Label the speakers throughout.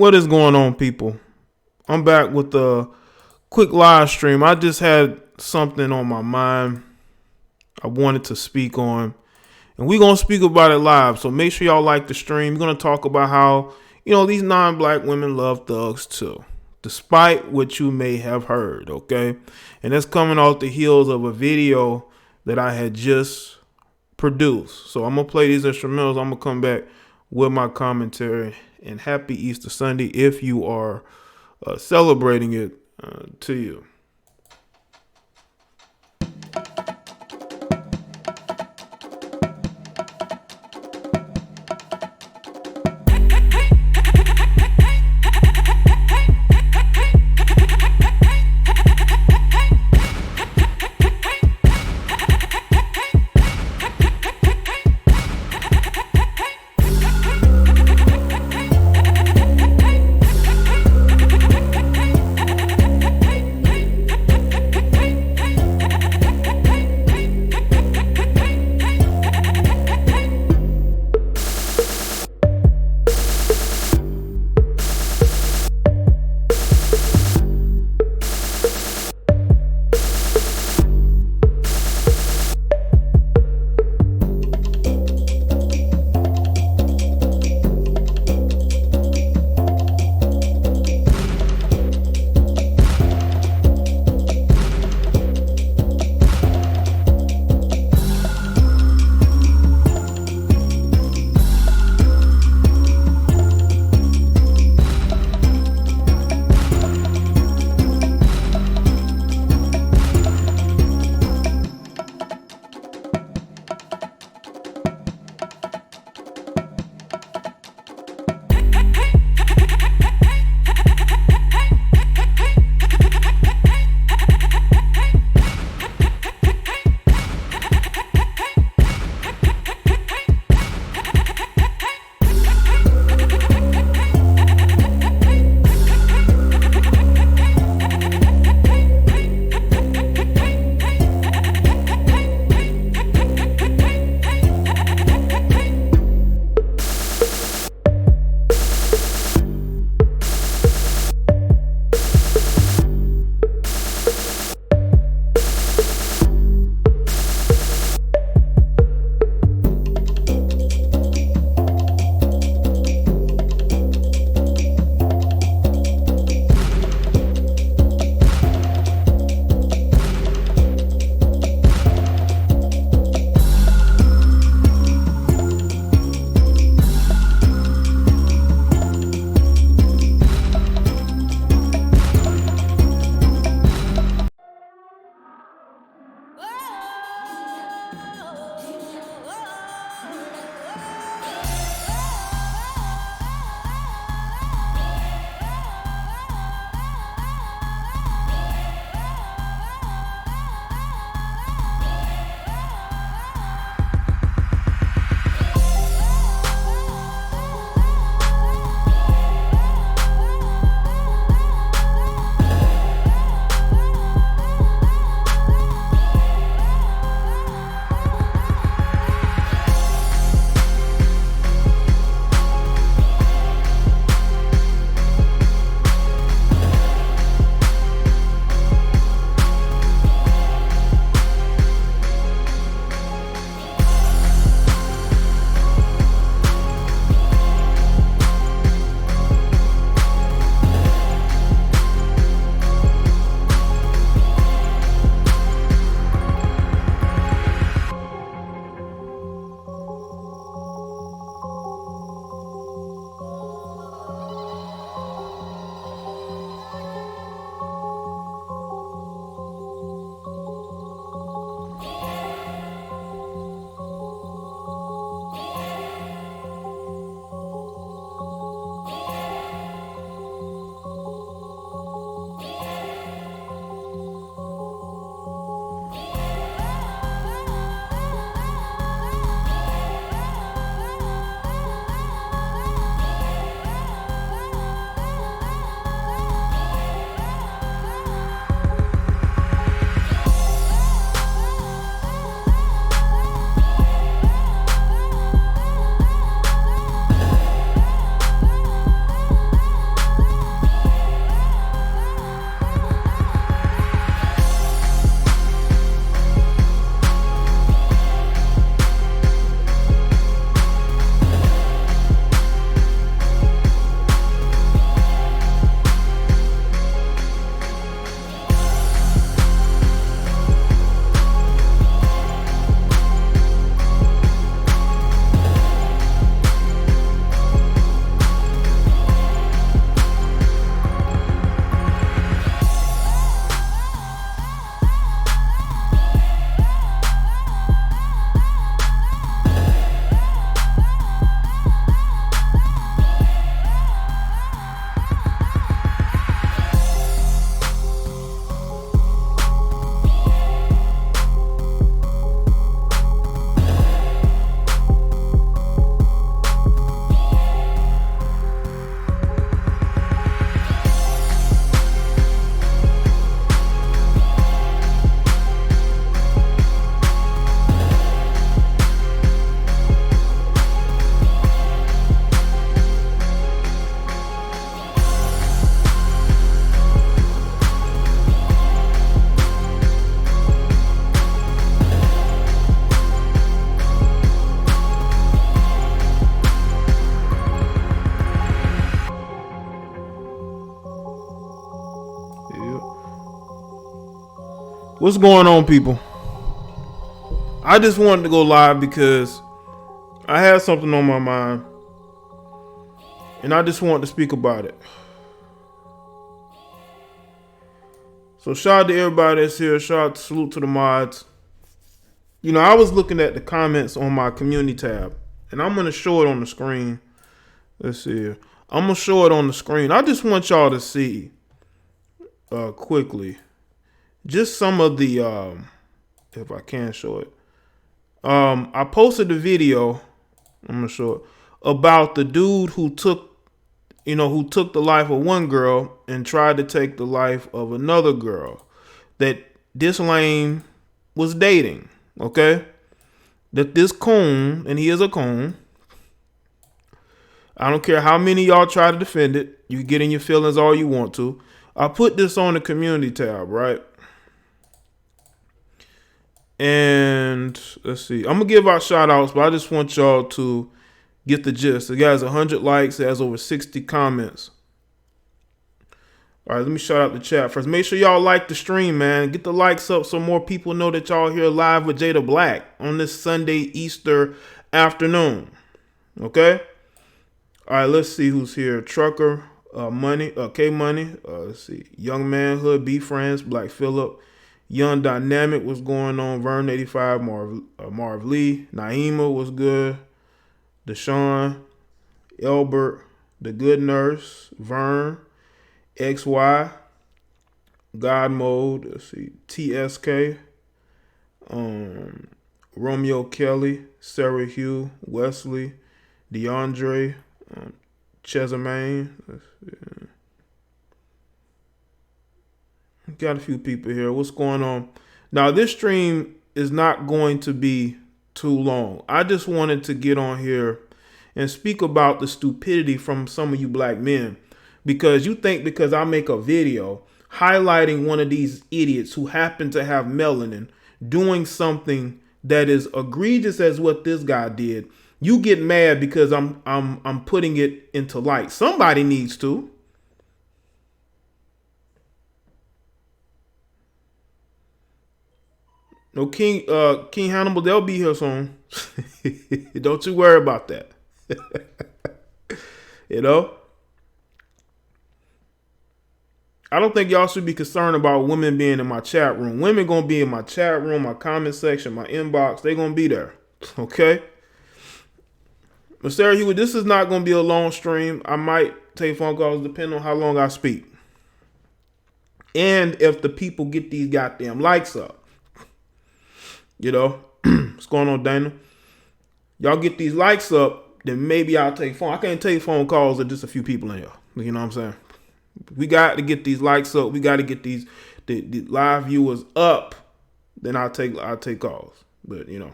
Speaker 1: What is going on, people? I'm back with a quick live stream. I just had something on my mind I wanted to speak on, and we're going to speak about it live. So make sure y'all like the stream. We're going to talk about how, these non-black women love thugs too, despite what you may have heard, okay? And that's coming off the heels of a video that I had just produced. So I'm going to play these instrumentals. I'm going to come back with my commentary. And happy Easter Sunday if you are celebrating it to you. What's going on, people? I just wanted to go live because I had something on my mind and I just wanted to speak about it. So shout out to everybody that's here. Shout out, salute to the mods. You know, I was looking at the comments on my community tab and I'm going to show it on the screen. Let's see here. I'm going to show it on the screen. I just want y'all to see quickly just some of the, if I can show it. I posted a video, I'm going to show it, about the dude who took the life of one girl and tried to take the life of another girl that this lame was dating, okay? That this coon, and he is a coon, I don't care how many y'all try to defend it, you get in your feelings all you want to. I put this on the community tab, right? And let's see. I'm going to give out shout outs, but I just want y'all to get the gist. It has 100 likes. It has over 60 comments. All right, let me shout out the chat first. Make sure y'all like the stream, man. Get the likes up so more people know that y'all here live with JDBlack on this Sunday Easter afternoon. Okay? All right, let's see who's here. Trucker, Money, K Money. Let's see. Young Manhood, B Friends, Black Phillip. Young Dynamic was going on. Vern 85, Marv Lee. Naima was good. Deshaun, Elbert, The Good Nurse, Vern, XY, God Mode, let's see, TSK, Romeo Kelly, Sarah Hugh, Wesley, DeAndre, Chesamane. Got a few people here. What's going on? Now, this stream is not going to be too long. I just wanted to get on here and speak about the stupidity from some of you black men, because you think because I make a video highlighting one of these idiots who happen to have melanin doing something that is egregious as what this guy did, you get mad because I'm putting it into light. Somebody needs to. No, King Hannibal, they'll be here soon. Don't you worry about that. You know? I don't think y'all should be concerned about women being in my chat room. Women gonna be in my chat room, my comment section, my inbox. They gonna be there. Okay? But Sarah Hewitt, this is not gonna be a long stream. I might take phone calls depending on how long I speak. And if the people get these goddamn likes up. You know, what's going on, Dana? Y'all get these likes up, then maybe I'll take phone. I can't take phone calls with just a few people in here. You know what I'm saying? We got to get these likes up. We got to get the live viewers up. Then I'll take calls. But you know,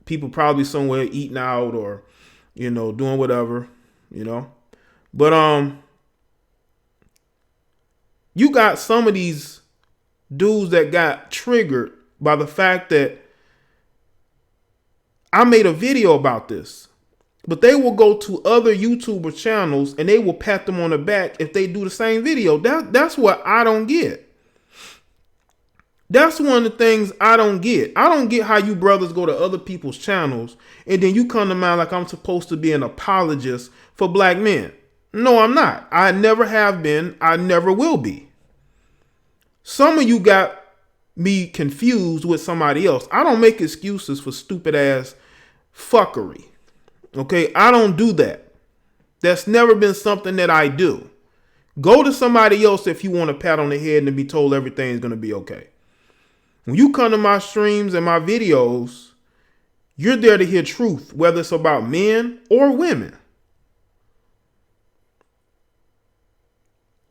Speaker 1: people probably somewhere eating out or doing whatever. But you got some of these dudes that got triggered by the fact that I made a video about this, but they will go to other YouTuber channels and they will pat them on the back if they do the same video. That's what I don't get. That's one of the things I don't get. I don't get how you brothers go to other people's channels and then you come to mine like I'm supposed to be an apologist for black men. No, I'm not. I never have been. I never will be. Some of you got me confused with somebody else. I don't make excuses for stupid ass fuckery. Okay, I don't do that. That's never been something that I do. Go to somebody else if you want a pat on the head and be told everything's going to be okay. When you come to my streams and my videos, you're there to hear truth, whether it's about men or women.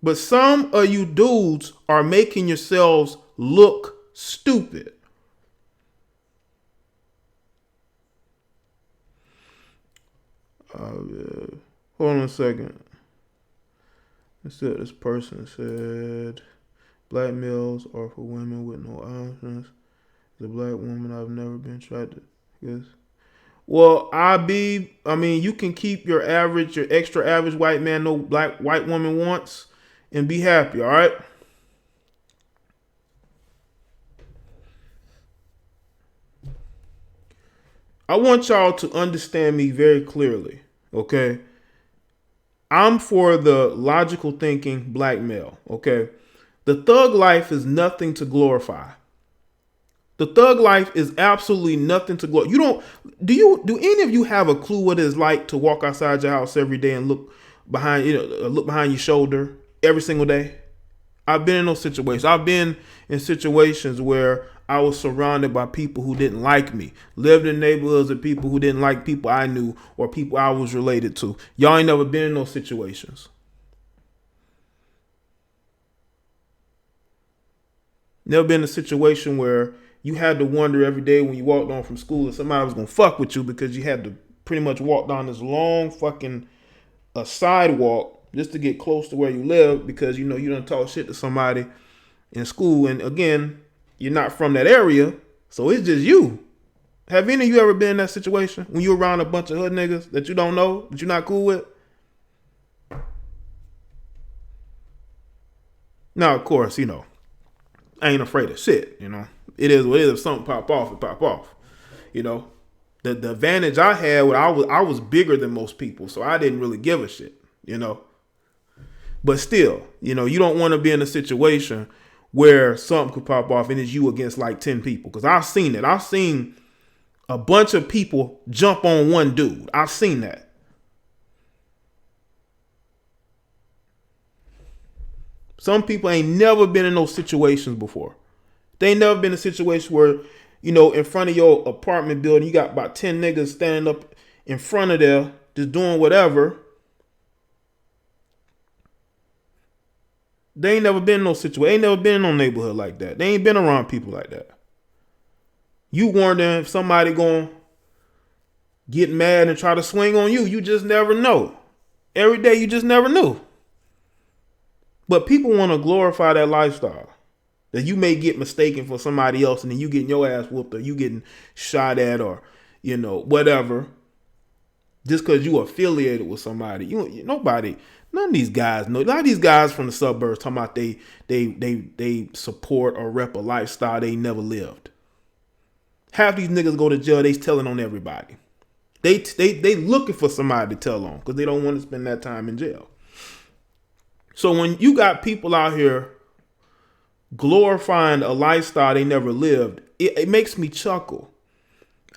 Speaker 1: But some of you dudes are making yourselves look stupid. Hold on a second. This person said, black males are for women with no options. As a black woman, I've never been tried to guess. Well, I mean, you can keep your extra average white man, no white woman wants, and be happy, all right? I want y'all to understand me very clearly, okay? I'm for the logical thinking black male, okay? The thug life is nothing to glorify. The thug life is absolutely nothing to glorify. Do any of you have a clue what it's like to walk outside your house every day and look behind your shoulder every single day? I've been in those situations. I've been in situations where I was surrounded by people who didn't like me, lived in neighborhoods of people who didn't like people I knew or people I was related to. Y'all ain't never been in those situations. Never been in a situation where you had to wonder every day when you walked on from school that somebody was going to fuck with you because you had to pretty much walk down this long fucking sidewalk just to get close to where you live because you done talk shit to somebody in school. And again, you're not from that area, so it's just you. Have any of you ever been in that situation when you're around a bunch of hood niggas that you don't know, that you're not cool with? Now, of course, I ain't afraid of shit, It is what it is. If something pop off, it pop off. The advantage I had, I was bigger than most people, so I didn't really give a shit, But still, you don't want to be in a situation where something could pop off and it's you against like 10 people. Because I've seen it. I've seen a bunch of people jump on one dude. I've seen that. Some people ain't never been in those situations before. They ain't never been in a situation where, in front of your apartment building, you got about 10 niggas standing up in front of there, just doing whatever. They ain't never been in no situation. Ain't never been in no neighborhood like that. They ain't been around people like that. You wondering if somebody gonna get mad and try to swing on you. You just never know. Every day you just never knew. But people want to glorify that lifestyle. That you may get mistaken for somebody else and then you getting your ass whooped or you getting shot at or, whatever. Just because you affiliated with somebody. None of these guys know. A lot of these guys from the suburbs talking about they support or rep a lifestyle they never lived. Half these niggas go to jail, they telling on everybody. They looking for somebody to tell on because they don't want to spend that time in jail. So when you got people out here glorifying a lifestyle they never lived, it makes me chuckle.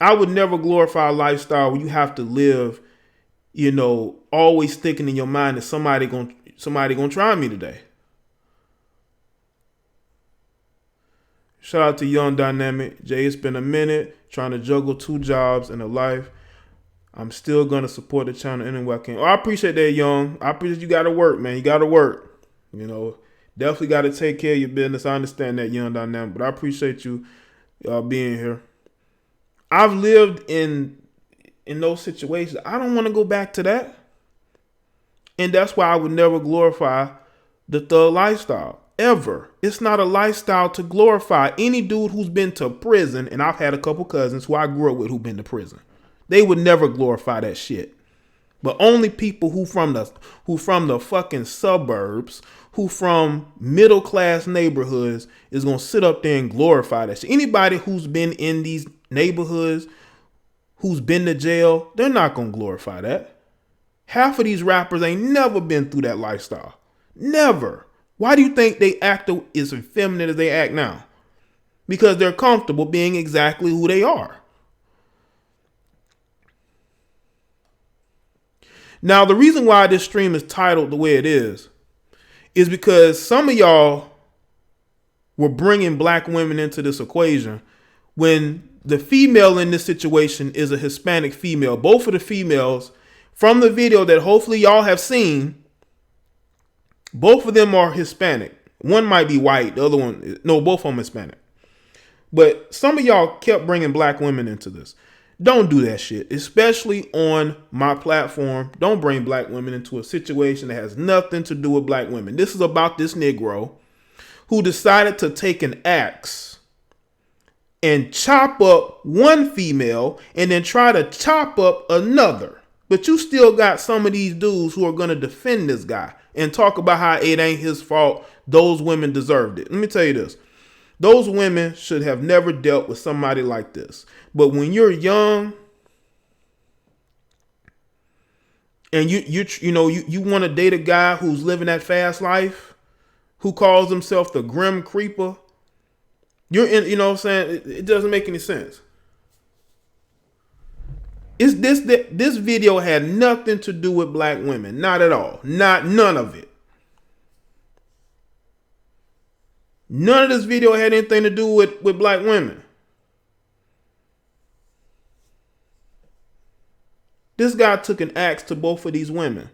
Speaker 1: I would never glorify a lifestyle where you have to live, always thinking in your mind that somebody gonna try me today. Shout out to Young Dynamic. Jaye, it's been a minute trying to juggle 2 jobs and a life. I'm still going to support the channel any way I can. Oh, I appreciate that, Young. I appreciate you got to work, man. You got to work. Definitely got to take care of your business. I understand that, Young Dynamic, but I appreciate you being here. I've lived in those situations. I don't want to go back to that. And that's why I would never glorify the thug lifestyle. Ever. It's not a lifestyle to glorify. Any dude who's been to prison, and I've had a couple cousins who I grew up with who've been to prison, they would never glorify that shit. But only people who from the fucking suburbs, who from middle class neighborhoods is gonna sit up there and glorify that shit. Anybody who's been in these neighborhoods, who's been to jail, they're not gonna glorify that. Half of these rappers ain't never been through that lifestyle. Never. Why do you think they act as effeminate as they act now? Because they're comfortable being exactly who they are. Now, the reason why this stream is titled the way it is because some of y'all were bringing black women into this equation when the female in this situation is a Hispanic female. Both of the females from the video that hopefully y'all have seen, both of them are Hispanic. One might be white. The other one, no, both of them Hispanic. But some of y'all kept bringing black women into this. Don't do that shit, especially on my platform. Don't bring black women into a situation that has nothing to do with black women. This is about this Negro who decided to take an axe and chop up one female and then try to chop up another. But you still got some of these dudes who are going to defend this guy and talk about how it ain't his fault. Those women deserved it. Let me tell you this. Those women should have never dealt with somebody like this. But when you're young and you want to date a guy who's living that fast life, who calls himself the Grim Creeper. You're in, you know what I'm saying? It doesn't make any sense. This video had nothing to do with black women. Not at all. None of it. None of this video had anything to do with black women. This guy took an axe to both of these women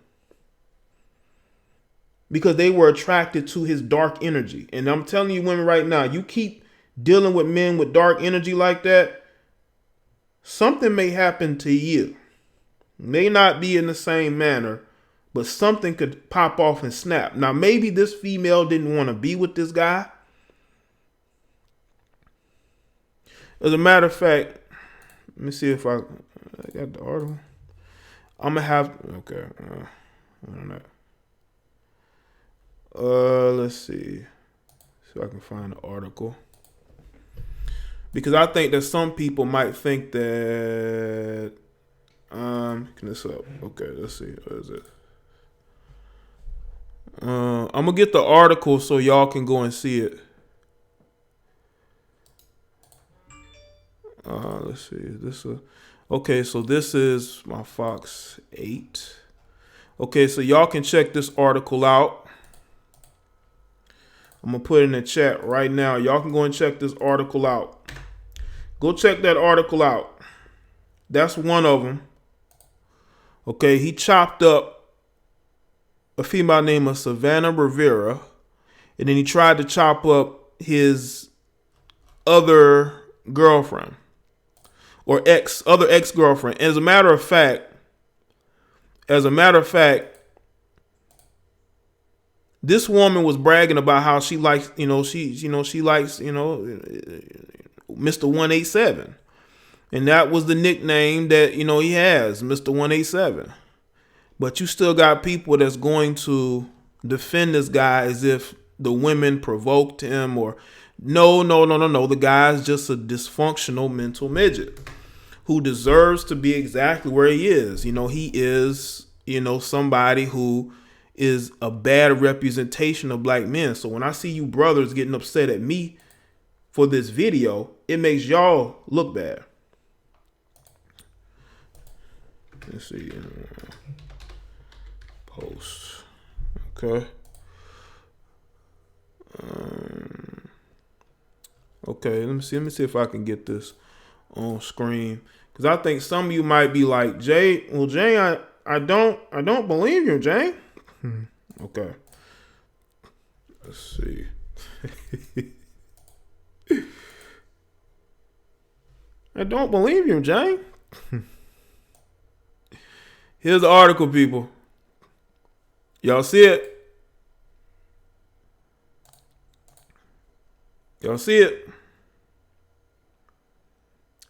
Speaker 1: because they were attracted to his dark energy. And I'm telling you women right now, you keep dealing with men with dark energy like that, something may happen to you. May not be in the same manner, but something could pop off and snap. Now, maybe this female didn't want to be with this guy. As a matter of fact, let me see if I got the article. I'm going to have, okay. I don't know. Let's see if I can find the article. Because I think that some people might think that, can this up? Okay, let's see. What is it? I'm going to get the article so y'all can go and see it. Let's see. This okay, so this is my Fox 8. Okay, so y'all can check this article out. I'm going to put it in the chat right now. Y'all can go and check this article out. Go check that article out. That's one of them. Okay, he chopped up a female named Savannah Rivera. And then he tried to chop up his other girlfriend. Or other ex-girlfriend. As a matter of fact, this woman was bragging about how she likes, she likes, Mr. 187. And that was the nickname that, he has, Mr. 187. But you still got people that's going to defend this guy as if the women provoked him or no. The guy's just a dysfunctional mental midget who deserves to be exactly where he is. He is, somebody who is a bad representation of black men. So when I see you brothers getting upset at me for this video, it makes y'all look bad. Let's see. Post. Okay. Okay, let me see if I can get this on screen. Because I think some of you might be like, Jaye, I don't believe you, Jaye. Okay. Let's see. I don't believe you, Jaye. Here's the article, people. Y'all see it? Y'all see it?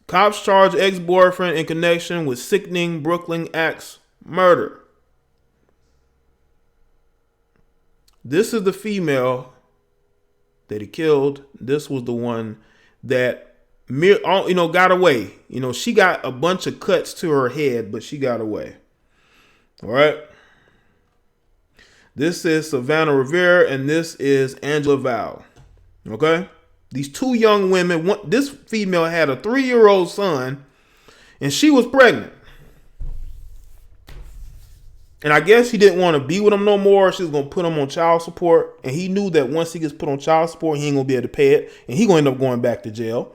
Speaker 1: Cops charge ex-boyfriend in connection with sickening Brooklyn axe murder. This is the female that he killed. This was the one that, got away. She got a bunch of cuts to her head, but she got away. All right. This is Savannah Rivera, and this is Angela Val. Okay. These two young women, this female had a 3-year-old son, and she was pregnant. And I guess he didn't want to be with him no more. She was going to put him on child support. And he knew that once he gets put on child support, he ain't going to be able to pay it. And he going to end up going back to jail.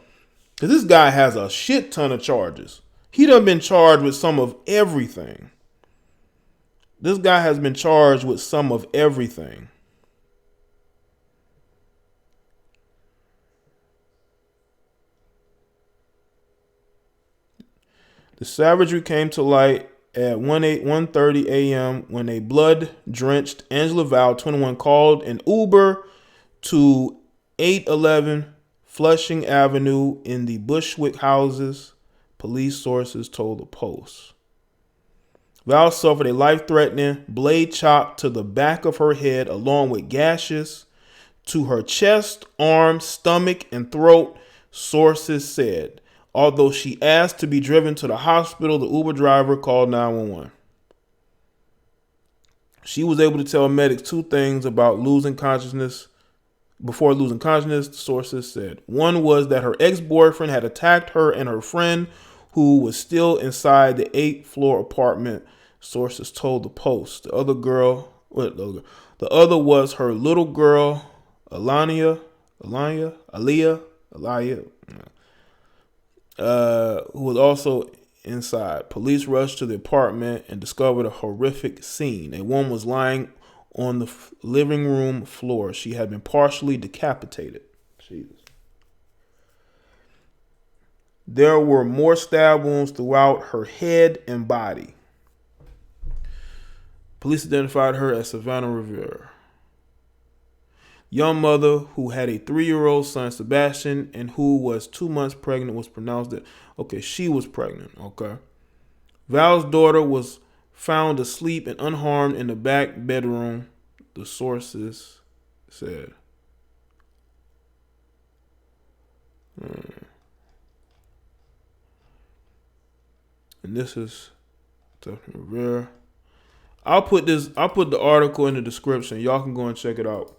Speaker 1: Because this guy has a shit ton of charges. He done been charged with some of everything. This guy has been charged with some of everything. The savagery came to light at 1:30 a.m. when a blood-drenched Angela Val, 21, called an Uber to 811 Flushing Avenue in the Bushwick houses, police sources told the Post. Val suffered a life-threatening blade chop to the back of her head along with gashes to her chest, arms, stomach, and throat, sources said. Although she asked to be driven to the hospital, the Uber driver called 911. She was able to tell medics two things about losing consciousness. Before losing consciousness, sources said. One was that her ex-boyfriend had attacked her and her friend, who was still inside the 8th floor apartment, sources told the Post. The other was her little girl, Aliyah, who was also inside. Police rushed to the apartment and discovered a horrific scene. A woman was lying on the living room floor. She had been partially decapitated. Jesus. There were more stab wounds throughout her head and body. Police identified her as Savannah Rivera. Young mother who had a 3-year-old son, Sebastian, and who was 2 months pregnant was pronounced that, okay, she was pregnant, okay. Val's daughter was found asleep and unharmed in the back bedroom, the sources said. And this is definitely rare. I'll put the article in the description. Y'all can go and check it out.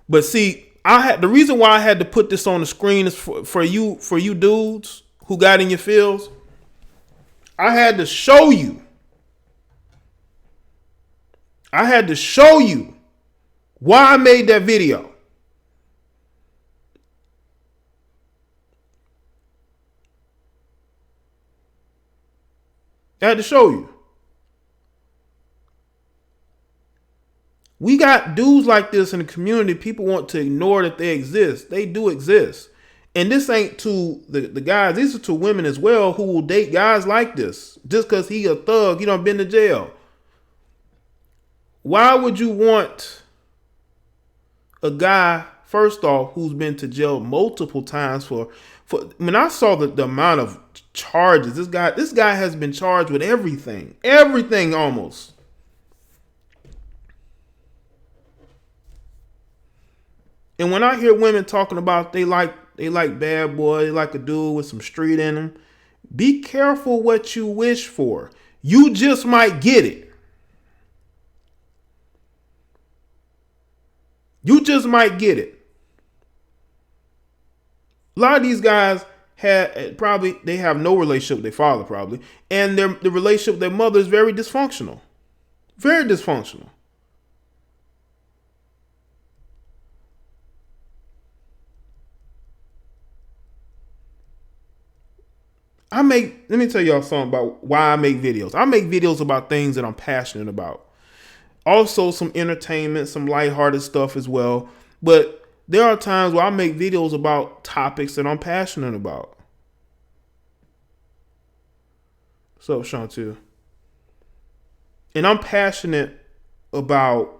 Speaker 1: But see, the reason why I had to put this on the screen is for you dudes who got in your feels. I had to show you why I made that video. I had to show you. We got dudes like this in the community. People want to ignore that they exist. They do exist. And this ain't to the guys. These are to women as well who will date guys like this. Just because he a thug, he done been to jail. Why would you want a guy, first off, who's been to jail multiple times for when I saw the amount of charges, this guy has been charged with everything. Everything almost. And when I hear women talking about they like bad boy, they like a dude with some street in them, be careful what you wish for. You just might get it. You just might get it. A lot of these guys they have no relationship with their father probably, and the relationship with their mother is very dysfunctional. Very dysfunctional. Let me tell y'all something about why I make videos. I make videos about things that I'm passionate about. Also some entertainment, some lighthearted stuff as well. But there are times where I make videos about topics that I'm passionate about. What's up, Chantel? And I'm passionate about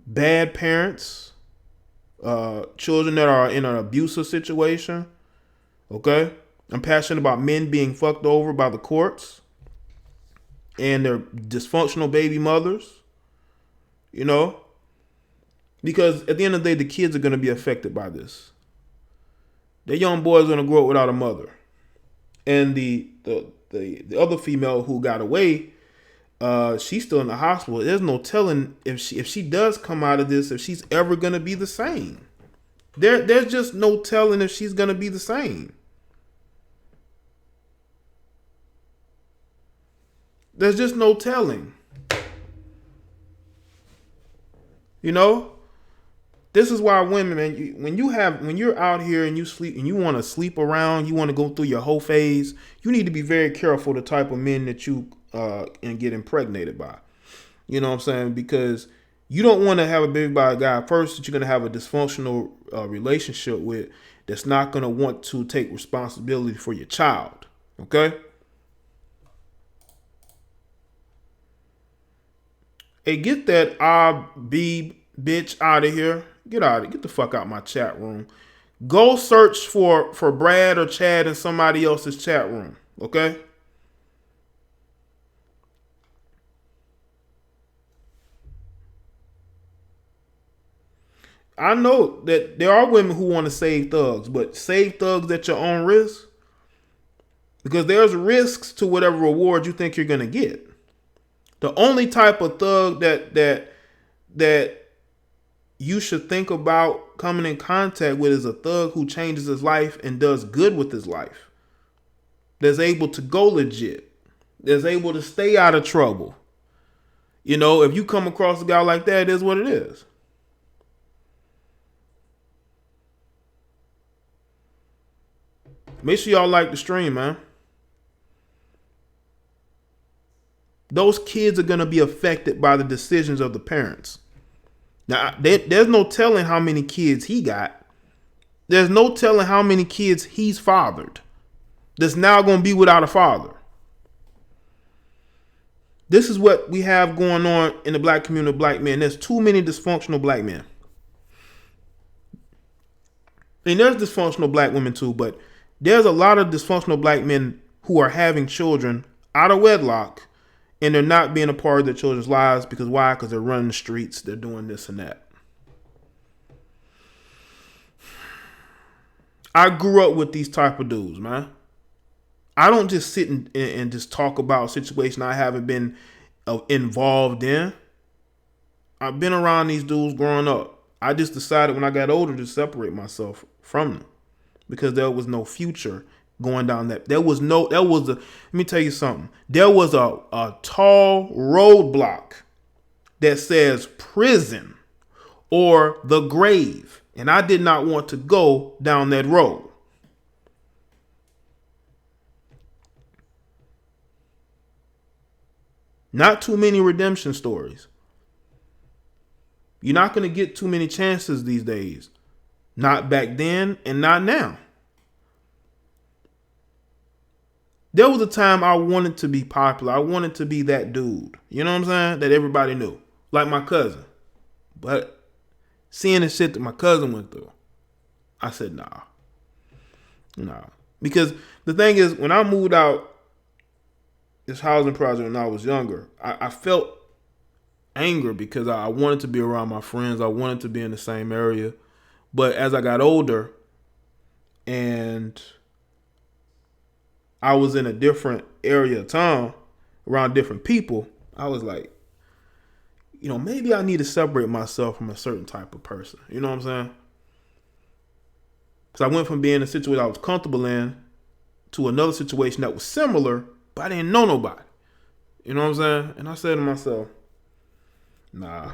Speaker 1: bad parents, children that are in an abusive situation. Okay? I'm passionate about men being fucked over by the courts and their dysfunctional baby mothers, you know, because at the end of the day, the kids are going to be affected by this. The young boys are going to grow up without a mother. And the other female who got away, she's still in the hospital. There's no telling if she does come out of this, if she's ever going to be the same. There's just no telling if she's going to be the same. There's just no telling. You know, this is why women, man, when you're out here and you sleep and you want to sleep around, you want to go through your whole phase, you need to be very careful the type of men that you and get impregnated by. You know what I'm saying? Because you don't want to have a baby by a guy first that you're going to have a dysfunctional relationship with that's not going to want to take responsibility for your child. Okay? Hey, get that B bitch out of here. Get the fuck out of my chat room. Go search for Brad or Chad in somebody else's chat room. Okay? I know that there are women who want to save thugs, but save thugs at your own risk. Because there's risks to whatever reward you think you're gonna get. The only type of thug that you should think about coming in contact with is a thug who changes his life and does good with his life. That's able to go legit. That's able to stay out of trouble. You know, if you come across a guy like that, it is what it is. Make sure y'all like the stream, man. Those kids are going to be affected by the decisions of the parents. Now, there's no telling how many kids he got. There's no telling how many kids he's fathered that's now going to be without a father. This is what we have going on in the black community of black men. There's too many dysfunctional black men. And there's dysfunctional black women too, but there's a lot of dysfunctional black men who are having children out of wedlock, and they're not being a part of their children's lives. Because why? Because they're running the streets. They're doing this and that. I grew up with these type of dudes, man. I don't just sit and just talk about a situation I haven't been involved in. I've been around these dudes growing up. I just decided when I got older to separate myself from them because there was no future going down that. Let me tell you something. There was a tall roadblock that says prison or the grave. And I did not want to go down that road. Not too many redemption stories. You're not going to get too many chances these days. Not back then and not now. There was a time I wanted to be popular. I wanted to be that dude. You know what I'm saying? That everybody knew. Like my cousin. But seeing the shit that my cousin went through, I said, nah. Because the thing is, when I moved out this housing project when I was younger, I felt anger because I wanted to be around my friends. I wanted to be in the same area. But as I got older and I was in a different area of town around different people, I was like, you know, maybe I need to separate myself from a certain type of person. You know what I'm saying? Because I went from being in a situation I was comfortable in to another situation that was similar, but I didn't know nobody. You know what I'm saying? And I said to myself, nah,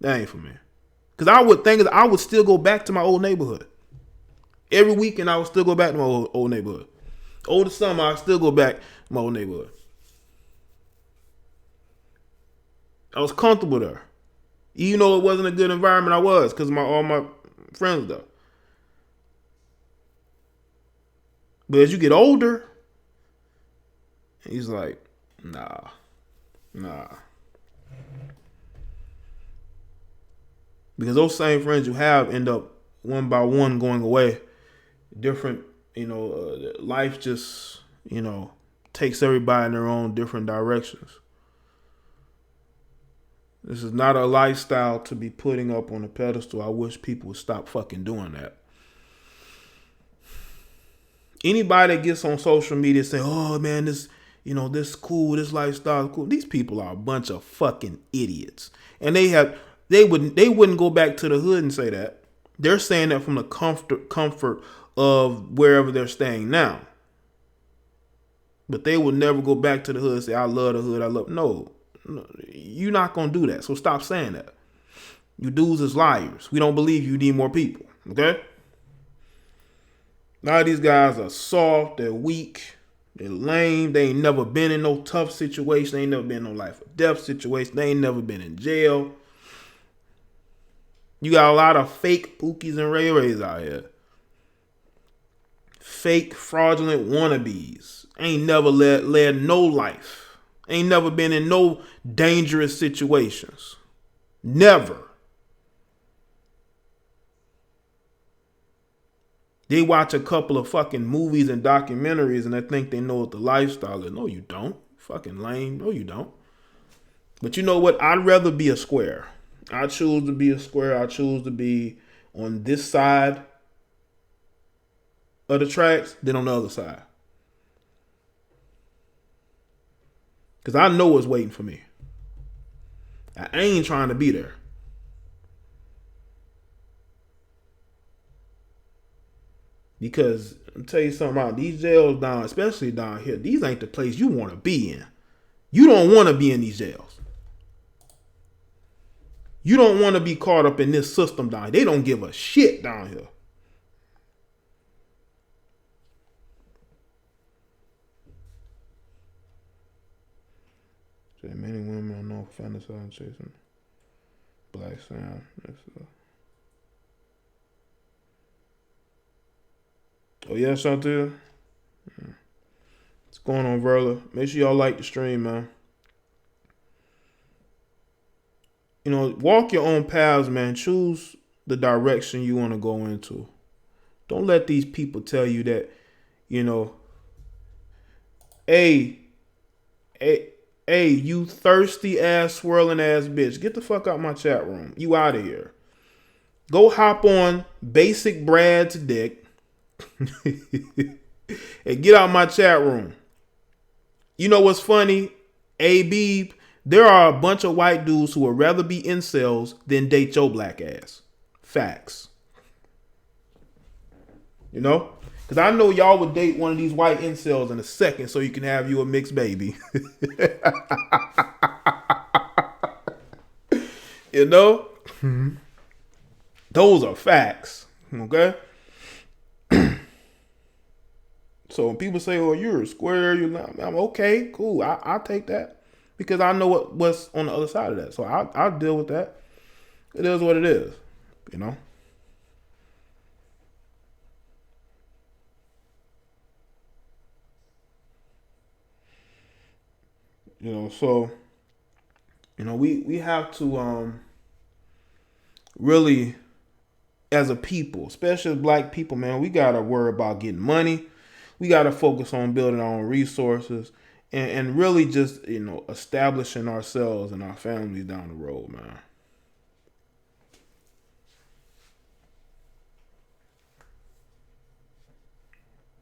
Speaker 1: that ain't for me. Because I would think I would still go back to my old neighborhood. Every weekend I would still go back to my old neighborhood. Over the summer I would still go back to my old neighborhood. I was comfortable there. Even though it wasn't a good environment, I was because of all my friends though. But as you get older, he's like, nah. Because those same friends you have end up one by one going away. Different, life just, takes everybody in their own different directions. This is not a lifestyle to be putting up on a pedestal. I wish people would stop fucking doing that. Anybody that gets on social media say, oh man, this cool, this lifestyle is cool. These people are a bunch of fucking idiots. And they wouldn't go back to the hood and say that. They're saying that from the comfort of wherever they're staying now. But they would never go back to the hood and say, I love the hood, No, you're not going to do that. So stop saying that. You dudes is liars. We don't believe you need more people. Okay? Now these guys are soft, they're weak, they're lame, they ain't never been in no tough situation, they ain't never been in no life or death situation, they ain't never been in jail. You got a lot of fake Pookies and Ray Rays out here. Fake fraudulent wannabes. Ain't never led no life. Ain't never been in no dangerous situations. Never. They watch a couple of fucking movies and documentaries and they think they know what the lifestyle is. No, you don't. Fucking lame. No, you don't. But you know what? I'd rather be a square. I choose to be a square. I choose to be on this side of the tracks than on the other side. Because I know what's waiting for me. I ain't trying to be there. Because I'll tell you something about these jails down, especially down here, these ain't the place you want to be in. You don't want to be in these jails. You don't want to be caught up in this system down here. They don't give a shit down here. Many women are known for fantasizing chasing black sound. Oh yeah, Chantel. What's going on, Verla? Make sure y'all like the stream, man. You know, walk your own paths, man. Choose the direction you want to go into. Don't let these people tell you that, you know, hey, you thirsty ass, swirling ass bitch. Get the fuck out my chat room. You out of here. Go hop on Basic Brad's dick and get out my chat room. You know what's funny? A-Beeb, there are a bunch of white dudes who would rather be incels than date your black ass. Facts. You know? Because I know y'all would date one of these white incels in a second so you can have you a mixed baby. You know? Mm-hmm. Those are facts. Okay? So when people say, oh, you're a square, I'm okay, cool. I'll take that. Because I know what's on the other side of that. So I'll deal with that. It is what it is. You know? You know, so, you know, we have to really, as a people, especially as black people, man, we got to worry about getting money. We got to focus on building our own resources and really just, you know, establishing ourselves and our families down the road, man.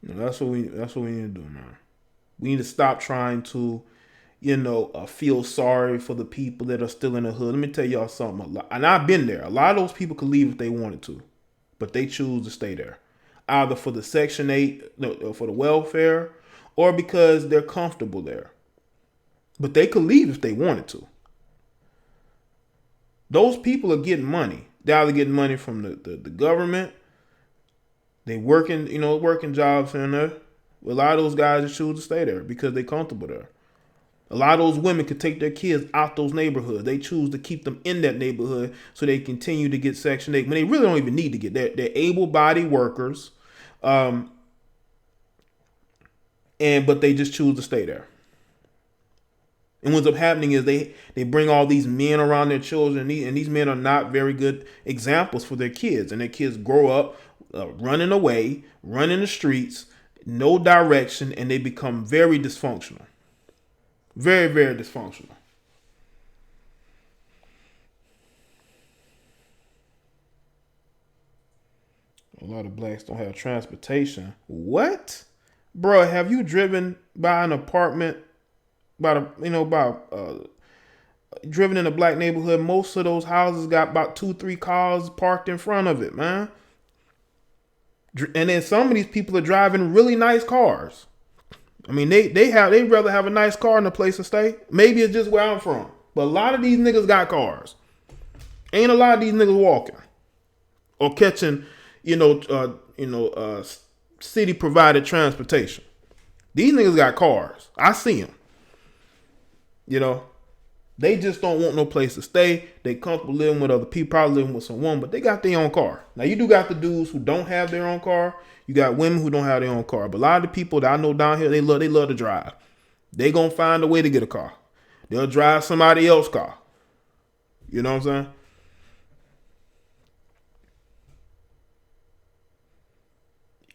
Speaker 1: You know, that's what we need to do, man. We need to stop trying to, you know, feel sorry for the people that are still in the hood. Let me tell y'all something. And I've been there. A lot of those people could leave if they wanted to, but they choose to stay there, either for the Section 8, for the welfare, or because they're comfortable there. But they could leave if they wanted to. Those people are getting money. They're either getting money from the government. They working, you know, working jobs in there. A lot of those guys just choose to stay there because they're comfortable there. A lot of those women could take their kids out those neighborhoods. They choose to keep them in that neighborhood so they continue to get Section 8. When they really don't even need to get there. They're able-bodied workers. But they just choose to stay there. And what's up happening is they bring all these men around their children, and these men are not very good examples for their kids. And their kids grow up running away, running the streets, no direction, and they become very dysfunctional. Very, very dysfunctional. A lot of blacks don't have transportation. What? Bro, have you driven by an apartment, driven in a black neighborhood? Most of those houses got about 2-3 cars parked in front of it, man. And then some of these people are driving really nice cars. I mean, they'd rather have a nice car than a place to stay. Maybe it's just where I'm from. But a lot of these niggas got cars. Ain't a lot of these niggas walking or catching, city provided transportation. These niggas got cars. I see them. You know, they just don't want no place to stay. They comfortable living with other people, probably living with someone, but they got their own car. Now you do got the dudes who don't have their own car. You got women who don't have their own car. But a lot of the people that I know down here, they love to drive. They gonna find a way to get a car. They'll drive somebody else's car. You know what I'm saying?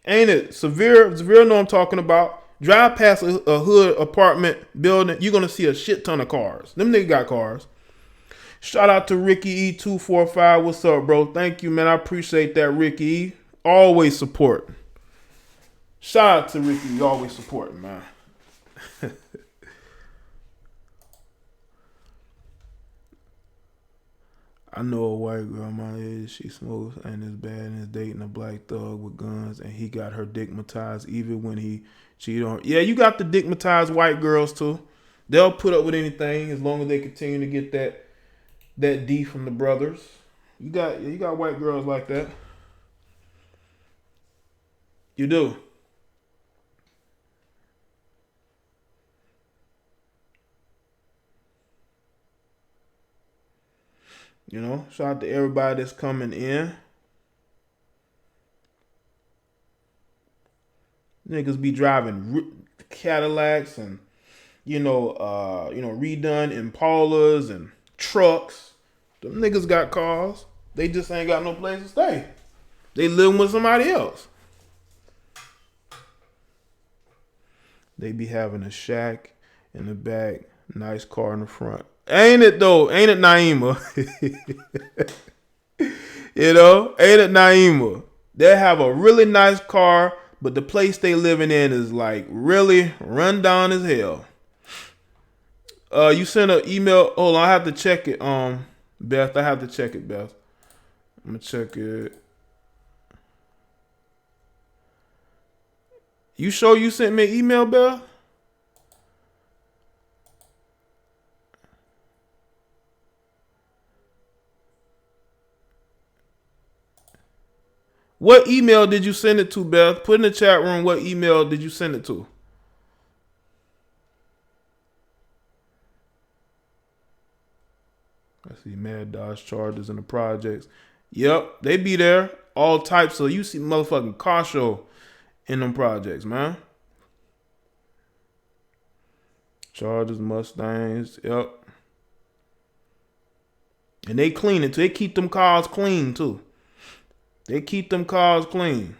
Speaker 1: Ain't it severe? Severe know I'm talking about. Drive past a hood apartment building, you're gonna see a shit ton of cars. Them niggas got cars. Shout out to Ricky E245. What's up, bro? Thank you, man. I appreciate that, Ricky E. Always support. Shout out to Ricky E. Always supporting, man. I know a white girl my age. She smokes and is bad and is dating a black thug with guns, and he got her dickmatized even when he cheated on her. Yeah, you got the dickmatized white girls too. They'll put up with anything as long as they continue to get that D from the brothers. You got white girls like that. You do. You know, shout out to everybody that's coming in. Niggas be driving Cadillacs and redone Impalas and trucks. Them niggas got cars. They just ain't got no place to stay. They living with somebody else. They be having a shack in the back, nice car in the front. Ain't it though? Ain't it Naima? Ain't it Naima? They have a really nice car, but the place they living in is like really run down as hell. You sent an email. Hold on, I have to check it. Beth, I have to check it, Beth. I'm gonna check it. You sure you sent me an email, Beth? What email did you send it to, Beth? Put in the chat room what email did you send it to? I see Mad Dodge Chargers in the projects. Yep, they be there. All types of, you see motherfucking car show in them projects, man. Chargers, Mustangs, yep. And they clean it too. They keep them cars clean too. They keep them cars clean.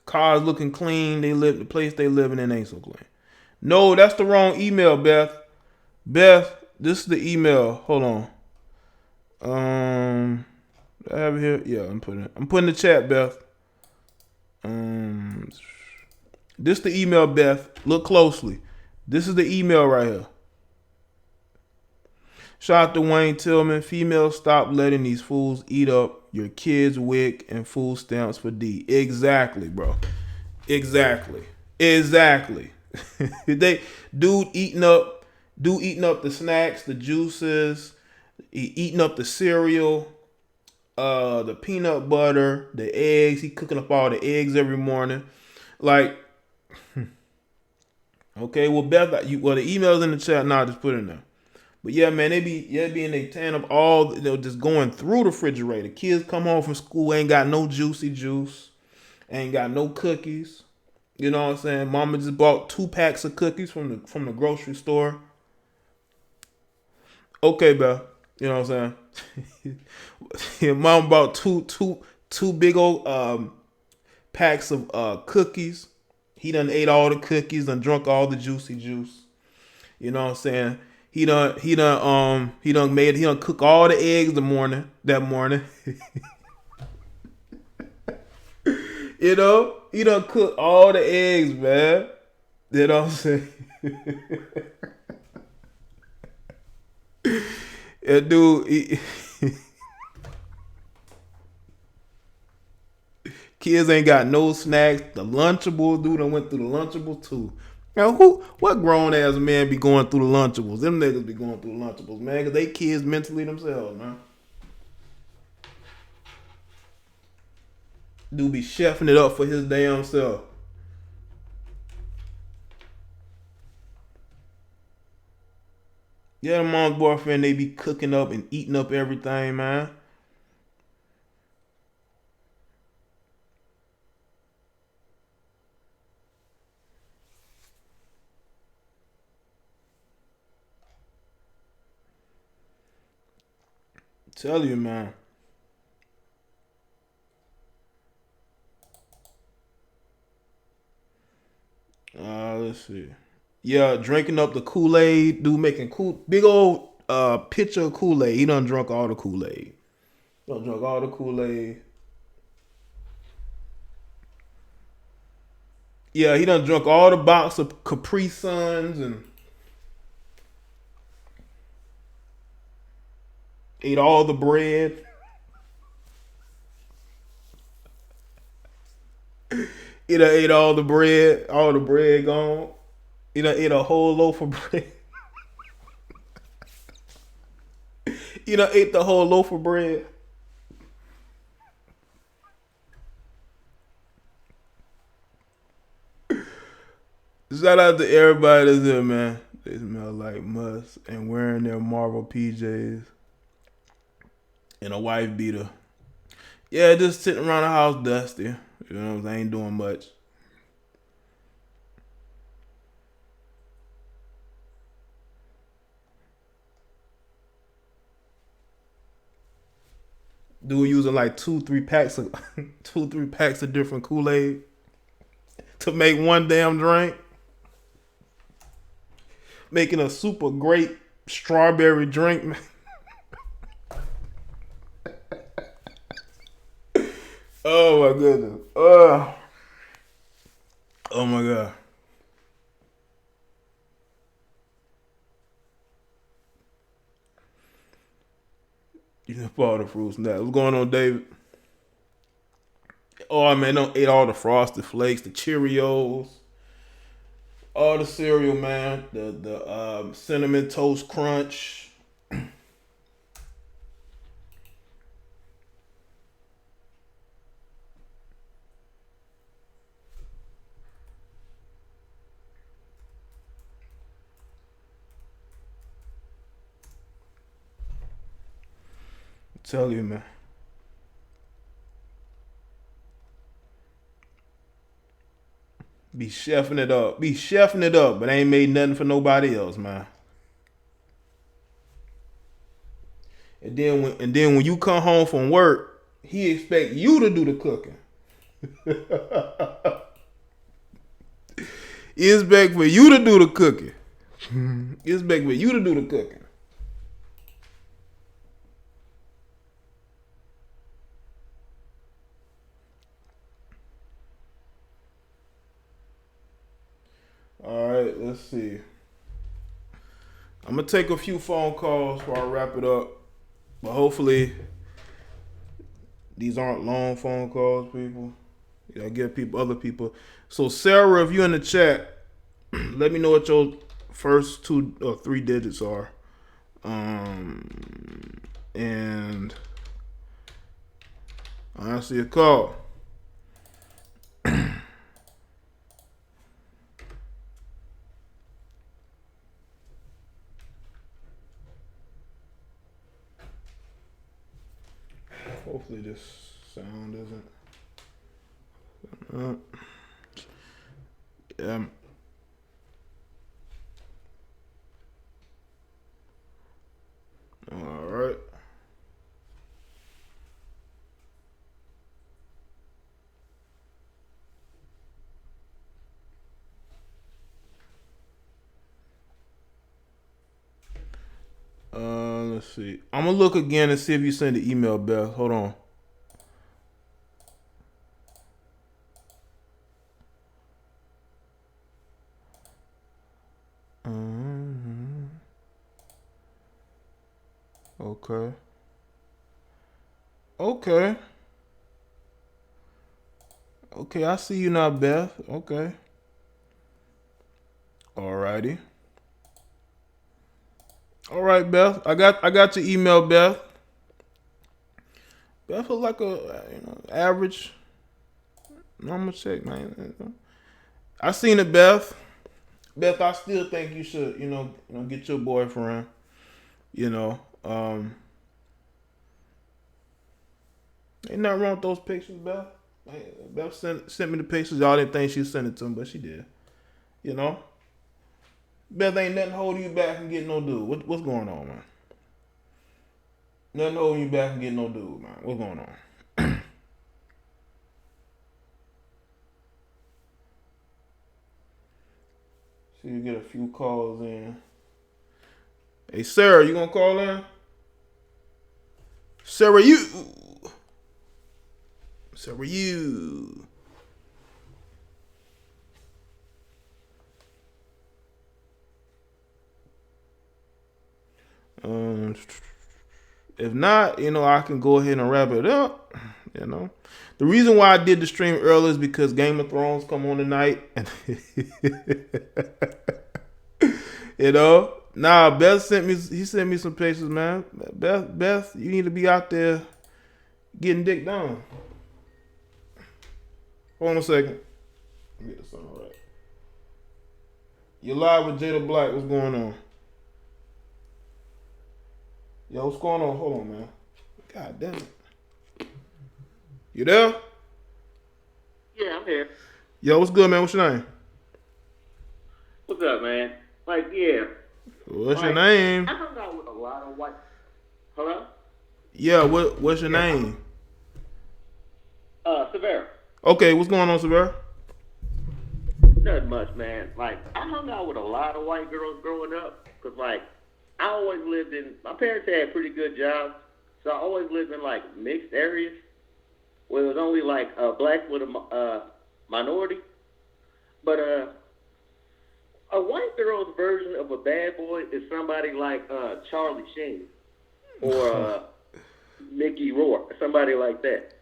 Speaker 1: Cars looking clean. The place they living in ain't so clean. No, that's the wrong email, Beth. Beth, this is the email. Hold on. Do I have it here? Yeah, I'm putting the chat, Beth. This the email, Beth. Look closely. This is the email right here. Shout out to Wayne Tillman. Females, stop letting these fools eat up your kids' WIC and food stamps for D. Exactly, bro. Exactly. Dude eating up the snacks, the juices, eating up the cereal, the peanut butter, the eggs. He cooking up all the eggs every morning. Like, okay, well, Beth, the email's in the chat now. Just put it in there. But yeah, man, they be in a tan of all, just going through the refrigerator. Kids come home from school, ain't got no juicy juice, ain't got no cookies. You know what I'm saying? Mama just bought 2 packs of cookies from the grocery store. Okay, Beth. You know what I'm saying? Yeah, Mom bought two big old packs of cookies. He done ate all the cookies, done drunk all the juicy juice. You know what I'm saying? He done cook all the eggs that morning. He done cook all the eggs, man. You know what I'm saying? And dude, kids ain't got no snacks. The Lunchables, dude, I went through the Lunchables too. Now, what grown ass man be going through the Lunchables? Them niggas be going through the Lunchables, man, because they kids mentally themselves, man. Dude be chefing it up for his damn self. Yeah, the mom's boyfriend, they be cooking up and eating up everything, man. Tell you, man. Let's see. Yeah, drinking up the Kool-Aid. Dude making big old pitcher of Kool-Aid. He done drunk all the Kool-Aid. Yeah, he done drunk all the box of Capri Suns and ate all the bread. He done ate all the bread gone. He done ate a whole loaf of bread. He done ate the whole loaf of bread. Shout out to everybody that's here, man. They smell like must and wearing their Marvel PJs and a wife beater. Yeah, just sitting around the house dusty. You know what I'm saying? Ain't doing much. Dude using like 2-3 packs of 2-3 packs of different Kool-Aid to make one damn drink. Making a super great strawberry drink. Oh my goodness. Oh my god. You know, all the fruits now. What's going on, David? Oh man, don't ate all the Frosted Flakes, the Cheerios, all the cereal, man. The cinnamon toast crunch. Tell you, man. Be chefing it up. Be chefing it up, but ain't made nothing for nobody else, man. And then when you come home from work, he expect you to do the cooking. He expect for you to do the cooking. He expect for you to do the cooking. All right, let's see. I'm gonna take a few phone calls before I wrap it up, but hopefully these aren't long phone calls, people. I give people other people. So Sarah, if you're in the chat, let me know what your first 2 or 3 digits are. And I answer your call. Hopefully this sound isn't. Yeah. All right. Let's see. I'm gonna look again and see if you sent the email, Beth. Hold on. Okay. Okay. Okay, I see you now, Beth. Okay. Alrighty. All right, Beth. I got your email, Beth. Beth look like a average. I'm gonna check, man. I seen it, Beth. Beth, I still think you should, get your boyfriend. You know, ain't nothing wrong with those pictures, Beth. Beth sent me the pictures. Y'all didn't think she sent it to him, but she did. You know, Beth ain't nothing holding you back from getting no dude. What's going on, man? Nothing holding you back from getting no dude, man. What's going on? So you get a few calls in. Hey, Sarah, you gonna call in? Sarah, you. If not, I can go ahead and wrap it up. The reason why I did the stream early is because Game of Thrones come on tonight. Nah, Beth sent me some pictures, man. Beth, you need to be out there getting dick down. Hold on a second. Let me get the song right. You're live with Jada Black. What's going on? Yo, what's going on? Hold on, man. God damn it. You there?
Speaker 2: Yeah, I'm here.
Speaker 1: Yo, what's good, man? What's your name?
Speaker 2: What's up, man? Yeah.
Speaker 1: What's your name?
Speaker 2: I hung out with a lot of white. Hello?
Speaker 1: Yeah, what's your name?
Speaker 2: Severa.
Speaker 1: Okay, what's going on, Severa?
Speaker 2: Nothing much, man. I hung out with a lot of white girls growing up, because, I always lived in, my parents had pretty good jobs, so I always lived in, mixed areas, where it was only, black with a minority. But, a white girl's version of a bad boy is somebody like Charlie Sheen or Mickey Rourke, somebody like that.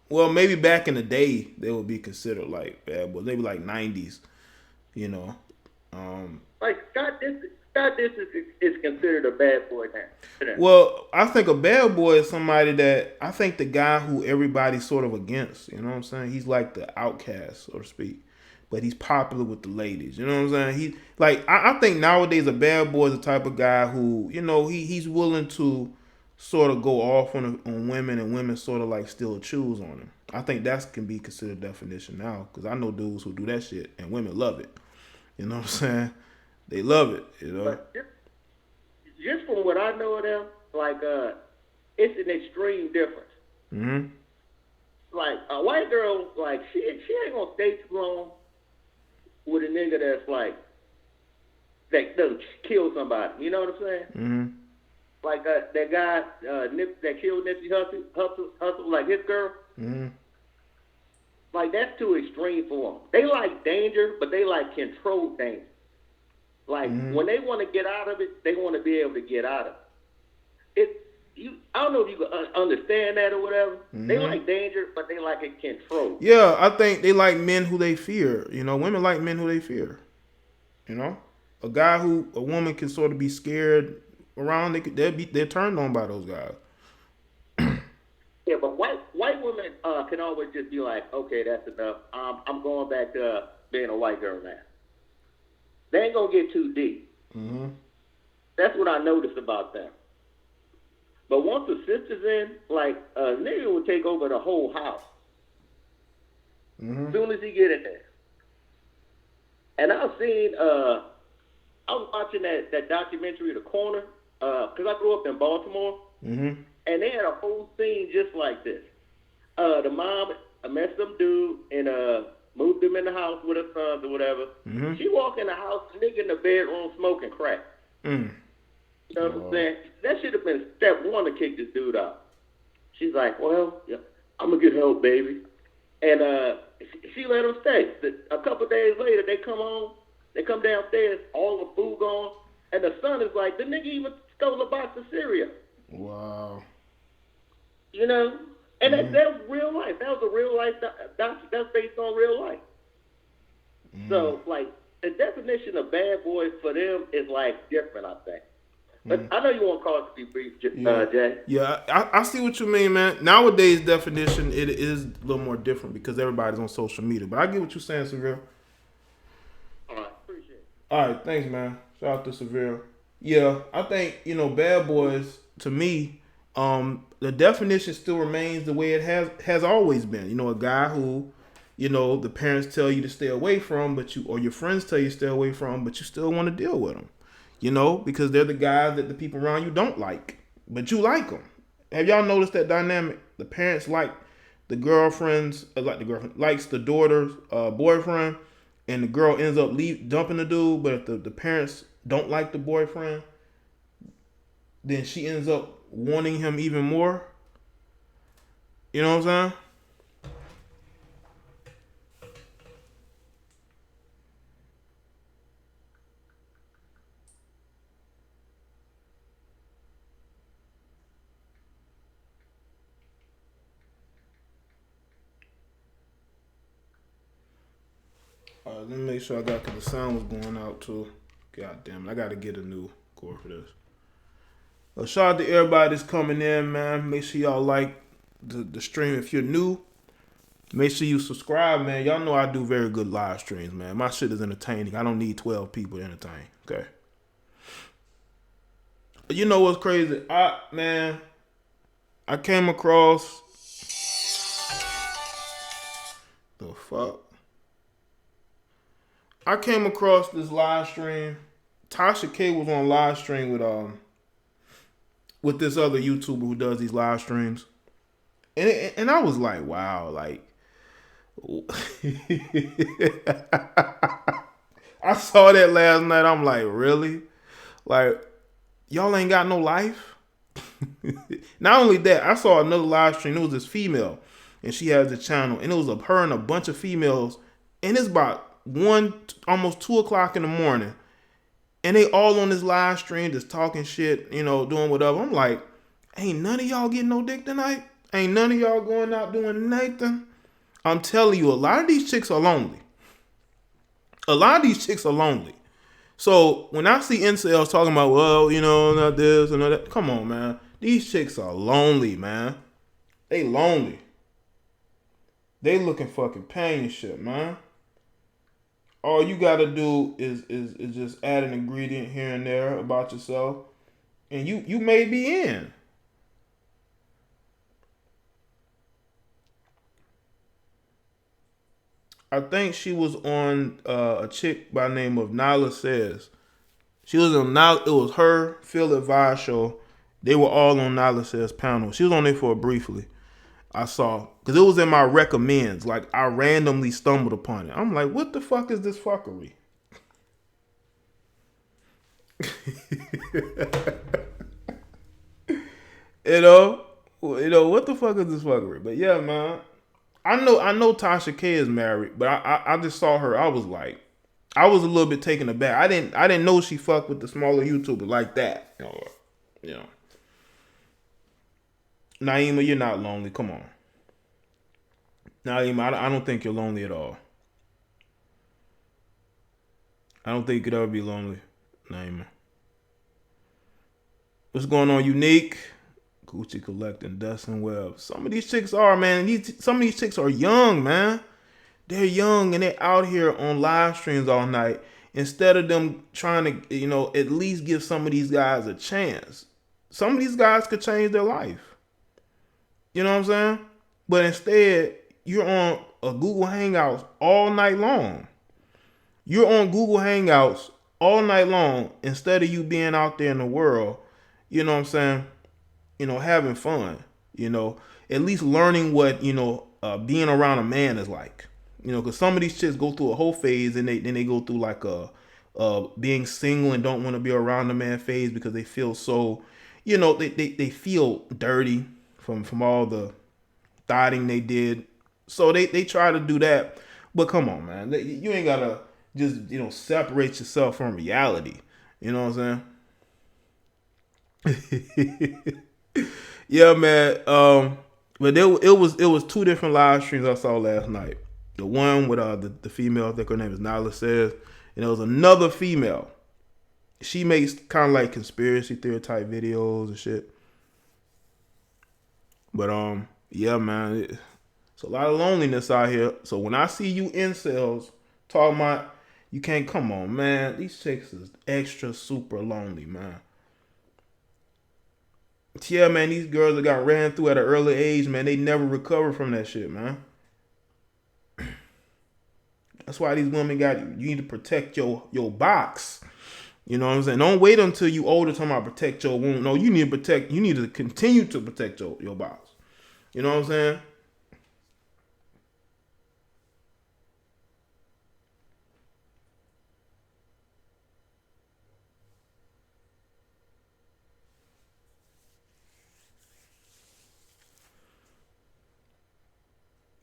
Speaker 1: Well, maybe back in the day they would be considered like bad boys. Maybe like 90s,
Speaker 2: Scott Disick is considered a bad boy now.
Speaker 1: Well, I think a bad boy is somebody that I think the guy who everybody's sort of against. You know what I'm saying? He's like the outcast, so to speak. But he's popular with the ladies. You know what I'm saying? I think nowadays a bad boy is the type of guy who, he's willing to sort of go off on women, and women sort of still choose on him. I think that can be considered definition now, because I know dudes who do that shit and women love it. You know what I'm saying? They love it.
Speaker 2: But just from what I know of them, it's an extreme difference.
Speaker 1: Mm-hmm.
Speaker 2: A white girl, she ain't gonna stay too long with a nigga that's that doesn't kill somebody. You know what I'm saying?
Speaker 1: Mm-hmm.
Speaker 2: That guy that killed Nipsey Hussle, his girl.
Speaker 1: Mm-hmm.
Speaker 2: That's too extreme for them. They like danger, but they like controlled danger. When they want to get out of it, they want to be able to get out of it. I don't know if you can understand that or whatever. Mm-hmm. They like danger, but they like it controlled.
Speaker 1: Yeah, I think they like men who they fear. Women like men who they fear. A woman can sort of be scared around. They're turned on by those guys.
Speaker 2: Yeah, but white women can always just be like, okay, that's enough. I'm going back to being a white girl now. They ain't gonna get too deep.
Speaker 1: Mm-hmm.
Speaker 2: That's what I noticed about them. But once the sister's in, a nigga will take over the whole house.
Speaker 1: Mm-hmm.
Speaker 2: As soon as he get in there. And I've seen, I was watching that documentary, The Corner, because I grew up in Baltimore.
Speaker 1: Mm-hmm.
Speaker 2: And they had a whole scene just like this. The mom met some dude and moved him in the house with her sons or whatever.
Speaker 1: Mm-hmm.
Speaker 2: She walk in the house, nigga in the bedroom smoking crack.
Speaker 1: Mm.
Speaker 2: You know what I'm saying? That should have been step one to kick this dude out. She's like, well, yeah, I'm going to get help, baby. And she let him stay. A couple of days later, they come home. They come downstairs, all the food gone. And the son is like, the nigga even stole a box of cereal.
Speaker 1: Wow.
Speaker 2: And that was real life. That was a real life. That's based on real life. Mm. So, the definition of bad boys for them is, different, I think. But I know you want to call it to be brief, Jay.
Speaker 1: Yeah, I see what you mean, man. Nowadays, definition, it is a little more different because everybody's on social media. But I get what you're saying, Severe.
Speaker 2: All right, appreciate it.
Speaker 1: All right, thanks, man. Shout out to Severe. Yeah, I think, bad boys, to me, the definition still remains the way it has always been. A guy who, the parents tell you to stay away from, or your friends tell you to stay away from, but you still want to deal with them. Because they're the guys that the people around you don't like, but you like them. Have y'all noticed that dynamic? The parents like the girlfriends, likes the daughter's boyfriend, and the girl ends up dumping the dude. But if the parents don't like the boyfriend, then she ends up wanting him even more. You know what I'm saying? Let me make sure I got, because the sound was going out too. God damn it, I gotta get a new cord for this. Shout out to everybody that's coming in, man. Make sure y'all like the stream. If you're new, make sure you subscribe, man. Y'all know I do very good live streams, man. My shit is entertaining. I don't need 12 people to entertain. Okay. You know what's crazy? I came across the fuck. I came across this live stream. T.H.U.G.S was on live stream with this other YouTuber who does these live streams, and I was like, wow, like. I saw that last night. I'm like, really? Like, y'all ain't got no life? Not only that, I saw another live stream. It was this female, and she has a channel, and it was her and a bunch of females, and it's about almost 2 o'clock in the morning, and they all on this live stream just talking shit, doing whatever. I'm like, ain't none of y'all getting no dick tonight? Ain't none of y'all going out doing nothing? I'm telling you, a lot of these chicks are lonely. A lot of these chicks are lonely. So when I see incels talking about, well, not this and not that, come on, man. These chicks are lonely, man. They lonely. They looking for companionship, man. All you gotta do is just add an ingredient here and there about yourself, and you may be in. I think she was on a chick by the name of Nyla Says. She was on Nyla. It was her, Phil Advice show. They were all on Nyla Says panel. She was on there for briefly. I saw, because it was in my recommends. Like, I randomly stumbled upon it. I'm like, what the fuck is this fuckery? What the fuck is this fuckery? But yeah, man. I know T.H.U.G.S is married, but I just saw her. I was like, I was a little bit taken aback. I didn't know she fucked with the smaller YouTuber like that. Naima, you're not lonely. Come on. Naima, I don't think you're lonely at all. I don't think you could ever be lonely, Naima. What's going on, Unique? Gucci collecting dust and web. Some of these chicks are, man. Some of these chicks are young, man. They're young and they're out here on live streams all night. Instead of them trying to, at least give some of these guys a chance. Some of these guys could change their life. You know what I'm saying? But instead, you're on a Google Hangouts all night long. You're on Google Hangouts all night long instead of you being out there in the world. You know what I'm saying? Having fun, at least learning what, being around a man is like, because some of these chicks go through a whole phase and then they go through like being single and don't want to be around a man phase because they feel so, they feel dirty from all the thotting they did. So they try to do that. But come on, man, you ain't gotta just, separate yourself from reality. You know what I'm saying? Yeah, man. But it was 2 different live streams I saw last night. The one with the female, I think her name is Nyla Says, and there was another female. She makes kind of like conspiracy theory type videos and shit. But yeah, man, it's a lot of loneliness out here. So when I see you incels talking about you can't, come on, man. These chicks is extra super lonely, man. Yeah, man, these girls that got ran through at an early age, man, they never recover from that shit, man. That's why these women you need to protect your box. You know what I'm saying? Don't wait until you older talking about protect your womb. No, you need to continue to protect your box. You know what I'm saying?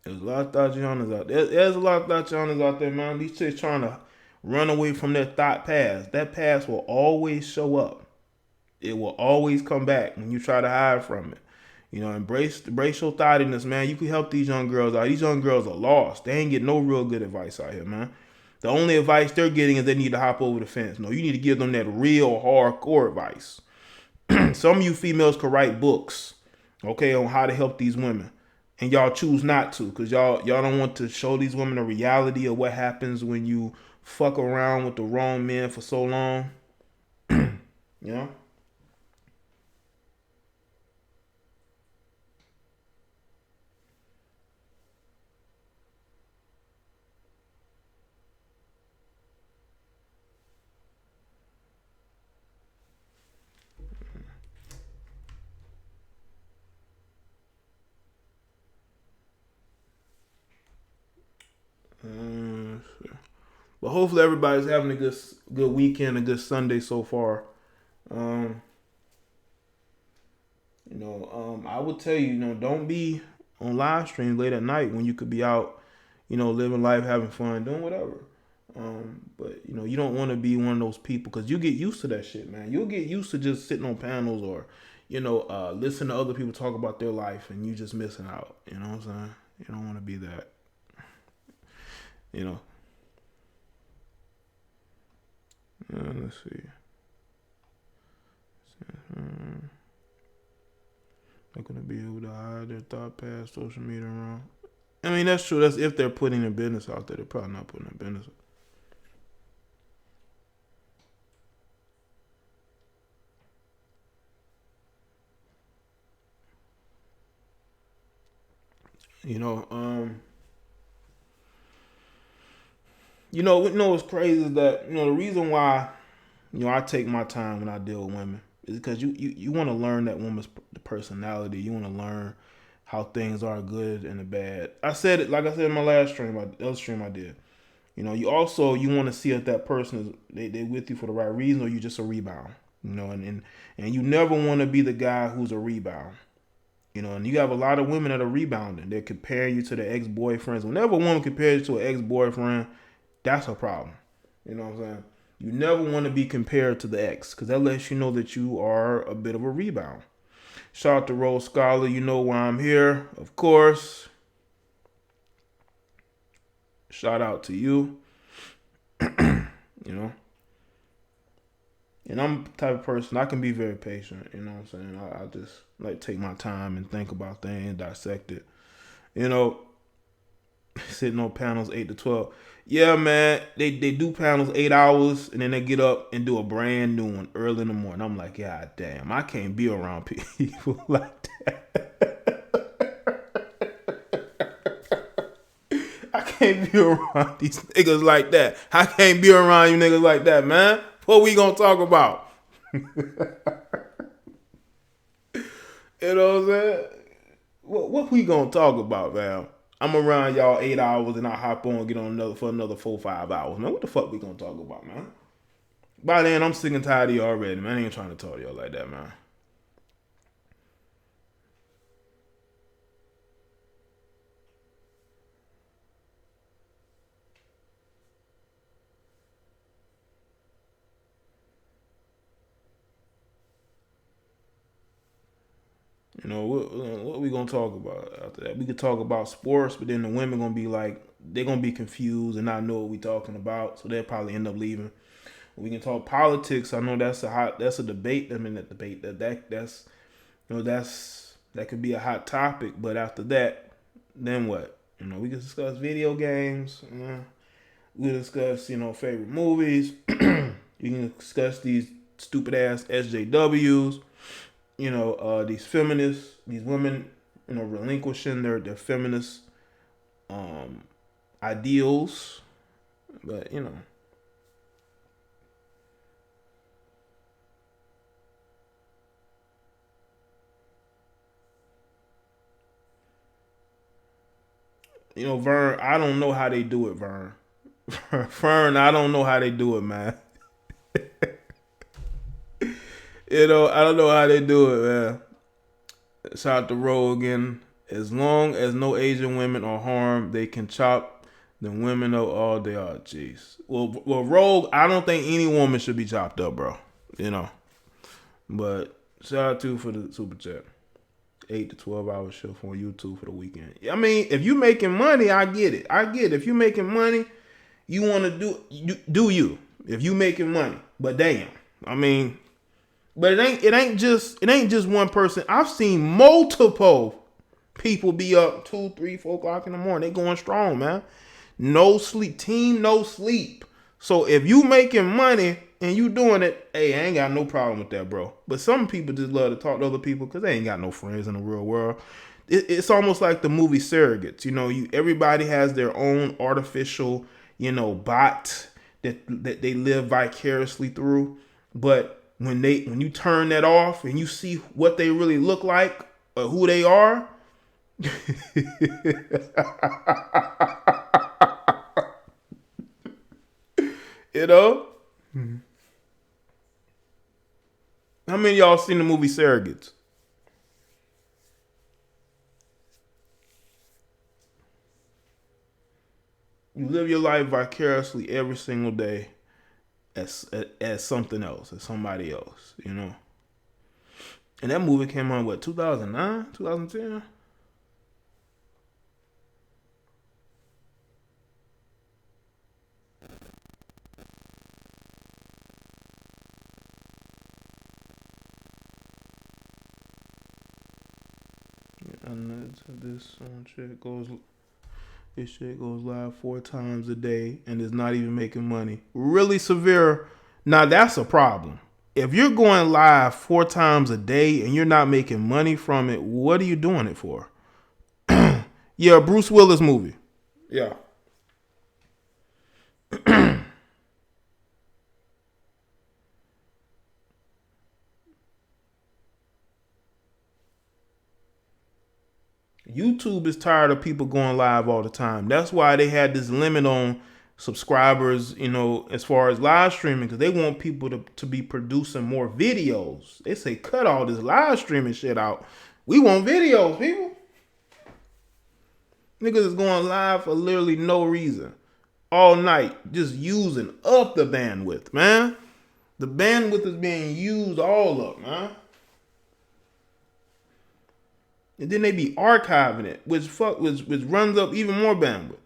Speaker 1: There's a lot of Thizzots out there. There's a lot of Thizzots out there, man. These chicks trying to run away from their thought past. That past will always show up. It will always come back when you try to hide from it. Embrace your thottiness, man. You can help these young girls out. These young girls are lost. They ain't get no real good advice out here, man. The only advice they're getting is they need to hop over the fence. No, you need to give them that real hardcore advice. Some of you females could write books, okay, on how to help these women, and y'all choose not to because y'all don't want to show these women the reality of what happens when you fuck around with the wrong men for so long. You know. But hopefully everybody's having a good weekend, a good Sunday so far. Um, I would tell you, don't be on live stream late at night when you could be out, living life, having fun, doing whatever. But you don't want to be one of those people because you get used to that shit, man. You'll get used to just sitting on panels or, listen to other people talk about their life and you just missing out. You know what I'm saying? You don't want to be that. Let's see. They're gonna be able to hide their thought past social media around. I mean, that's true. That's if they're putting their business out there. They're probably not putting their business. What's crazy is that the reason why I take my time when I deal with women is because you want to learn that woman's personality. You want to learn how things are good and the bad. I said it like I said in my last stream, the other stream I did. You also you want to see if that person is they with you for the right reason or you just a rebound. And you never want to be the guy who's a rebound. And you have a lot of women that are rebounding. They're comparing you to their ex-boyfriends. Whenever a woman compares you to an ex-boyfriend, that's a problem. You know what I'm saying? You never want to be compared to the ex because that lets you know that you are a bit of a rebound. Shout out to Rose Scholar. You know why I'm here, of course. Shout out to you. And I'm the type of person, I can be very patient. You know what I'm saying? I just like take my time and think about things, dissect it. Sitting on panels 8 to 12. Yeah, man, they do panels 8 hours and then they get up and do a brand new one early in the morning. I'm like, God damn, I can't be around people like that. I can't be around these niggas like that. I can't be around you niggas like that, man. What we gonna talk about? You know what I'm saying? What we gonna talk about, man? I'm around y'all 8 hours and I hop on and get on another 4-5 hours. Man, what the fuck we gonna talk about, man? By then, I'm sick and tired of you already, man. I ain't trying to talk to y'all like that, man. What we gonna talk about after that? We could talk about sports, but then the women gonna be like, they're gonna be confused and not know what we talking about, so they'll probably end up leaving. We can talk politics. I know that's a debate. I mean, that debate that could be a hot topic. But after that, then what? We can discuss video games. We can discuss favorite movies. You can discuss these stupid ass SJWs. These feminists, these women, relinquishing their feminist ideals. But Vern, I don't know how they do it, Vern. Vern, I don't know how they do it, man. I don't know how they do it, man. Shout out to Rogan. As long as no Asian women are harmed, they can chop the women up all day. Oh, jeez. Well, Rogue, I don't think any woman should be chopped up, bro. But shout out to you for the super chat. 8 to 12 hour shift on YouTube for the weekend. I mean, if you making money, I get it. If you making money, You want to do you if you making money. But damn, I mean, but it ain't just one person. I've seen multiple people be up 2, 3, 4 o'clock in the morning. They going strong, man. No sleep, team, no sleep. So if you making money and you doing it, hey, I ain't got no problem with that, bro. But some people just love to talk to other people because they ain't got no friends in the real world. It's almost like the movie Surrogates. You know, everybody has their own artificial, bot that they live vicariously through. But when you turn that off and you see what they really look like or who they are, you know. How many of y'all seen the movie Surrogates? You live your life vicariously every single day as something else, as somebody else, And that movie came out, what, 2009, 2010? And this shit goes live 4 times a day and is not even making money. Really severe. Now that's a problem. If you're going live 4 times a day and you're not making money from it, what are you doing it for? Yeah, Bruce Willis movie. Yeah. YouTube is tired of people going live all the time. That's why they had this limit on subscribers, as far as live streaming, because they want people to be producing more videos. They say, cut all this live streaming shit out. We want videos, people. Niggas is going live for literally no reason. All night, just using up the bandwidth, man. The bandwidth is being used all up, man. And then they be archiving it, which runs up even more bandwidth.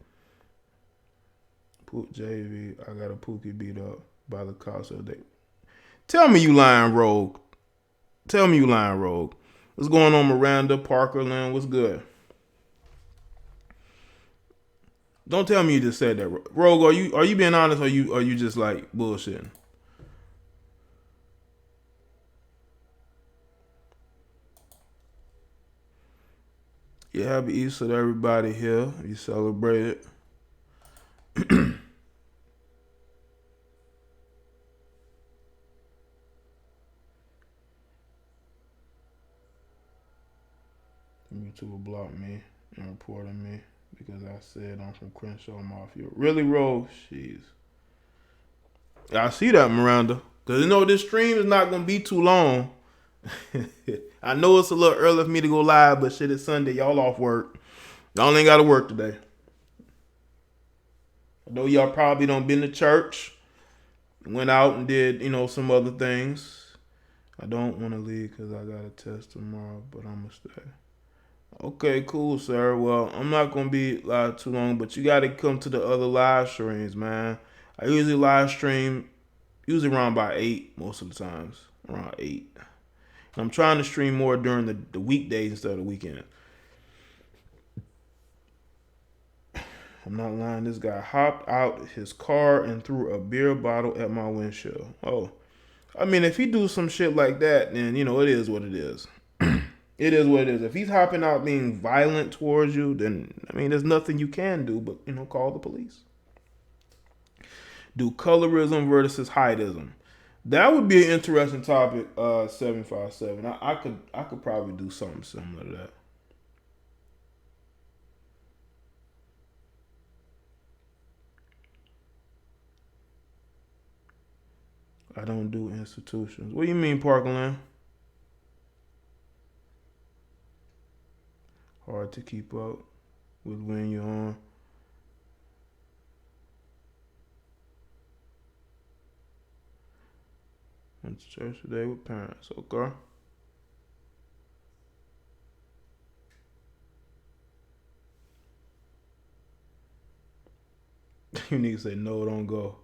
Speaker 1: JV, I got a Pookie beat up by the cost of the day. Tell me you lying, Rogue. Tell me you lying, Rogue. What's going on, Miranda, Parker, Lynn? What's good? Don't tell me you just said that, Rogue. Are you being honest, or are you just like bullshitting? Yeah, happy Easter to everybody here. You celebrate it. YouTube blocked me and reported me because I said I'm from Crenshaw Mafia. Really, Rogue? Jeez. I see that, Miranda. Because this stream is not going to be too long. I know it's a little early for me to go live, but shit, it's Sunday. Y'all off work. Y'all ain't got to work today. I know y'all probably don't been to church. Went out and did, some other things. I don't want to leave because I got a test tomorrow, but I'm going to stay. Okay, cool, sir. Well, I'm not going to be live too long, but you got to come to the other live streams, man. I usually live stream around by 8 most of the times. Around 8. I'm trying to stream more during the weekdays instead of the weekend. I'm not lying. This guy hopped out his car and threw a beer bottle at my windshield. Oh. I mean, if he do some shit like that, then, it is what it is. It is what it is. If he's hopping out being violent towards you, then, there's nothing you can do but, call the police. Do colorism versus heightism. That would be an interesting topic, 757. I could probably do something similar to that. I don't do institutions. What do you mean, Parkland? Hard to keep up with when you're on. Went to church today with parents. Okay. Unique said, no, don't go.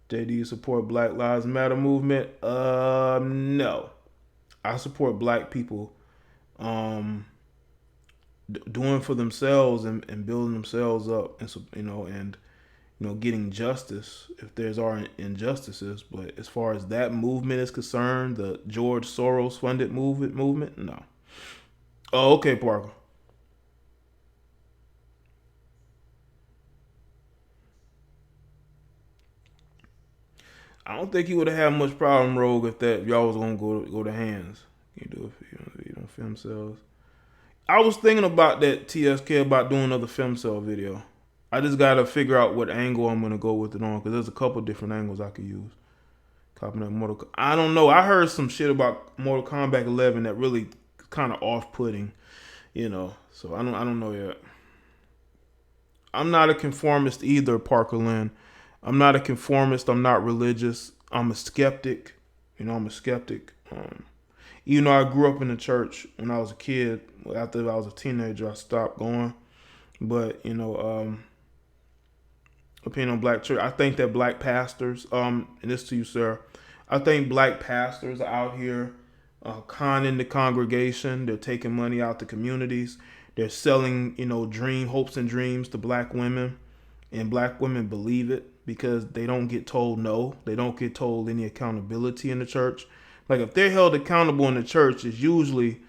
Speaker 1: JD, you support Black Lives Matter movement? No. I support black people doing for themselves and building themselves up, and getting justice if there's are injustices. But as far as that movement is concerned, the George Soros funded movement, no. Oh, okay, Parker. I don't think he would have had much problem, Rogue, if y'all was gonna go to hands. You do if you don't film sales. I was thinking about that TSK about doing another film cell video. I just gotta figure out what angle I'm gonna go with it on, because there's a couple different angles I could use. Copying that I don't know. I heard some shit about Mortal Kombat 11 that really kind of off-putting, So I don't know yet. I'm not a conformist either, Parker Lynn. I'm not a conformist. I'm not religious. I'm a skeptic. I'm a skeptic. Even though I grew up in the church when I was a kid, after I was a teenager, I stopped going. But, opinion on black church, I think that black pastors, and this to you, sir, I think black pastors are out here conning the congregation. They're taking money out to communities. They're selling, hopes and dreams to black women. And black women believe it because they don't get told no. They don't get told any accountability in the church. Like, if they're held accountable in the church, it's usually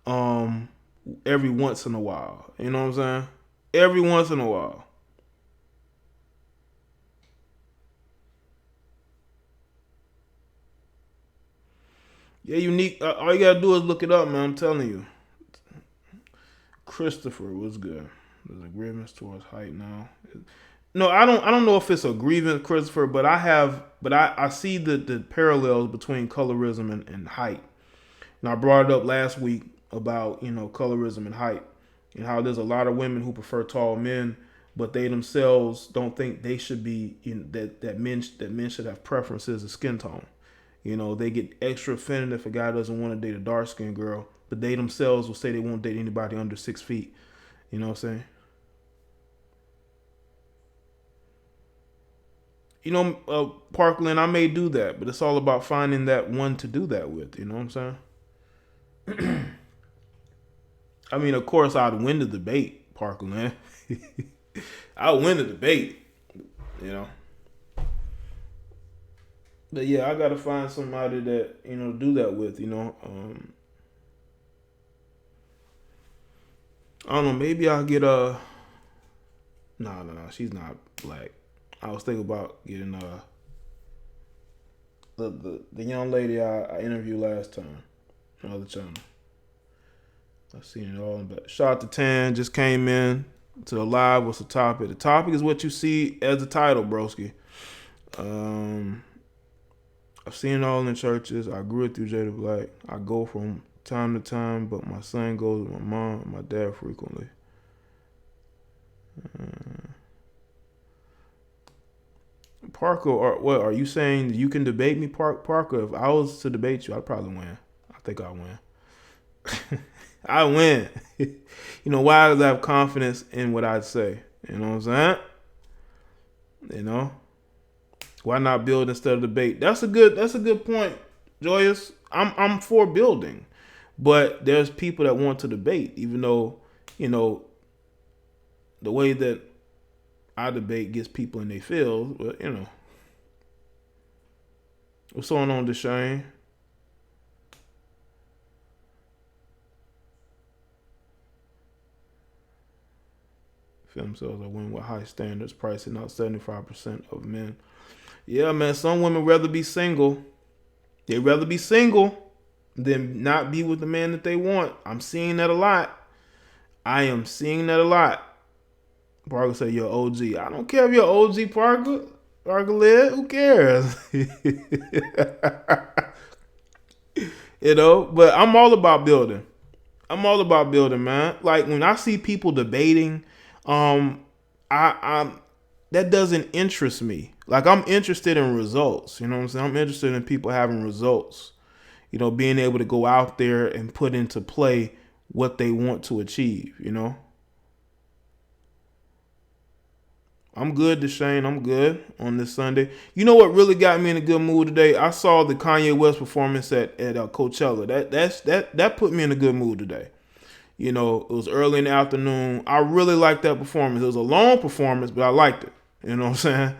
Speaker 1: every once in a while. You know what I'm saying? Every once in a while. Yeah, Unique. All you gotta do is look it up, man. I'm telling you. Christopher was good. There's a grievance towards height now. No, I don't know if it's a grievance, Christopher, but I see the parallels between colorism and height. And I brought it up last week about, colorism and height, and how there's a lot of women who prefer tall men, but they themselves don't think they should be, that men should have preferences of skin tone. They get extra offended if a guy doesn't want to date a dark skinned girl, but they themselves will say they won't date anybody under 6 feet. You know what I'm saying? Parkland, I may do that, but it's all about finding that one to do that with. You know what I'm saying? I mean, of course, I'd win the debate, Parkland. I'd win the debate, But yeah, I gotta find somebody that do that with. I don't know. Maybe I'll get a. No. She's not black. I was thinking about getting the young lady I interviewed last time, another channel. I've seen it all. But shout out to Tan, just came in to the live. What's the topic? The topic is what you see as the title, broski. I've seen it all in the churches. I grew it through Jada Black. I go from time to time, but my son goes with my mom and my dad frequently. Parker, or what are you saying? You can debate me, Parker? If I was to debate you, I'd probably win. I think I win. I win. Why? Because I have confidence in what I'd say. You know what I'm saying? Why not build instead of debate? That's a good point, Joyous. I'm for building, but there's people that want to debate, even though the way that I debate gets people in their feels. But what's going on, Deshane? Film sales are winning with high standards, pricing out 75% of men. Yeah, man, some women rather be single. They'd rather be single than not be with the man that they want. I'm seeing that a lot. I am seeing that a lot. Parker said, you're OG. I don't care if you're OG, Parker. Parker Lid, who cares? But I'm all about building. I'm all about building, man. Like, when I see people debating, I that doesn't interest me. Like, I'm interested in results. You know what I'm saying? I'm interested in people having results. Being able to go out there and put into play what they want to achieve, I'm good, Deshane. I'm good on this Sunday. You know what really got me in a good mood today? I saw the Kanye West performance at Coachella. That put me in a good mood today. You know, it was early in the afternoon. I really liked that performance. It was a long performance, but I liked it. You know what I'm saying?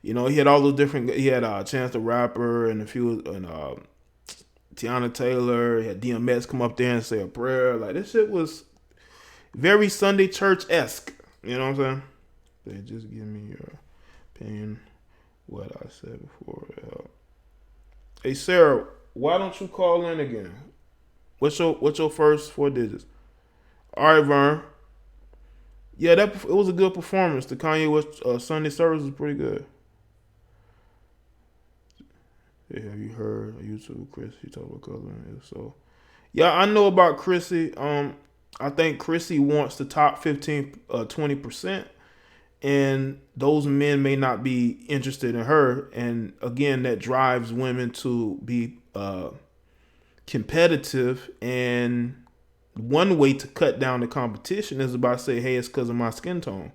Speaker 1: You know, he had all those different. He had Chance the Rapper and a few and Tiana Taylor. He had DMX come up there and say a prayer. Like this shit was very Sunday church esque. You know what I'm saying? They just give me your opinion. What I said before. Hey Sarah, why don't you call in again? What's your first 4 digits? All right, Vern. Yeah, it was a good performance. The Kanye West Sunday service was pretty good. Hey, have you heard on YouTube, Chris? He talked about coloring. If so, yeah, I know about Chrissy. I think Chrissy wants the top 15, 20%, and those men may not be interested in her. And again, that drives women to be competitive. And one way to cut down the competition is by say, hey, it's because of my skin tone.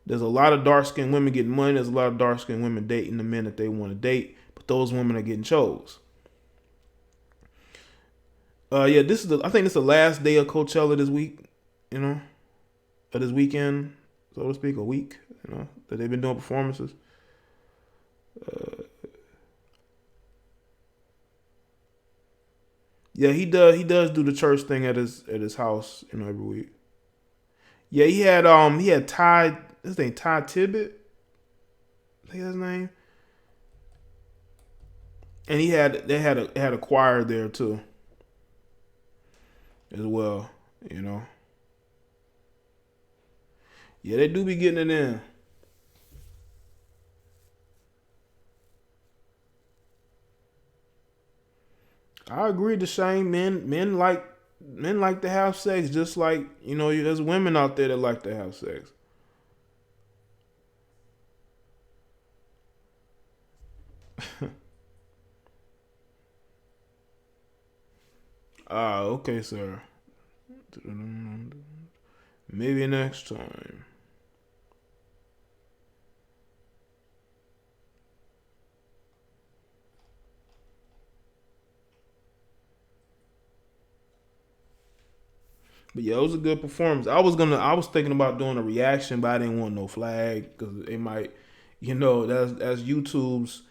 Speaker 1: There's a lot of dark skinned women getting money. There's a lot of dark skinned women dating the men that they want to date, but those women are getting chose. Yeah, I think this is the last day of Coachella this week. You know, or this weekend, so to speak, a week. You know that they've been doing performances. Yeah, he does do the church thing at his house. You know, every week. Yeah, he had Ty. His name Ty Tibbet. I think his name. And they had a choir there too, as well. You know. Yeah, they do be getting it in. I agree. The same men like to have sex, just like you know. There's women out there that like to have sex. Ah, okay, sir. Maybe next time. But yeah, it was a good performance. I was thinking about doing a reaction, but I didn't want no flag because it might, that's YouTube's,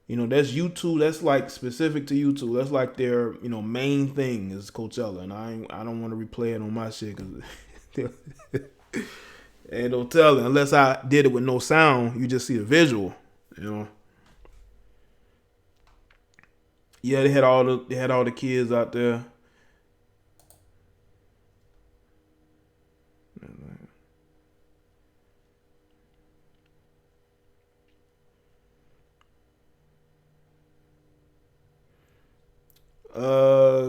Speaker 1: that's YouTube. That's like specific to YouTube. That's like their, main thing is Coachella, and I don't want to replay it on my shit because ain't no telling unless I did it with no sound. You just see the visual, you know. Yeah, they had all the kids out there.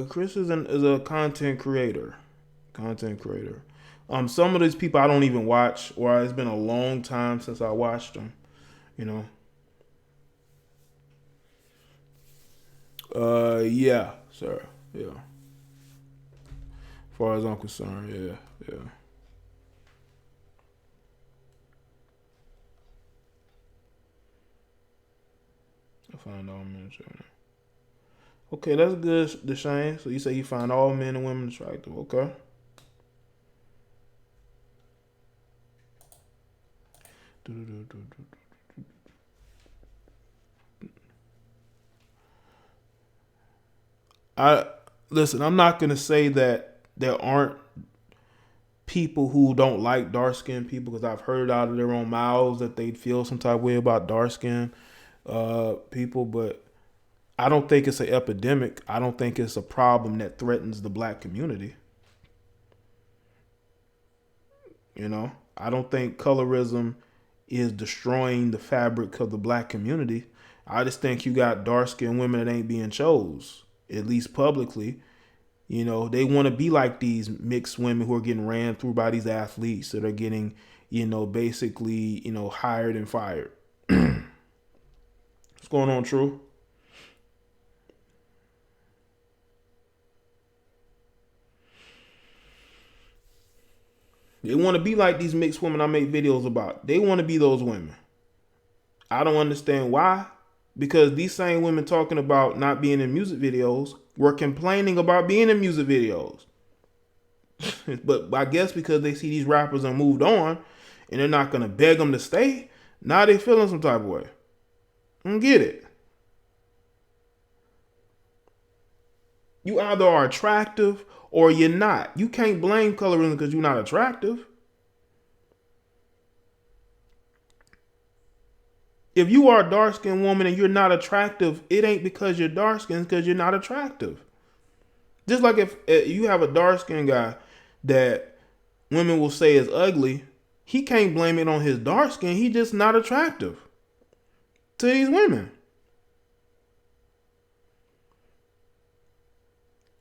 Speaker 1: Chris is a content creator. Content creator. Some of these people I don't even watch, or it's been a long time since I watched them. You know. Yeah, sir. Yeah. As far as I'm concerned, yeah, yeah. I find all men attractive. Okay, that's good, Deshane. So you say you find all men and women attractive. Okay. I listen. I'm not gonna say that there aren't people who don't like dark skinned people because I've heard out of their own mouths that they feel some type of way about dark skinned people, but I don't think it's an epidemic. I don't think it's a problem that threatens the black community. I don't think colorism is destroying the fabric of the black community. I just think you got dark skinned women that ain't being chose, at least publicly. They want to be like these mixed women who are getting ran through by these athletes that are getting, basically, hired and fired. What's going on, True? They want to be like these mixed women I make videos about. They want to be those women. I don't understand why. Because these same women talking about not being in music videos were complaining about being in music videos. But I guess because they see these rappers are moved on and they're not going to beg them to stay, now they feeling some type of way. I don't get it. You either are attractive or you're not. You can't blame colorism because you're not attractive. If you are a dark-skinned woman and you're not attractive, it ain't because you're dark-skinned, it's because you're not attractive. Just like if you have a dark-skinned guy that women will say is ugly, he can't blame it on his dark skin. He's just not attractive to these women.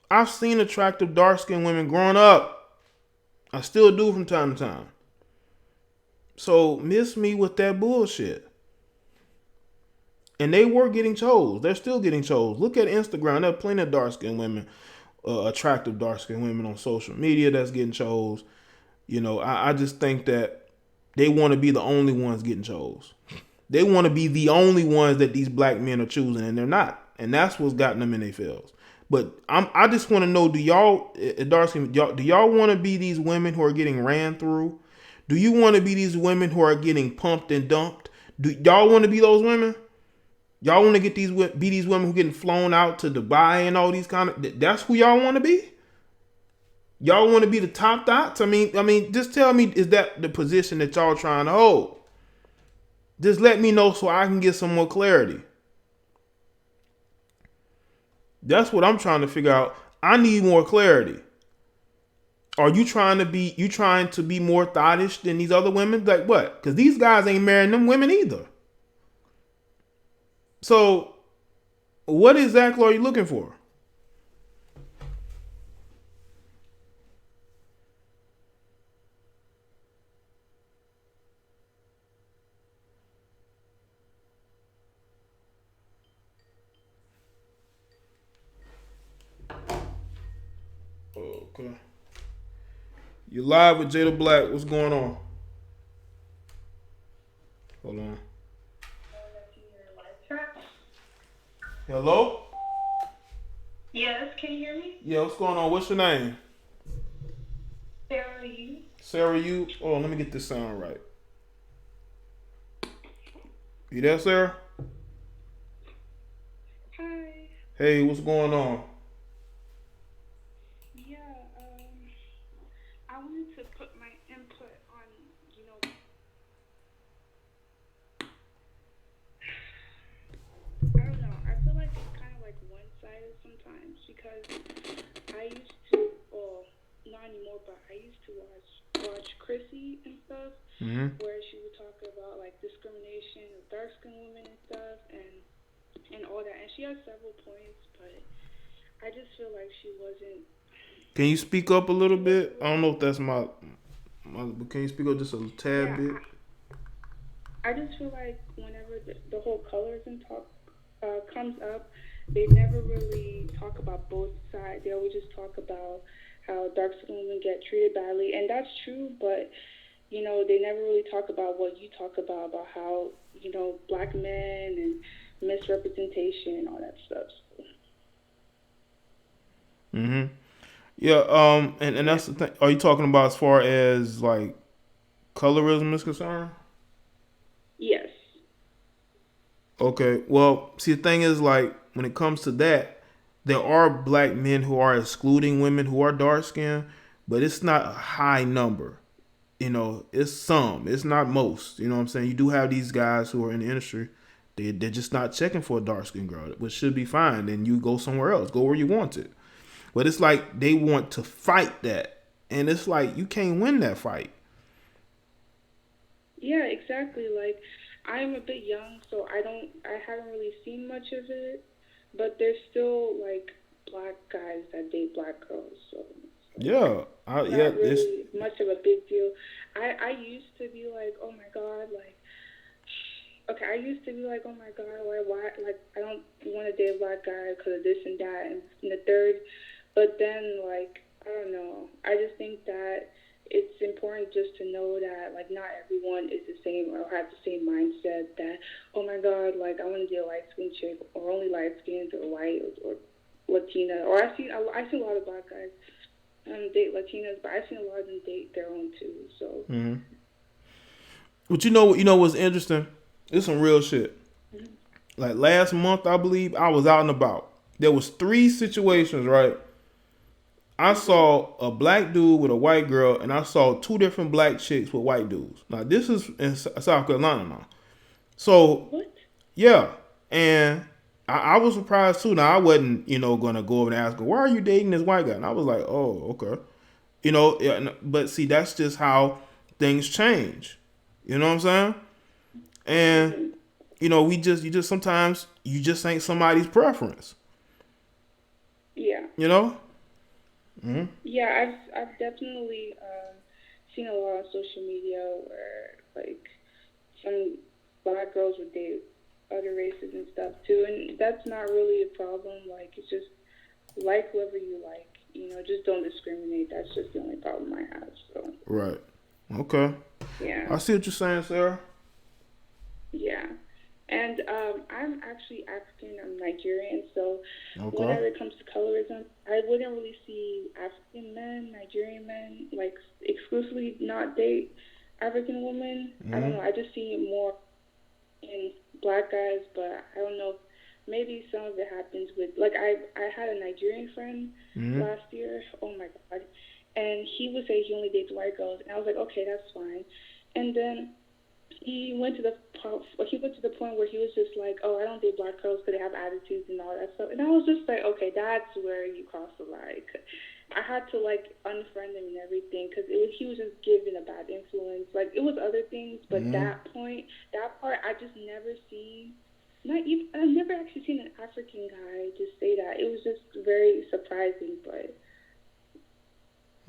Speaker 1: I've seen attractive dark-skinned women growing up. I still do from time to time. So miss me with that bullshit. And they were getting chose. They're still getting chose. Look at Instagram. There are plenty of dark-skinned women, attractive dark-skinned women on social media that's getting chose. You know, I just think that they want to be the only ones getting chose. They want to be the only ones that these black men are choosing, and they're not. And that's what's gotten them in their fields. But I just want to know, do y'all, Darcy, do y'all want to be these women who are getting ran through? Do you want to be these women who are getting pumped and dumped? Do y'all want to be those women? Y'all want to get be these women who getting flown out to Dubai and all these kind of? That's who y'all want to be. Y'all want to be the top dots? I mean, just tell me, is that the position that y'all trying to hold? Just let me know so I can get some more clarity. That's what I'm trying to figure out. I need more clarity. Are you trying to be more thottish than these other women? Like what? Because these guys ain't marrying them women either. So, what exactly are you looking for? Okay. You live with Jada Black. What's going on? Hold on. Hello?
Speaker 3: Yes, can you hear me?
Speaker 1: Yeah, what's going on? What's your name?
Speaker 3: Sarah, you?
Speaker 1: Sarah, you. Oh, let me get this sound right. You there, Sarah?
Speaker 3: Hi.
Speaker 1: Hey, what's going on?
Speaker 3: Yeah, I wanted to put my input on, I don't know. I feel like it's kind of like one-sided sometimes because I used to, well, not anymore, but I used to watch Chrissy and stuff, where she would talk about like discrimination of dark-skinned women and stuff, and all that. And she has several points, but I just feel like she wasn't.
Speaker 1: Can you speak up a little bit? I don't know if that's my can you speak up just a tad bit?
Speaker 3: I just feel like whenever the whole colorism talk comes up, they never really talk about both sides. They always just talk about how dark-skinned women get treated badly, and that's true, but they never really talk about what you talk about how, black men and misrepresentation and all that stuff.
Speaker 1: Yeah, and that's the thing. Are you talking about as far as like colorism is concerned?
Speaker 3: Yes.
Speaker 1: Okay. Well, see, the thing is, like, when it comes to that, there are black men who are excluding women who are dark skinned, but it's not a high number. It's some. It's not most. You know what I'm saying? You do have these guys who are in the industry. They're just not checking for a dark skinned girl, which should be fine. Then you go somewhere else. Go where you want it. But it's like they want to fight that. And it's like you can't win that fight.
Speaker 3: Yeah, exactly. Like, I'm a bit young, so I haven't really seen much of it, but there's still like black guys that date black girls, so
Speaker 1: Yeah,
Speaker 3: not really much of a big deal. I used to be like, oh my god, like, okay, I used to be like, oh my god, why, like, I don't want to date a black guy because of this and that and the third, but then, like, I don't know, I just think that it's important just to know that like not everyone is the same or have the same mindset that, oh my God, like I want to date a light skinned chick or only light skinned or white or Latina. Or I see a lot of black guys date Latinas, but I've seen a lot of them date their own too. So.
Speaker 1: Mm-hmm. But you know what's interesting? It's some real shit.
Speaker 3: Mm-hmm.
Speaker 1: Like last month, I believe I was out and about. There was 3 situations, right? I saw a black dude with a white girl, and I saw 2 different black chicks with white dudes. Now this is in South Carolina now. So
Speaker 3: What?
Speaker 1: yeah, and I was surprised too. Now I wasn't, gonna go over and ask her, "Why are you dating this white guy?" And I was like, "Oh, okay." But see, that's just how things change. You know what I'm saying? And you just sometimes you just ain't somebody's preference.
Speaker 3: Yeah.
Speaker 1: You know? Mm-hmm.
Speaker 3: Yeah, I've definitely seen a lot on social media where like some black girls would date other races and stuff too, and that's not really a problem. Like it's just like whoever you like. Just don't discriminate. That's just the only problem I have. So.
Speaker 1: Right. Okay.
Speaker 3: Yeah.
Speaker 1: I see what you're saying, Sarah.
Speaker 3: Yeah. And I'm actually African. I'm Nigerian. So
Speaker 1: Okay.
Speaker 3: whenever it comes to colorism, I wouldn't really see African men, Nigerian men, like exclusively not date African women.
Speaker 1: Mm-hmm.
Speaker 3: I don't know. I just see it more in black guys, but I don't know. Maybe some of it happens with, like, I had a Nigerian friend
Speaker 1: Mm-hmm.
Speaker 3: last year. Oh my God. And he would say he only dates white girls. And I was like, okay, that's fine. And then he went to the point where he was just like, oh, I don't date black girls because they have attitudes and all that stuff. And I was just like, okay, that's where you cross the line. I had to like unfriend him and everything because he was just giving a bad influence. Like it was other things, but
Speaker 1: Mm-hmm.
Speaker 3: that part, I just never seen. I've never actually seen an African guy just say that. It was just very surprising, but.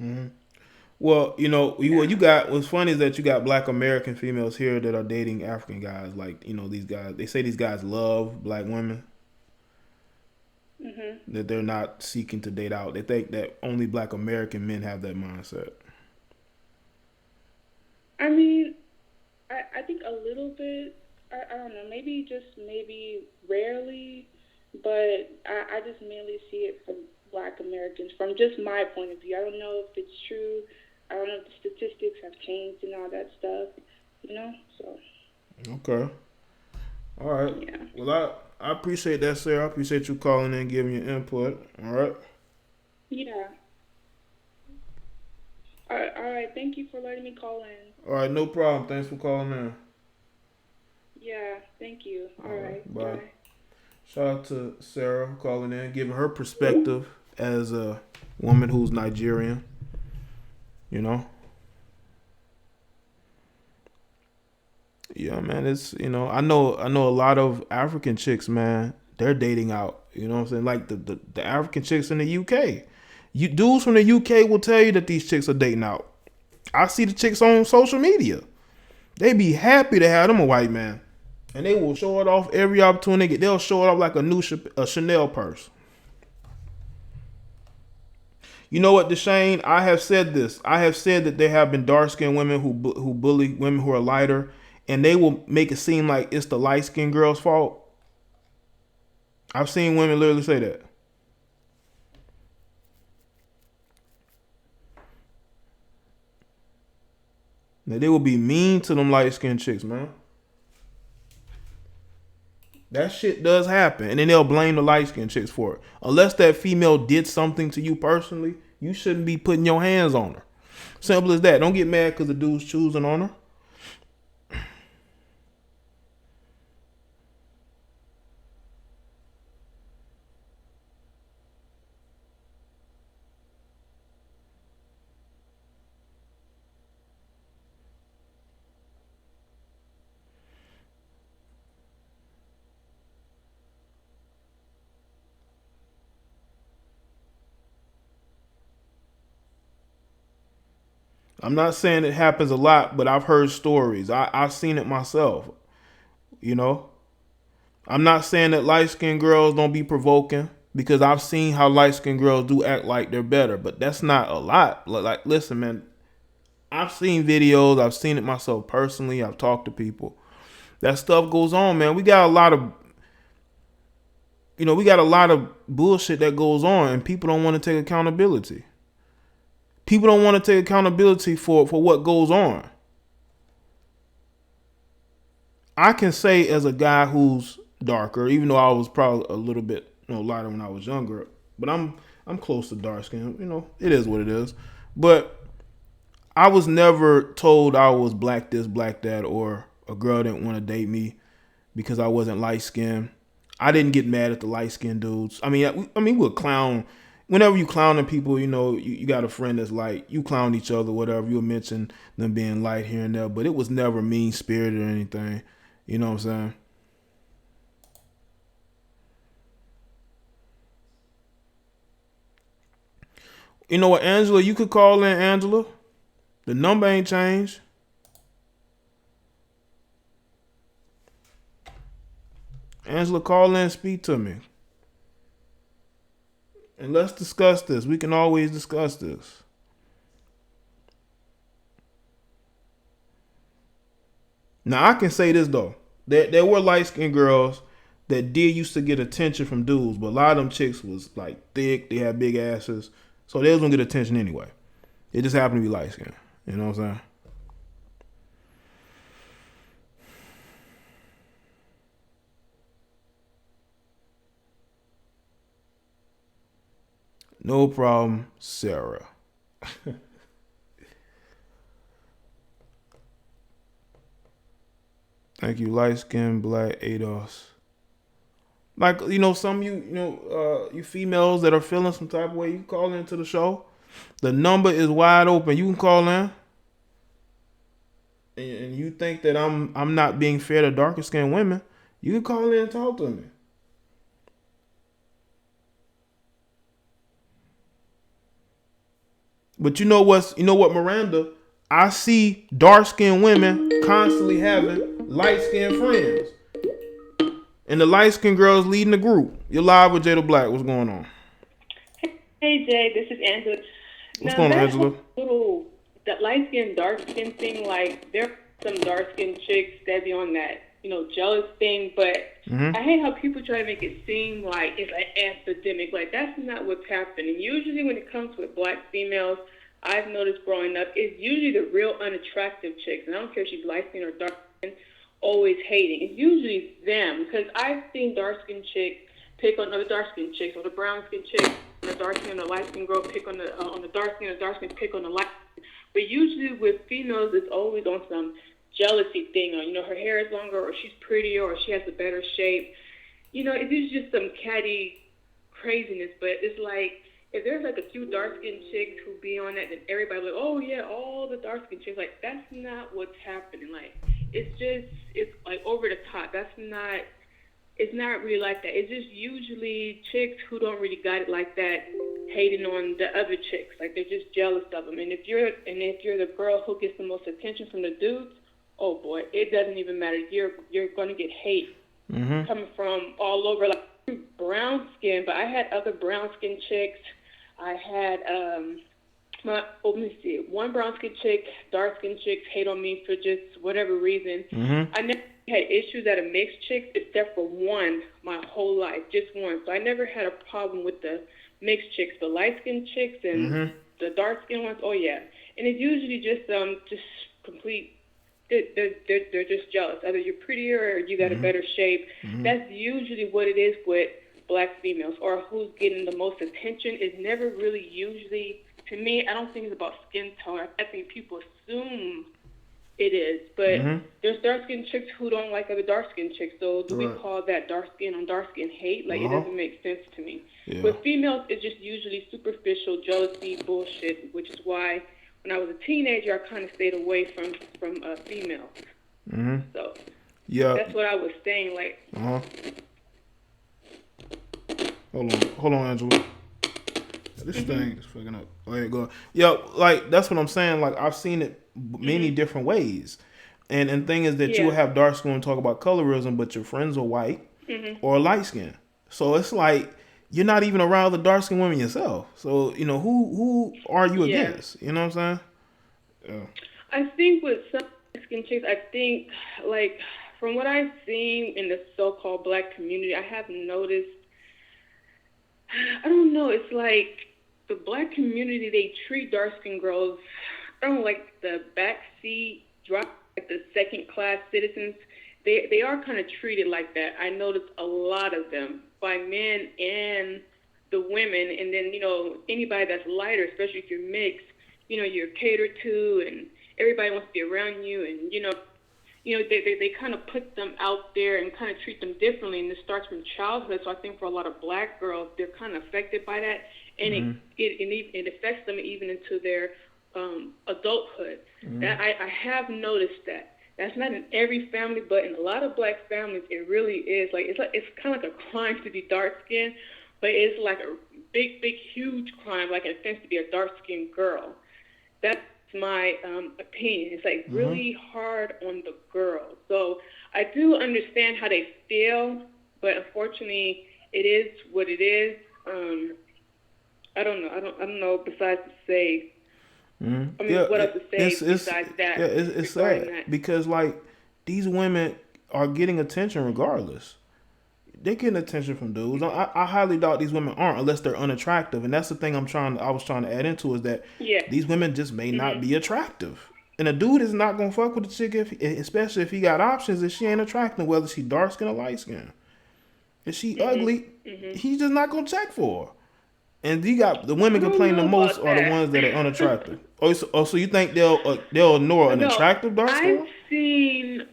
Speaker 1: Mm-hmm. Well, you got, what's funny is that you got black American females here that are dating African guys. Like, these guys, they say these guys love black women.
Speaker 3: Mm-hmm.
Speaker 1: That they're not seeking to date out. They think that only black American men have that mindset.
Speaker 3: I mean, I think a little bit. I don't know. Maybe rarely, but I just mainly see it from black Americans, from just my point of view. I don't know if it's true. I don't know if the statistics have changed and all that stuff, so.
Speaker 1: Okay. All right.
Speaker 3: Yeah.
Speaker 1: Well, I appreciate that, Sarah. I appreciate you calling in and giving your input. All right.
Speaker 3: Yeah. All right. Thank you for letting me call in.
Speaker 1: All right. No problem. Thanks for calling in.
Speaker 3: Yeah. Thank you. All right.
Speaker 1: Bye. Shout out to Sarah calling in, giving her perspective as a woman who's Nigerian. Yeah, man. It's I know a lot of African chicks, man. They're dating out. You know what I'm saying? Like the African chicks in the UK. Dudes from the UK will tell you that these chicks are dating out. I see the chicks on social media. They be happy to have them a white man. And they will show it off every opportunity they get. They'll show it off like a Chanel purse. You know what, Deshane? I have said this. I have said that there have been dark-skinned women who bully women who are lighter, and they will make it seem like it's the light-skinned girl's fault. I've seen women literally say that. Now, they will be mean to them light-skinned chicks, man. That shit does happen. And then they'll blame the light-skinned chicks for it. Unless that female did something to you personally, you shouldn't be putting your hands on her. Simple as that. Don't get mad because the dude's choosing on her. I'm not saying it happens a lot, but I've heard stories. I've seen it myself. I'm not saying that light-skinned girls don't be provoking, because I've seen how light-skinned girls do act like they're better, but that's not a lot. Like, listen, man, I've seen videos. I've seen it myself personally. I've talked to people. That stuff goes on, man. We got a lot of bullshit that goes on, and people don't want to take accountability. People don't want to take accountability for what goes on. I can say as a guy who's darker, even though I was probably a little bit lighter when I was younger, but I'm close to dark skin. It is what it is. But I was never told I was black this, black that, or a girl didn't want to date me because I wasn't light skinned. I didn't get mad at the light skinned dudes. I mean, we'll clown. Whenever you clowning people, you got a friend that's like, you clown each other, whatever. You'll mention them being light here and there, but it was never mean spirited or anything. You know what I'm saying? You know what, Angela? You could call in, Angela. The number ain't changed. Angela, call in and speak to me. And let's discuss this. We can always discuss this. Now, I can say this, though. There were light-skinned girls that did used to get attention from dudes, but a lot of them chicks was, like, thick. They had big asses. So they was going to get attention anyway. It just happened to be light-skinned. You know what I'm saying? No problem, Sarah. Thank you, light skin, black ADOS. Like, some of you females that are feeling some type of way, you can call into the show. The number is wide open. You can call in. And you think that I'm not being fair to darker skinned women, you can call in and talk to me. But you know what, Miranda? I see dark-skinned women constantly having light-skinned friends. And the light-skinned girls leading the group. You're live with Jada Black. What's going on?
Speaker 4: Hey, Jay, this is Angela.
Speaker 1: What's going on, Angela?
Speaker 4: That light-skinned, dark-skinned thing, like, there are some dark-skinned chicks that be on that, jealous thing, but I hate how people try to make it seem like it's an epidemic. Like, that's not what's happening. Usually when it comes with black females, I've noticed growing up, it's usually the real unattractive chicks, and I don't care if she's light-skinned or dark-skinned, always hating. It's usually them, because I've seen dark-skinned chicks pick on other dark-skinned chicks, or the brown-skinned chicks, the dark-skinned or light-skinned girl pick on the dark-skinned, or dark-skinned pick on the light. But usually with females, it's always on some jealousy thing, or, her hair is longer, or she's prettier, or she has a better shape. It's just some catty craziness, but it's like, if there's like a few dark-skinned chicks who be on that, then everybody's like, oh yeah, all the dark-skinned chicks. Like, that's not what's happening. Like, it's like over the top. It's not really like that. It's just usually chicks who don't really got it like that, hating on the other chicks. Like, they're just jealous of them. And if you're the girl who gets the most attention from the dudes, oh boy, it doesn't even matter. You're gonna get hate coming from all over. Like, brown skin, but I had other brown skin chicks. I had let me see, one brown skin chick, dark skin chicks hate on me for just whatever reason. I never had issues at a mixed chicks except for one my whole life, just one. So I never had a problem with the mixed chicks, the light skin chicks and the dark skin ones. Oh yeah, and it's usually just complete. They're just jealous. Either you're prettier or you got a better shape. That's usually what it is with black females, or who's getting the most attention. Is never really usually, to me, I don't think it's about skin tone. I think people assume it is, but there's dark skinned chicks who don't like other dark skinned chicks. So do we call that dark skin on dark skin hate? Like, it doesn't make sense to me. Yeah. With females, it's just usually superficial jealousy bullshit, which is why when I was a teenager, I kind of stayed away from females. So yeah, that's what I was saying. Like,
Speaker 1: hold on, Angela. This thing is fucking up. Go ahead, go. Yeah, like, that's what I'm saying. Like, I've seen it many different ways, and thing is that you will have dark skin and talk about colorism, but your friends are white or light skin. So it's like you're not even around the dark skinned women yourself. So who are you against? You know what I'm saying? Yeah.
Speaker 4: I think with some skin chicks, I think like from what I've seen in the so-called black community, I have noticed. I don't know. It's like the black community, they treat dark skinned girls. I don't know, like the backseat drop, like the second class citizens. They are kind of treated like that. I noticed a lot of them by men and the women, and then anybody that's lighter, especially if you're mixed, you're catered to, and everybody wants to be around you, and they kind of put them out there and kind of treat them differently, and it starts from childhood. So I think for a lot of black girls, they're kind of affected by that, and it affects them even into their adulthood. That I have noticed that. That's not in every family, but in a lot of black families, it really is. It's kind of like a crime to be dark skinned, but it's like a big, huge crime, like an offense to be a dark skinned girl. That's my opinion. It's like really hard on the girl. So I do understand how they feel, but unfortunately, it is what it is. I don't know. I don't know. Besides to say, I mean, what else to say besides that?
Speaker 1: Yeah, it's sad
Speaker 4: that.
Speaker 1: because like these women are getting attention regardless. They're getting attention from dudes. I highly doubt these women aren't unless they're unattractive, and that's the thing I was trying to add into is that these women just may not be attractive, and a dude is not gonna fuck with a chick especially if he got options if she ain't attractive, whether she dark skin or light skin. If she ugly, he's just not gonna check for her. And you got the women complain the most are the ones that are unattractive. So you think they'll ignore an attractive dark skin?
Speaker 4: I've seen.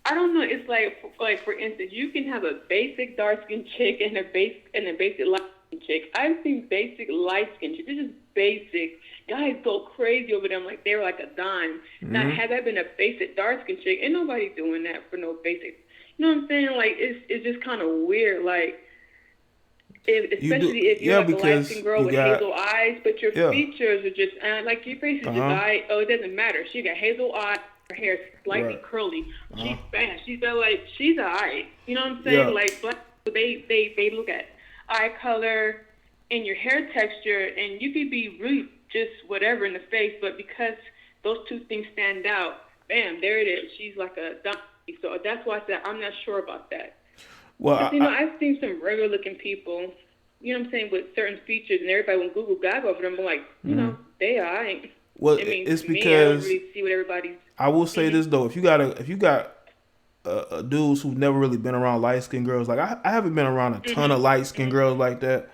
Speaker 4: I don't know. It's like for instance, you can have a basic dark skinned chick and a basic light skinned chick. I've seen basic light skinned chicks. This is basic. Guys go crazy over them like they're like a dime. Now, had that been a basic dark skinned chick, ain't nobody doing that for no basic. You know what I'm saying? Like it's just kind of weird. Like. Especially if you're like a light skinned girl with hazel eyes, but your features are just like your face is just it doesn't matter. She got hazel eyes, her hair is slightly curly. She's fast. She's alright. You know what I'm saying?
Speaker 1: Yeah.
Speaker 4: Like black, they look at eye color and your hair texture, and you could be really just whatever in the face, but because those two things stand out, bam, there it is. She's like a donkey. So that's why I said I'm not sure about that. Well, I've seen some regular looking people, you know what I'm saying, with certain features, and everybody when Google got over them, I'm like, they are.
Speaker 1: Well,
Speaker 4: I mean,
Speaker 1: it's
Speaker 4: because
Speaker 1: because
Speaker 4: me, I don't really see what everybody's.
Speaker 1: I will say this though, if you got dudes who've never really been around light skinned girls, like I haven't been around a ton of light skinned girls like that.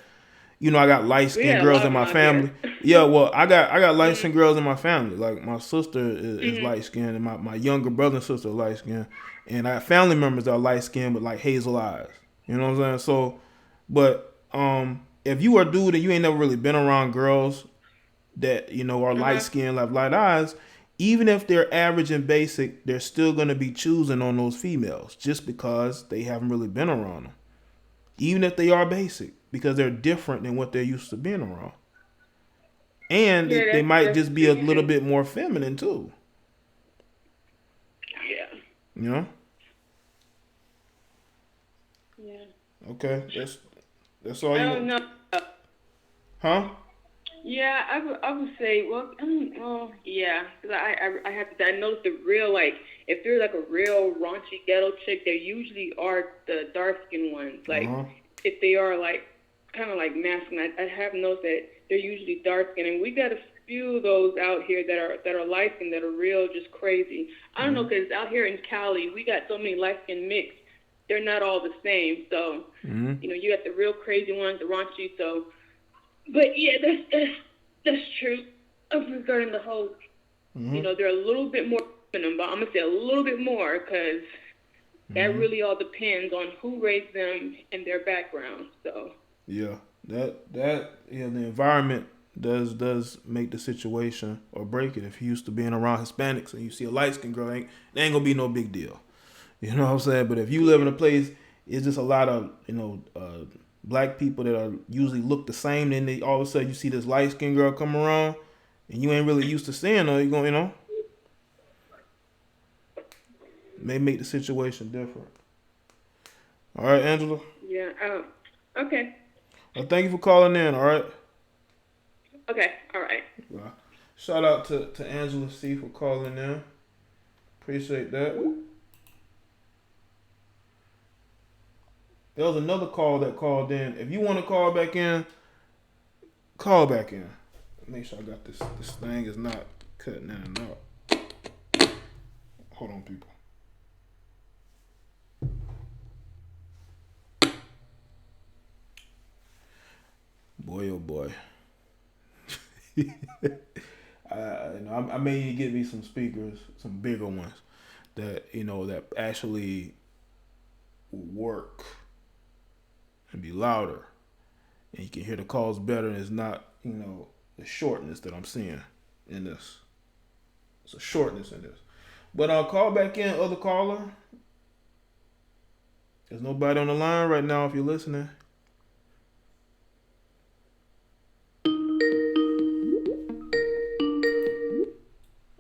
Speaker 1: I got light skinned girls in my family. Yeah, well, I got light skinned girls in my family. Like my sister is light skinned, and my younger brother and sister are light skinned, and I have family members that are light skinned with like hazel eyes. You know what I'm saying? So, but if you are a dude and you ain't never really been around girls that are light skinned, have light eyes, even if they're average and basic, they're still gonna be choosing on those females just because they haven't really been around them. Even if they are basic, because they're different than what they're used to being around. And they might just be a little bit more feminine too.
Speaker 4: Yeah.
Speaker 1: You know?
Speaker 4: Yeah.
Speaker 1: Okay, that's all you.
Speaker 4: I don't know.
Speaker 1: Huh?
Speaker 4: Yeah, I would say, yeah, because I have to. I noticed the real, like, if they're like a real raunchy ghetto chick, they usually are the dark skinned ones. Like, if they are like kind of like masculine, I have noticed that they're usually dark skinned, and we got a few of those out here that are light skinned that are real, just crazy. I don't know, because out here in Cali, we got so many light skinned mixed. They're not all the same. So, you got the real crazy ones, the raunchy. So. But yeah, that's true. Regarding the whole, they're a little bit more feminine, but I'm gonna say a little bit more because that really all depends on who raised them and their background. So
Speaker 1: yeah, the environment does make the situation or break it. If you're used to being around Hispanics and you see a light skinned girl, they ain't gonna be no big deal. You know what I'm saying? But if you live in a place, it's just a lot of black people that are usually look the same, then they all of a sudden you see this light skinned girl come around and you ain't really used to seeing her, you're going, may make the situation different. All right, Angela?
Speaker 4: Yeah, okay.
Speaker 1: Well, thank you for calling in, all right?
Speaker 4: Okay, all right.
Speaker 1: Well, Shout out to Angela C for calling in. Appreciate that. There was another call that called in. If you want to call back in, call back in. Make sure I got this. This thing is not cutting in and out. Hold on, people. Boy, oh boy. I may need to get me some speakers, some bigger ones that that actually work and be louder, and you can hear the calls better. And it's not the shortness that I'm seeing in this. It's a shortness in this. But I'll call back in, other caller. There's nobody on the line right now if you're listening.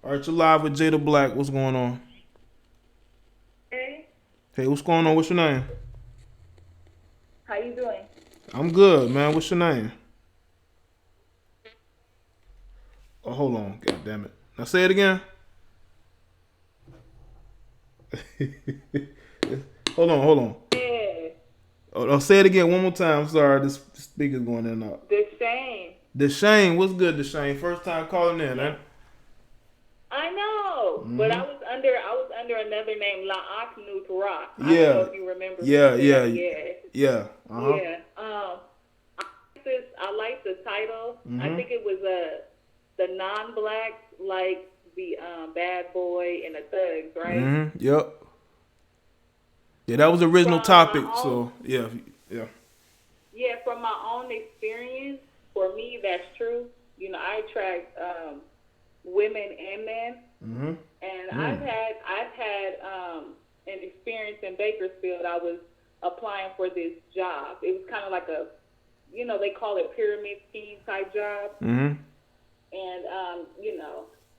Speaker 1: All right, you're live with Jada Black. What's going on?
Speaker 5: Hey.
Speaker 1: Hey, what's going on? What's your name?
Speaker 5: How you doing?
Speaker 1: I'm good, man. What's your name? Oh, hold on. God damn it. Now say it again. Hold on.
Speaker 5: Yeah.
Speaker 1: Oh, say it again one more time. I'm sorry. This speaker's going in and out. Deshane. What's good, Deshane? First time calling in, huh?
Speaker 5: I know, but I was under another name, La Aknu Tarak. I
Speaker 1: Yeah.
Speaker 5: don't know if you remember.
Speaker 1: Yeah.
Speaker 5: Uh-huh. Yeah. I like the title. I think it was the non-black, like the bad boy and the thugs, right?
Speaker 1: Yep. Yeah, that was the original topic. So yeah.
Speaker 5: Yeah, from my own experience, for me, that's true. I attract women and men, and I've had an experience in Bakersfield. I was applying for this job. It was kind of like a, they call it pyramid scheme type job, and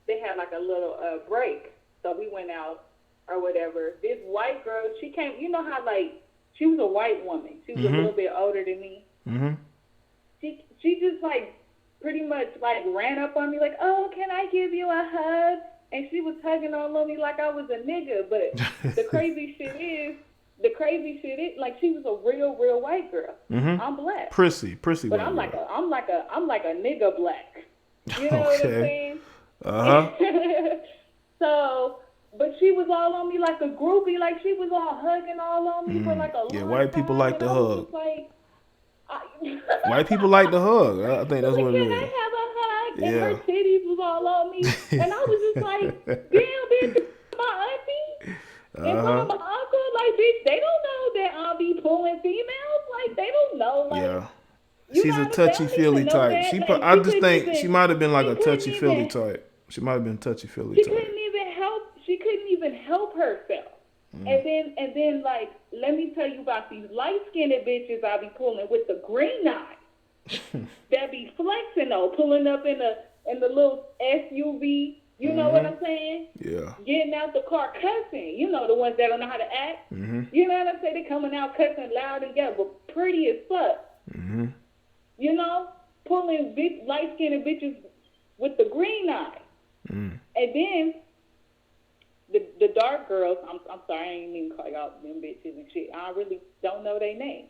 Speaker 5: they had like a little break, so we went out or whatever. This white girl, she came. You know how she was a white woman. She was a little bit older than me. She just pretty much ran up on me like, oh, can I give you a hug? And she was hugging all on me like I was a nigga. But the crazy shit is, she was a real white girl. I'm black.
Speaker 1: Prissy.
Speaker 5: But I'm like a nigga black. You know what I'm saying? So, but she was all on me like a groupie, like she was all hugging all on me for like a long time.
Speaker 1: Yeah, white people like to hug.
Speaker 5: White
Speaker 1: people like to hug. I think that's what it is.
Speaker 5: Can I have a hug? And her titties was all on me. And I was just like, damn, bitch, my auntie and my uncle, bitch, they don't know that I'll be pulling females. They don't know.
Speaker 1: Yeah. She's a touchy-feely type. I just think she might have been like a touchy-feely type. She might have been touchy-feely type.
Speaker 5: She couldn't even help herself. And then let me tell you about these light-skinned bitches I be pulling with the green eyes. That be flexing though, pulling up in the little SUV. You know what I'm saying?
Speaker 1: Yeah.
Speaker 5: Getting out the car cussing. The ones that don't know how to act. You know what I'm saying? They coming out cussing loud and together, but pretty as fuck. Pulling light-skinned bitches with the green eye. And then the dark girls, I'm sorry, I ain't even call y'all them bitches and shit. I really don't know their name.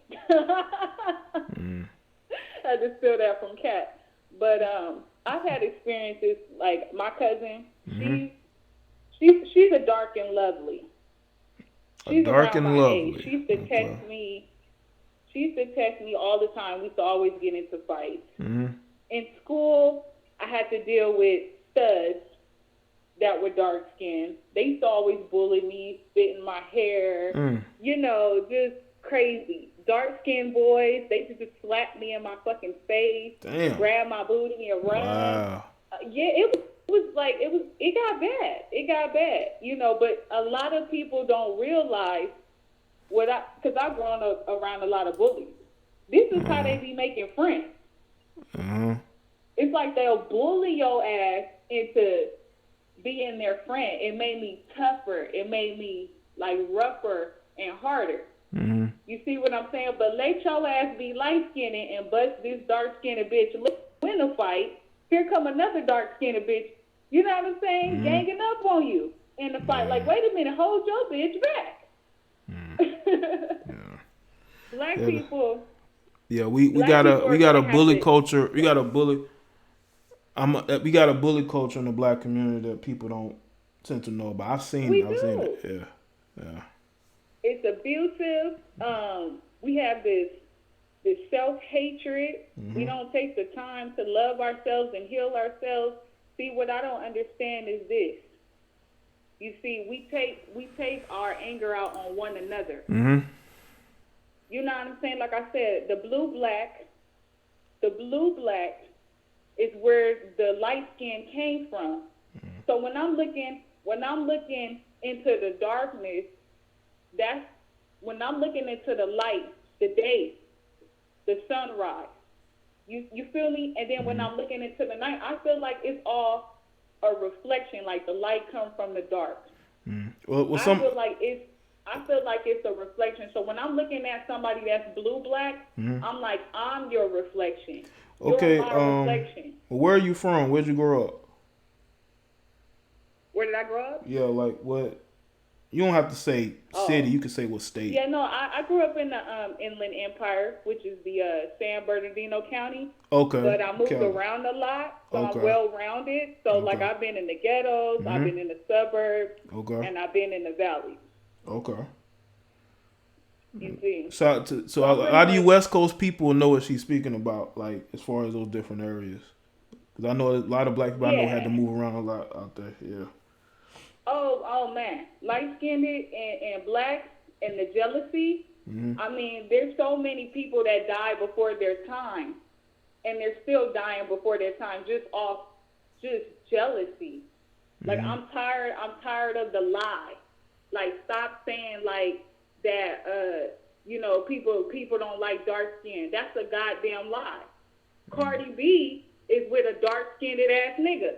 Speaker 5: I just feel that from Kat. But I've had experiences like my cousin. She's a dark and lovely. She's
Speaker 1: dark
Speaker 5: around
Speaker 1: and
Speaker 5: my
Speaker 1: lovely.
Speaker 5: age. She used to text me. She used to text me all the time. We used to always get into fights. In school, I had to deal with studs that were dark skinned. They used to always bully me, spit in my hair, just crazy. Dark skinned boys, they used to just slap me in my fucking face, grab my booty and run.
Speaker 1: Wow.
Speaker 5: It got bad. It got bad, but a lot of people don't realize because I've grown up around a lot of bullies. This is how they be making friends. It's like they'll bully your ass into being their friend. It made me tougher. It made me rougher and harder. You see what I'm saying? But let your ass be light skinned and bust this dark skinned bitch win a fight. here come another dark-skinned bitch. You know what I'm saying? Ganging up on you in the fight. Like, wait a minute, hold your bitch back. Black people.
Speaker 1: Yeah, we got a bully culture. We got a bully. We got a bully culture in the black community that people don't tend to know about. I've seen it. Yeah.
Speaker 5: It's abusive. We have this self-hatred. We don't take the time to love ourselves and heal ourselves. See, what I don't understand is this. You see, we take our anger out on one another. You know what I'm saying? Like I said, the blue black is where the light skin came from. So when I'm looking into the darkness, that's when I'm looking into the light, the day, the sunrise. You feel me? And then when I'm looking into the night, I feel like it's all a reflection, like the light comes from the dark. I feel like it's a reflection. So when I'm looking at somebody that's blue-black, I'm like, I'm your reflection.
Speaker 1: Okay,
Speaker 5: You're my reflection.
Speaker 1: where are you from? Where'd you grow up?
Speaker 5: Where did I grow up?
Speaker 1: Yeah, like what? You don't have to say city. You can say what state.
Speaker 5: Yeah, no, I grew up in the Inland Empire, which is the San Bernardino County. Okay. But I moved around a lot, so I'm well-rounded. So, like, I've been in the ghettos, I've been in the suburbs, and I've been in the valleys. Okay. You see. So
Speaker 1: a lot of you West Coast people know what she's speaking about, like, as far as those different areas. Because I know a lot of black people I know had to move around a lot out there, yeah.
Speaker 5: Oh man, light-skinned and black and the jealousy. I mean, there's so many people that die before their time, and they're still dying before their time just jealousy. Like I'm tired of the lie. Like stop saying like that. People don't like dark skin. That's a goddamn lie. Cardi B is with a dark-skinned ass nigga.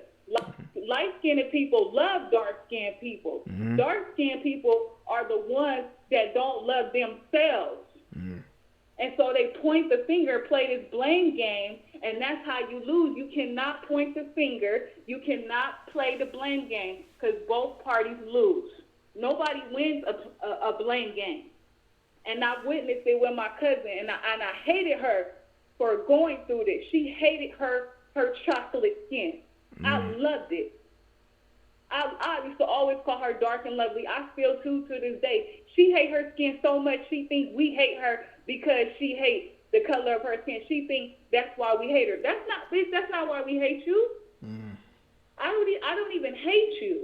Speaker 5: Light-skinned people love dark-skinned people. Dark-skinned people are the ones that don't love themselves. And so they point the finger, play this blame game, and that's how you lose. You cannot point the finger. You cannot play the blame game because both parties lose. Nobody wins a blame game. And I witnessed it with my cousin, and I hated her for going through this. She hated her chocolate skin. I loved it. I used to always call her dark and lovely. I still to this day. She hates her skin so much she thinks we hate her because she hates the color of her skin. She thinks that's why we hate her. That's not, bitch, that's not why we hate you. I don't even hate you.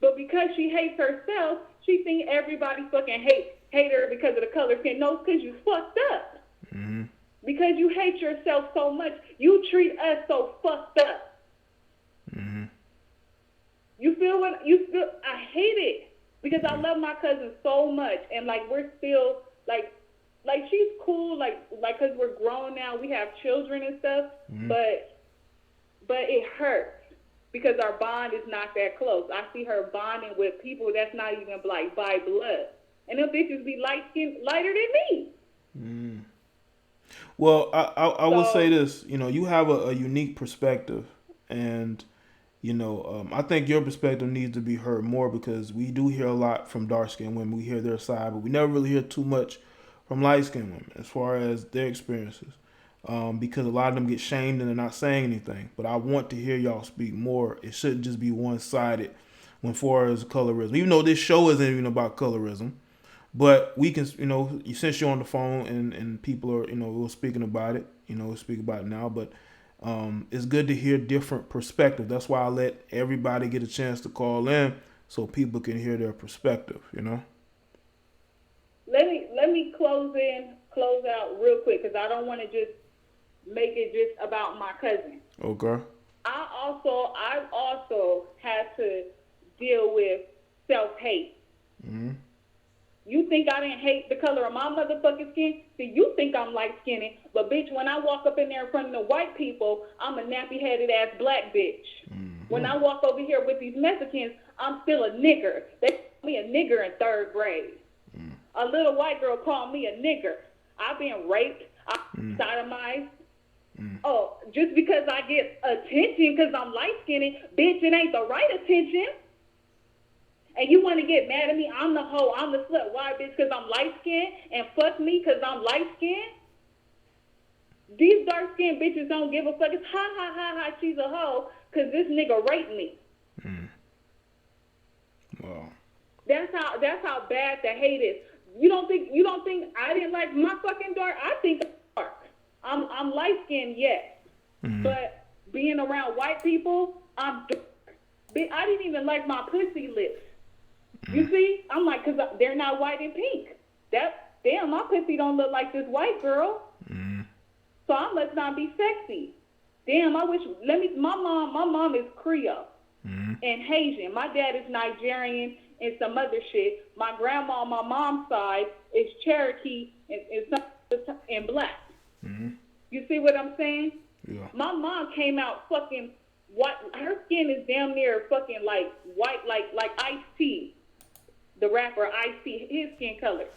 Speaker 5: But because she hates herself, she thinks everybody fucking hate her because of the color skin. No, it's because you fucked up. Because you hate yourself so much. You treat us so fucked up. You feel what you feel? I hate it because I love my cousin so much, and like we're still like she's cool, like because we're grown now, we have children and stuff, but it hurts because our bond is not that close. I see her bonding with people that's not even like by blood, and them bitches be lighter than me.
Speaker 1: Well, I will say this, you have a unique perspective, and I think your perspective needs to be heard more because we do hear a lot from dark-skinned women. We hear their side, but we never really hear too much from light-skinned women as far as their experiences because a lot of them get shamed and they're not saying anything. But I want to hear y'all speak more. It shouldn't just be one-sided when far as colorism. Even though this show isn't even about colorism, but we can, since you're on the phone and people are, we're speaking about it, we'll speak about it now, but it's good to hear different perspectives. That's why I let everybody get a chance to call in so people can hear their perspective,
Speaker 5: Let me close out real quick because I don't want to just make it just about my cousin. Okay. I've also had to deal with self-hate. You think I didn't hate the color of my motherfucking skin? See, you think I'm light-skinned, but bitch, when I walk up in there in front of the white people, I'm a nappy-headed ass black bitch. When I walk over here with these Mexicans, I'm still a nigger. They call me a nigger in 3rd grade. A little white girl called me a nigger. I've been raped. I've been sodomized. Oh, just because I get attention because I'm light-skinned, bitch, it ain't the right attention. And you want to get mad at me? I'm the hoe, I'm the slut. Why, bitch? Because I'm light-skinned? And fuck me because I'm light-skinned? These dark-skinned bitches don't give a fuck. It's ha, ha, ha, ha, she's a hoe because this nigga raped me.
Speaker 1: Wow.
Speaker 5: That's how bad the hate is. You don't think I didn't like my fucking dark? I think I'm dark. I'm light-skinned, yes. But being around white people, I'm dark. I didn't even like my pussy lips. You see? I'm like, because they're not white and pink. Damn, my pussy don't look like this white girl. So I must not be sexy. Damn, I wish, my mom is Creole and Haitian. My dad is Nigerian and some other shit. My grandma on my mom's side is Cherokee and black. You see what I'm saying?
Speaker 1: Yeah.
Speaker 5: My mom came out fucking white. Her skin is damn near fucking like white, like Ice-T, the rapper Ice-T, his skin color.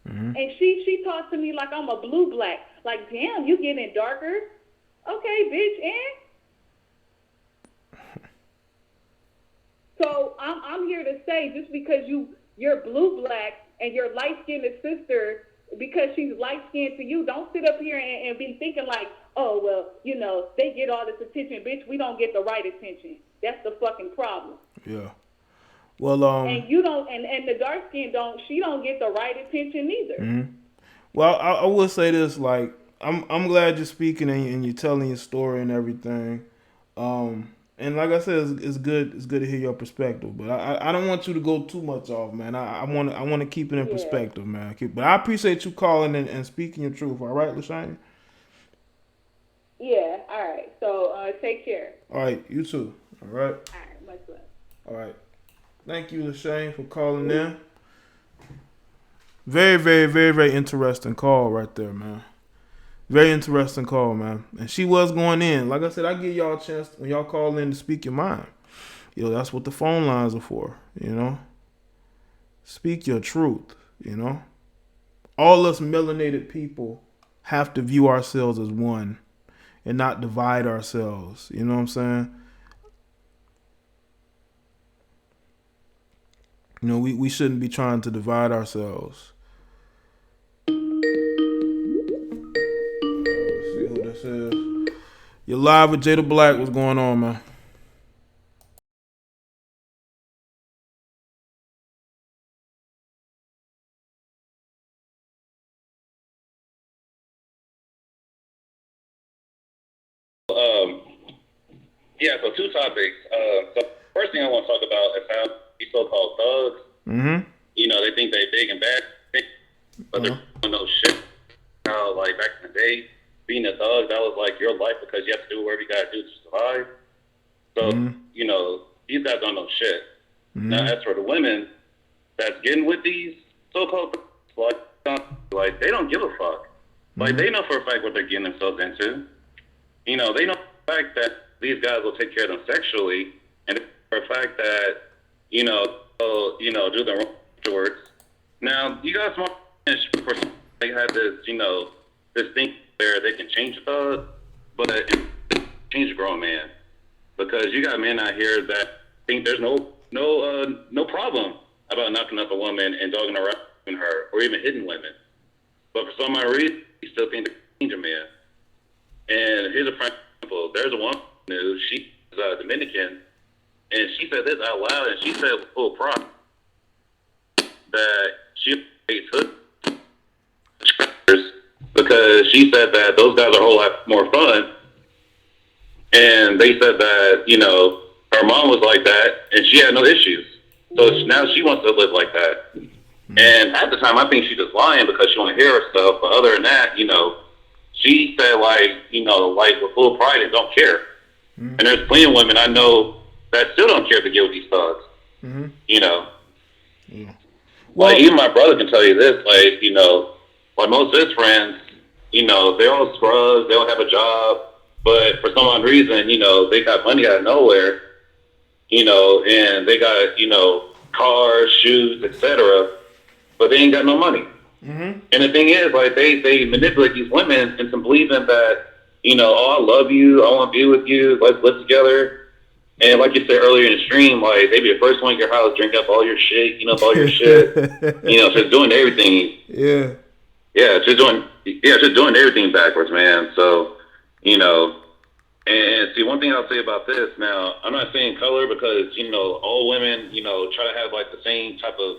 Speaker 5: And she talks to me like I'm a blue black. Like, damn, you getting darker? Okay, bitch, and? So I'm here to say, just because you're blue black and your light-skinned sister, because she's light-skinned to you, don't sit up here and be thinking like, oh, well, you know, they get all this attention. Bitch, we don't get the right attention. That's the fucking problem.
Speaker 1: Yeah. Well,
Speaker 5: and you don't, and the dark skin she don't get the right attention either.
Speaker 1: Well, I will say this, like, I'm glad you're speaking and you're telling your story and everything. And like I said, it's good to hear your perspective. But I don't want you to go too much off, man. I want to keep it in perspective, man. But I appreciate you calling and speaking your truth. All right, LaShane?
Speaker 5: Yeah. All right. So take care.
Speaker 1: All right. You too. All right.
Speaker 5: All right. Much love.
Speaker 1: All right. Thank you, LaShane, for calling in. Very, very, very, very interesting call right there, man. Very interesting call, man. And she was going in. Like I said, I give y'all a chance when y'all call in to speak your mind. You know, that's what the phone lines are for, you know. Speak your truth, you know. All us melanated people have to view ourselves as one and not divide ourselves. You know what I'm saying? You know, we shouldn't be trying to divide ourselves. Let's see who this is. You're live with Jada Black. What's going on, man?
Speaker 6: Yeah, so two topics. So first thing I want to talk about is how these so-called thugs, you know, they think they big and bad, but they don't know shit. How, like, back in the day, being a thug, that was like your life because you have to do whatever you got to do to survive. So, you know, these guys don't know shit. Now, as for the women that's getting with these so-called thugs, like, they don't give a fuck. Like, they know for a fact what they're getting themselves into. You know, they know for a fact that these guys will take care of them sexually, and for a fact that, you know, do them wrong afterwards. Now, you guys want to they have this, you know, this thing where they can change a thug, but change a grown man. Because you got men out here that think there's no problem about knocking up a woman and dogging around her, or even hitting women. But for some odd reason, you still think they can change a man. And here's a prime example. There's a woman who she's Dominican, and she said this out loud, and she said with full pride that she hates hood because she said that those guys are a whole lot more fun. And they said that, you know, her mom was like that, and she had no issues. So now she wants to live like that. And at the time, I think she's just lying because she want to hear herself. But other than that, you know, she said, like, you know, like with full pride and don't care. And there's plenty of women I know that still don't care to get with these thugs. You know. Well, like, even my brother can tell you this, like, you know, like most of his friends, you know, they're all scrubs, they don't have a job, but for some odd reason, you know, they got money out of nowhere, you know, and they got, you know, cars, shoes, etc., but they ain't got no money. And the thing is, like, they manipulate these women into believing that, oh, I love you, I want to be with you, let's live together. And like you said earlier in the stream, like they be the first one at your house, drink up all your shit, all your shit, just doing everything. Yeah, just doing everything backwards, man. So, and see, one thing I'll say about this now, I'm not saying color because, all women, try to have like the same type of,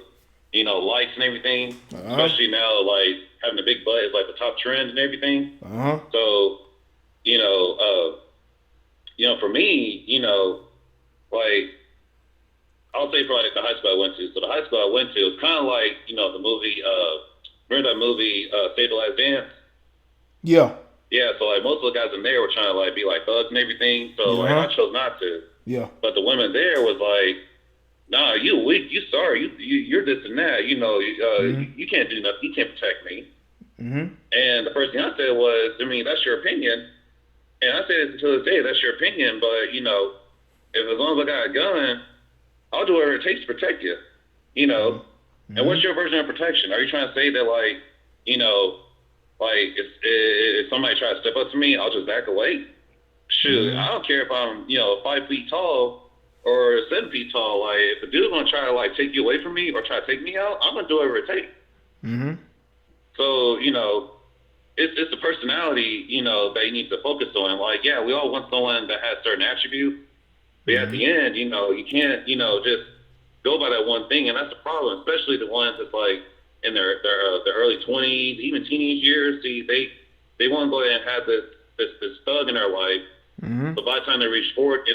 Speaker 6: likes and everything. Especially now, like having a big butt is like the top trend and everything. So, for me, like I'll say for like the high school I went to. So the high school I went to was kind of like, the movie, remember that movie, Save the Last Dance?
Speaker 1: Yeah.
Speaker 6: Yeah, so like most of the guys in there were trying to like be like thugs and everything. So like I chose not to.
Speaker 1: Yeah.
Speaker 6: But the women there was like, nah, you weak, you sorry, you're this and that. You can't do nothing. You can't protect me. And the first thing I said was, that's your opinion. And I say this to this day, that's your opinion. But if as long as I got a gun, I'll do whatever it takes to protect you. And what's your version of protection? Are you trying to say that like, like if somebody tries to step up to me, I'll just back away? Shoot, I don't care if I'm 5 feet tall or 7 feet tall. Like if a dude's gonna try to like take you away from me or try to take me out, I'm gonna do whatever it takes. So it's the personality that you need to focus on. Like yeah, we all want someone that has certain attributes, but at the end, you can't just go by that one thing, and that's the problem. Especially the ones that's like in their early 20s, even teenage years. See, they want to go ahead and have this thug in their life. But by the time they reach 40,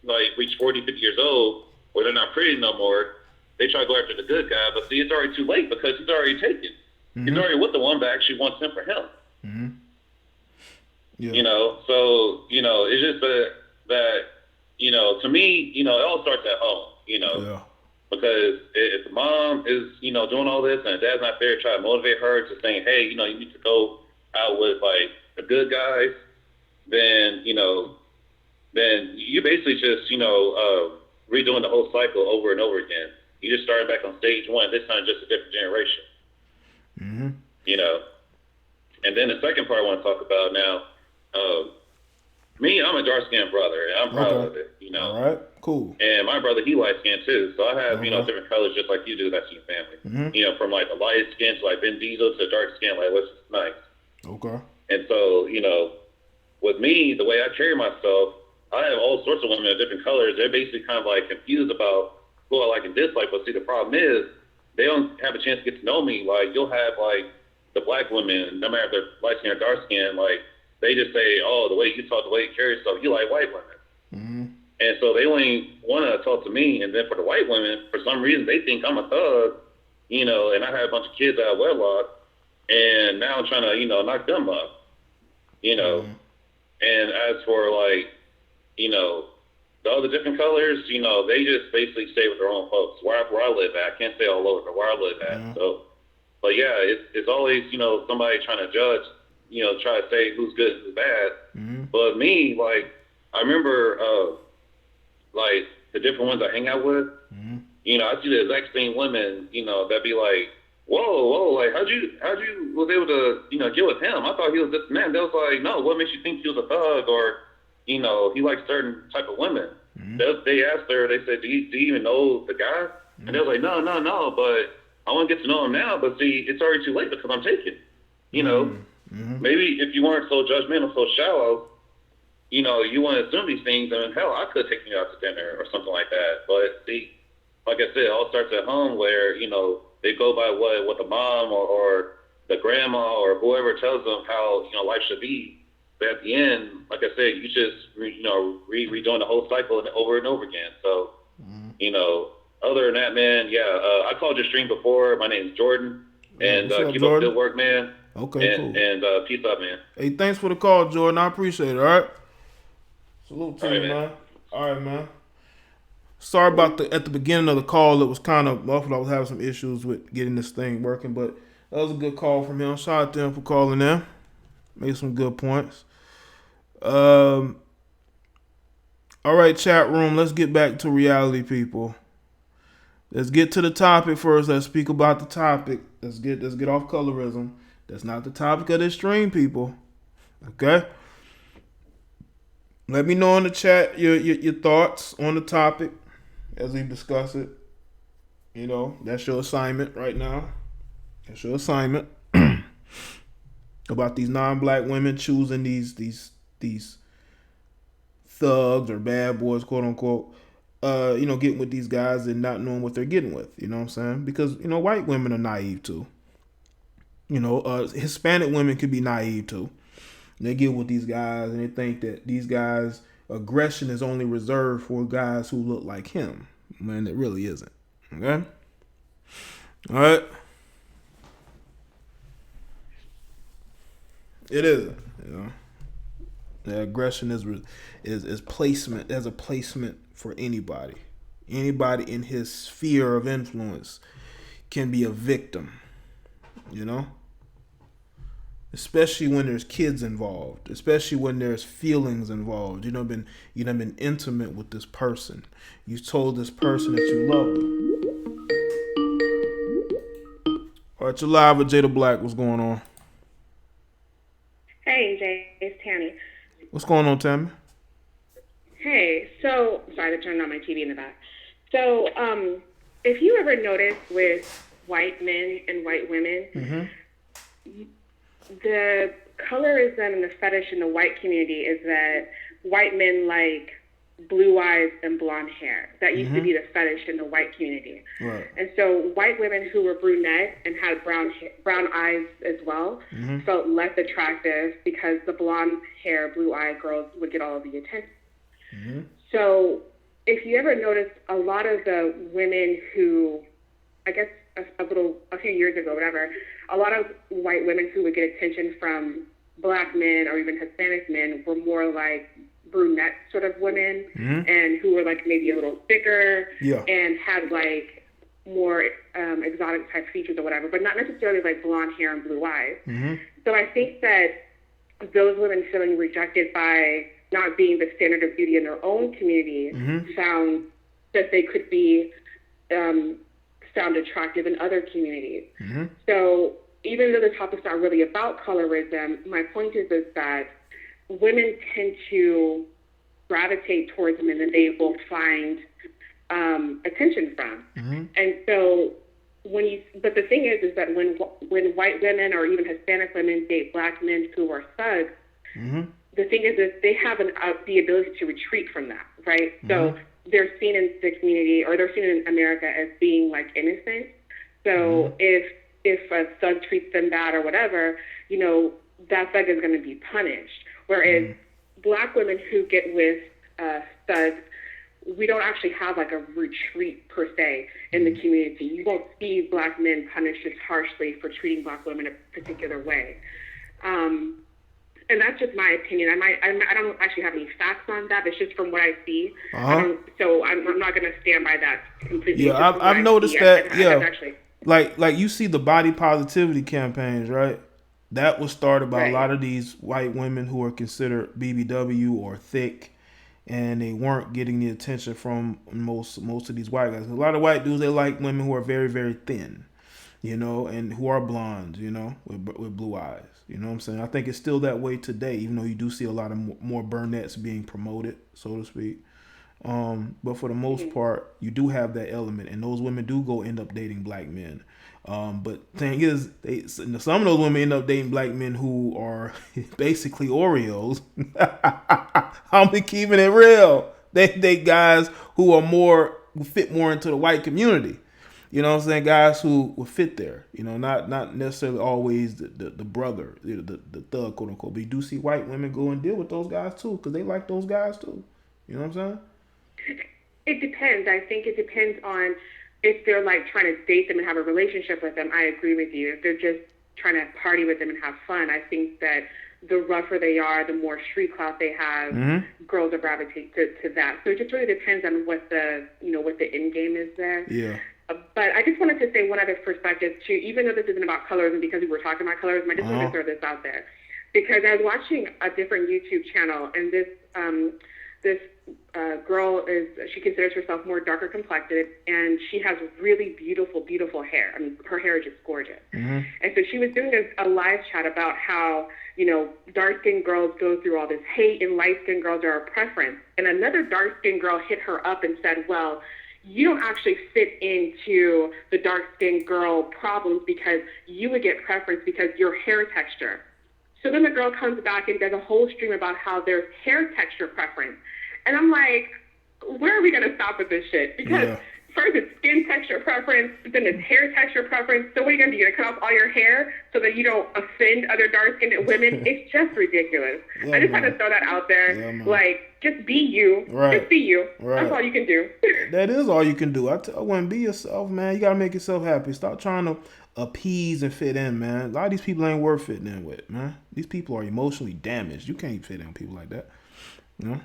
Speaker 6: 50 years old, or they're not pretty no more, they try to go after the good guy. But see, it's already too late because he's already taken. He's already with the one that actually wants him for him. So it's just that to me, it all starts at home. Because if the mom is, doing all this and the dad's not there, try to motivate her to saying, hey, you need to go out with like the good guys, then you basically just, redoing the whole cycle over and over again. You just started back on stage one, this time just a different generation. And then the second part I want to talk about now, me, I'm a dark-skinned brother, and I'm proud of it,
Speaker 1: All right, cool.
Speaker 6: And my brother, he light-skinned too, so I have, different colors just like you do, that's in your family. From like the light skin to like Ben Diesel to dark skin, like what's nice.
Speaker 1: Okay.
Speaker 6: And so, with me, the way I carry myself, I have all sorts of women of different colors. They're basically kind of like confused about who I like and dislike, but see, the problem is, they don't have a chance to get to know me. Like, you'll have like the black women, no matter if they're light skin or dark skin, like, they just say, oh, the way you talk, the way you carry yourself, you like white women. And so they only want to talk to me. And then for the white women, for some reason, they think I'm a thug, and I had a bunch of kids out of wedlock. And now I'm trying to, knock them up, And as for like, the other different colors, they just basically stay with their own folks. Where I live at, I can't say all over, but where I live at. So, but yeah, it's always, somebody trying to judge, try to say who's good and who's bad. But me, like, I remember, like, the different ones I hang out with, I see the exact same women, that be like, whoa, like, how'd you was able to, get with him? I thought he was this man. They was like, no, what makes you think he was a thug or, he likes certain type of women? They asked her, they said, do you even know the guy? And they was like, no, but I want to get to know him now, but see, it's already too late because I'm taken. Maybe if you weren't so judgmental, so shallow, you want to assume these things, and hell, I could take you out to dinner or something like that. But see, like I said, it all starts at home where, they go by what the mom or the grandma or whoever tells them how, life should be. But at the end, like I said, you just, redoing the whole cycle over and over again. So, other than that, man, I called your stream before. My name's Jordan. And keep up good work, man.
Speaker 1: Okay, cool.
Speaker 6: And peace out, man.
Speaker 1: Hey, thanks for the call, Jordan. I appreciate it, all right? Salute to you, man. All right, man. Sorry about at the beginning of the call, it was kind of muffled. I was having some issues with getting this thing working, but that was a good call from him. Shout out to him for calling in. Made some good points. All right, chat room, let's get back to reality, people. Let's get to the topic first. Let's speak about the topic. Let's get off colorism. That's not the topic of this stream, people. Okay? Let me know in the chat your thoughts on the topic as we discuss it. You know, that's your assignment right now. That's your assignment about these non-black women choosing these thugs or bad boys, quote unquote. Getting with these guys and not knowing what they're getting with. You know what I'm saying? Because white women are naive too. Hispanic women could be naive too. They get with these guys and they think that these guys' aggression is only reserved for guys who look like him. Man, it really isn't. Okay? All right? It isn't. The aggression is placement. There's a placement for anybody. Anybody in his sphere of influence can be a victim. Especially when there's kids involved, especially when there's feelings involved. You've been intimate with this person. You told this person that you love them. All right, you're live with Jada Black. What's going on?
Speaker 7: Hey, Jay, it's Tammy.
Speaker 1: What's going on, Tammy?
Speaker 7: Hey, so sorry to turn on my TV in the back. So, if you ever notice with white men and white women, the colorism and the fetish in the white community is that white men like blue eyes and blonde hair. That used to be the fetish in the white community.
Speaker 1: Right.
Speaker 7: And so white women who were brunette and had brown eyes as well felt less attractive because the blonde hair, blue eyed girls would get all of the attention. So if you ever notice, a lot of the women who, I guess a few years ago, whatever, a lot of white women who would get attention from black men or even Hispanic men were more like brunette sort of women and who were like maybe a little thicker and had like more exotic type features or whatever, but not necessarily like blonde hair and blue eyes. So I think that those women feeling rejected by not being the standard of beauty in their own community found that they could be found attractive in other communities. So even though the topic's not really about colorism, my point is that women tend to gravitate towards men that they will find attention from. And so but the thing is that when white women or even Hispanic women date black men who are thugs, the thing is that they have the ability to retreat from that, right? So they're seen in the community, or they're seen in America as being like innocent. So if a thug treats them bad or whatever, that thug is going to be punished. Whereas black women who get with thugs, we don't actually have like a retreat per se in the community. You won't see black men punished as harshly for treating black women a particular way. And that's just my opinion. I don't actually have any facts on that. It's just from what I see. So I'm not going to stand by that completely.
Speaker 1: Yeah, I've noticed that. Like you see the body positivity campaigns, right? That was started by a lot of these white women who are considered BBW or thick, and they weren't getting the attention from most of these white guys. A lot of white dudes, they like women who are very, very thin, and who are blondes, with blue eyes. You know what I'm saying? I think it's still that way today, even though you do see a lot of more brunettes being promoted, so to speak. But for the most part, you do have that element, and those women do go end up dating black men. But thing is, some of those women end up dating black men who are basically Oreos. I'm keeping it real. They date guys who fit more into the white community. You know what I'm saying? Guys who will fit there. Not necessarily always the brother, the thug, quote unquote. But you do see white women go and deal with those guys too, because they like those guys too. You know what I'm saying?
Speaker 7: It depends. I think it depends on if they're like trying to date them and have a relationship with them. I agree with you. If they're just trying to party with them and have fun, I think that the rougher they are, the more street clout they have, girls will gravitate to that. So it just really depends on what the end game is there.
Speaker 1: Yeah.
Speaker 7: But I just wanted to say one other perspective too, even though this isn't about colorism, because we were talking about colorism, I just wanted to throw this out there. Because I was watching a different YouTube channel, and this girl she considers herself more darker complected, and she has really beautiful, beautiful hair. I mean, her hair is just gorgeous. And so she was doing a live chat about how dark-skinned girls go through all this hate and light-skinned girls are a preference. And another dark-skinned girl hit her up and said, well, you don't actually fit into the dark-skinned girl problems because you would get preference because your hair texture. So then the girl comes back and does a whole stream about how there's hair texture preference. And I'm like, where are we going to stop with this shit? Because first it's skin texture preference, then it's hair texture preference. So what are you going to do? You're going to cut off all your hair so that you don't offend other dark-skinned women? It's just ridiculous. I just had to throw that out there. Just be you.
Speaker 1: Right.
Speaker 7: Just be you.
Speaker 1: Right.
Speaker 7: That's all you can do.
Speaker 1: That is all you can do. I wouldn't be yourself, man. You got to make yourself happy. Stop trying to appease and fit in, man. A lot of these people ain't worth fitting in with, man. These people are emotionally damaged. You can't fit in with people like that. You know?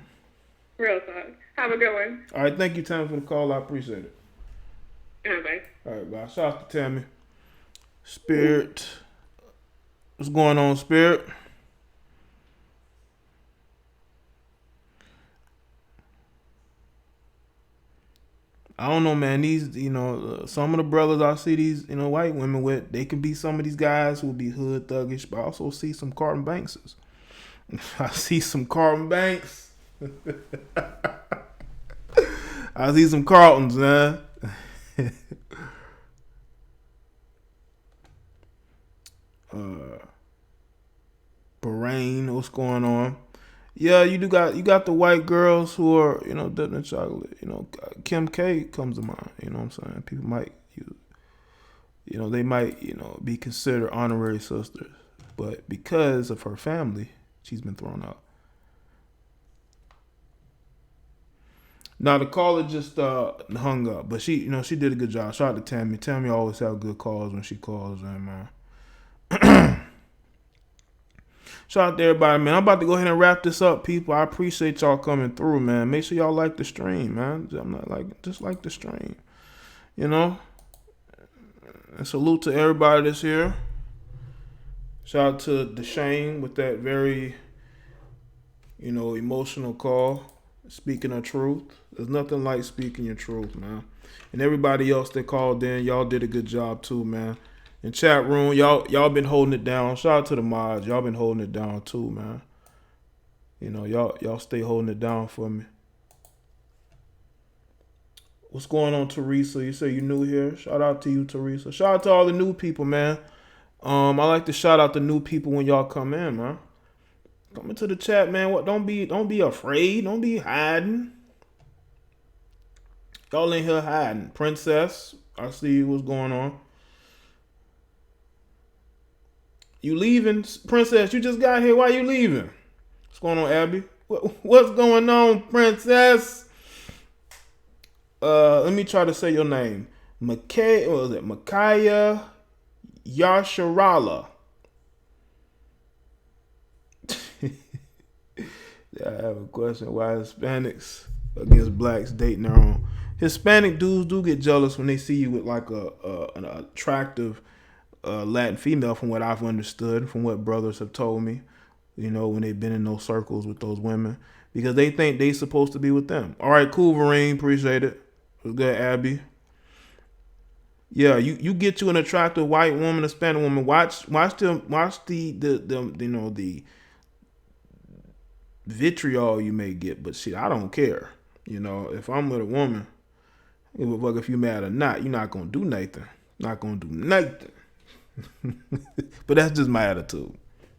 Speaker 7: Real talk. Have a good one.
Speaker 1: All right, thank you, Tammy, for the call. I appreciate it.
Speaker 7: Bye.
Speaker 1: All right, bye. Shout out to Tammy. Spirit. What's going on, Spirit? I don't know, man. These, some of the brothers I see these, white women with, they can be some of these guys who will be hood thuggish, but I also see some Carlton Bankses. I see some Carlton Banks. I see some Carltons, man. Bahrain, what's going on? Yeah, you got the white girls who are, dipped in chocolate. Kim K comes to mind. You know what I'm saying? People might, they might, be considered honorary sisters, but because of her family, she's been thrown out. Now the caller just hung up, but she did a good job. Shout out to Tammy. Tammy always have good calls when she calls in, man. Shout out to everybody, man. I'm about to go ahead and wrap this up, people. I appreciate y'all coming through, man. Make sure y'all like the stream, man. Just like the stream, And salute to everybody that's here. Shout out to Deshane with that very, emotional call. Speaking of truth. There's nothing like speaking your truth, man. And everybody else that called in, y'all did a good job too, man. In chat room, y'all been holding it down. Shout out to the mods. Y'all been holding it down too, man. Y'all stay holding it down for me. What's going on, Teresa? You say you new here? Shout out to you, Teresa. Shout out to all the new people, man. I like to shout out the new people when y'all come in, man. Come into the chat, man. Don't be afraid. Don't be hiding. Y'all in here hiding. Princess, I see what's going on. You leaving? Princess, you just got here. Why you leaving? What's going on, Abby? What's going on, Princess? Let me try to say your name. Micaiah Yasharala. I have a question. Why Hispanics against blacks dating their own? Hispanic dudes do get jealous when they see you with like an attractive Latin female, from what I've understood, from what brothers have told me, when they've been in those circles with those women, because they think they supposed to be with them. All right, cool, Vereen, appreciate it. It was good, Abby. Yeah, you get you an attractive white woman, Hispanic woman. Watch the vitriol you may get, but shit, I don't care. If I'm with a woman, give a fuck if you mad or not. You're not gonna do nothing. Not gonna do nothing. But that's just my attitude.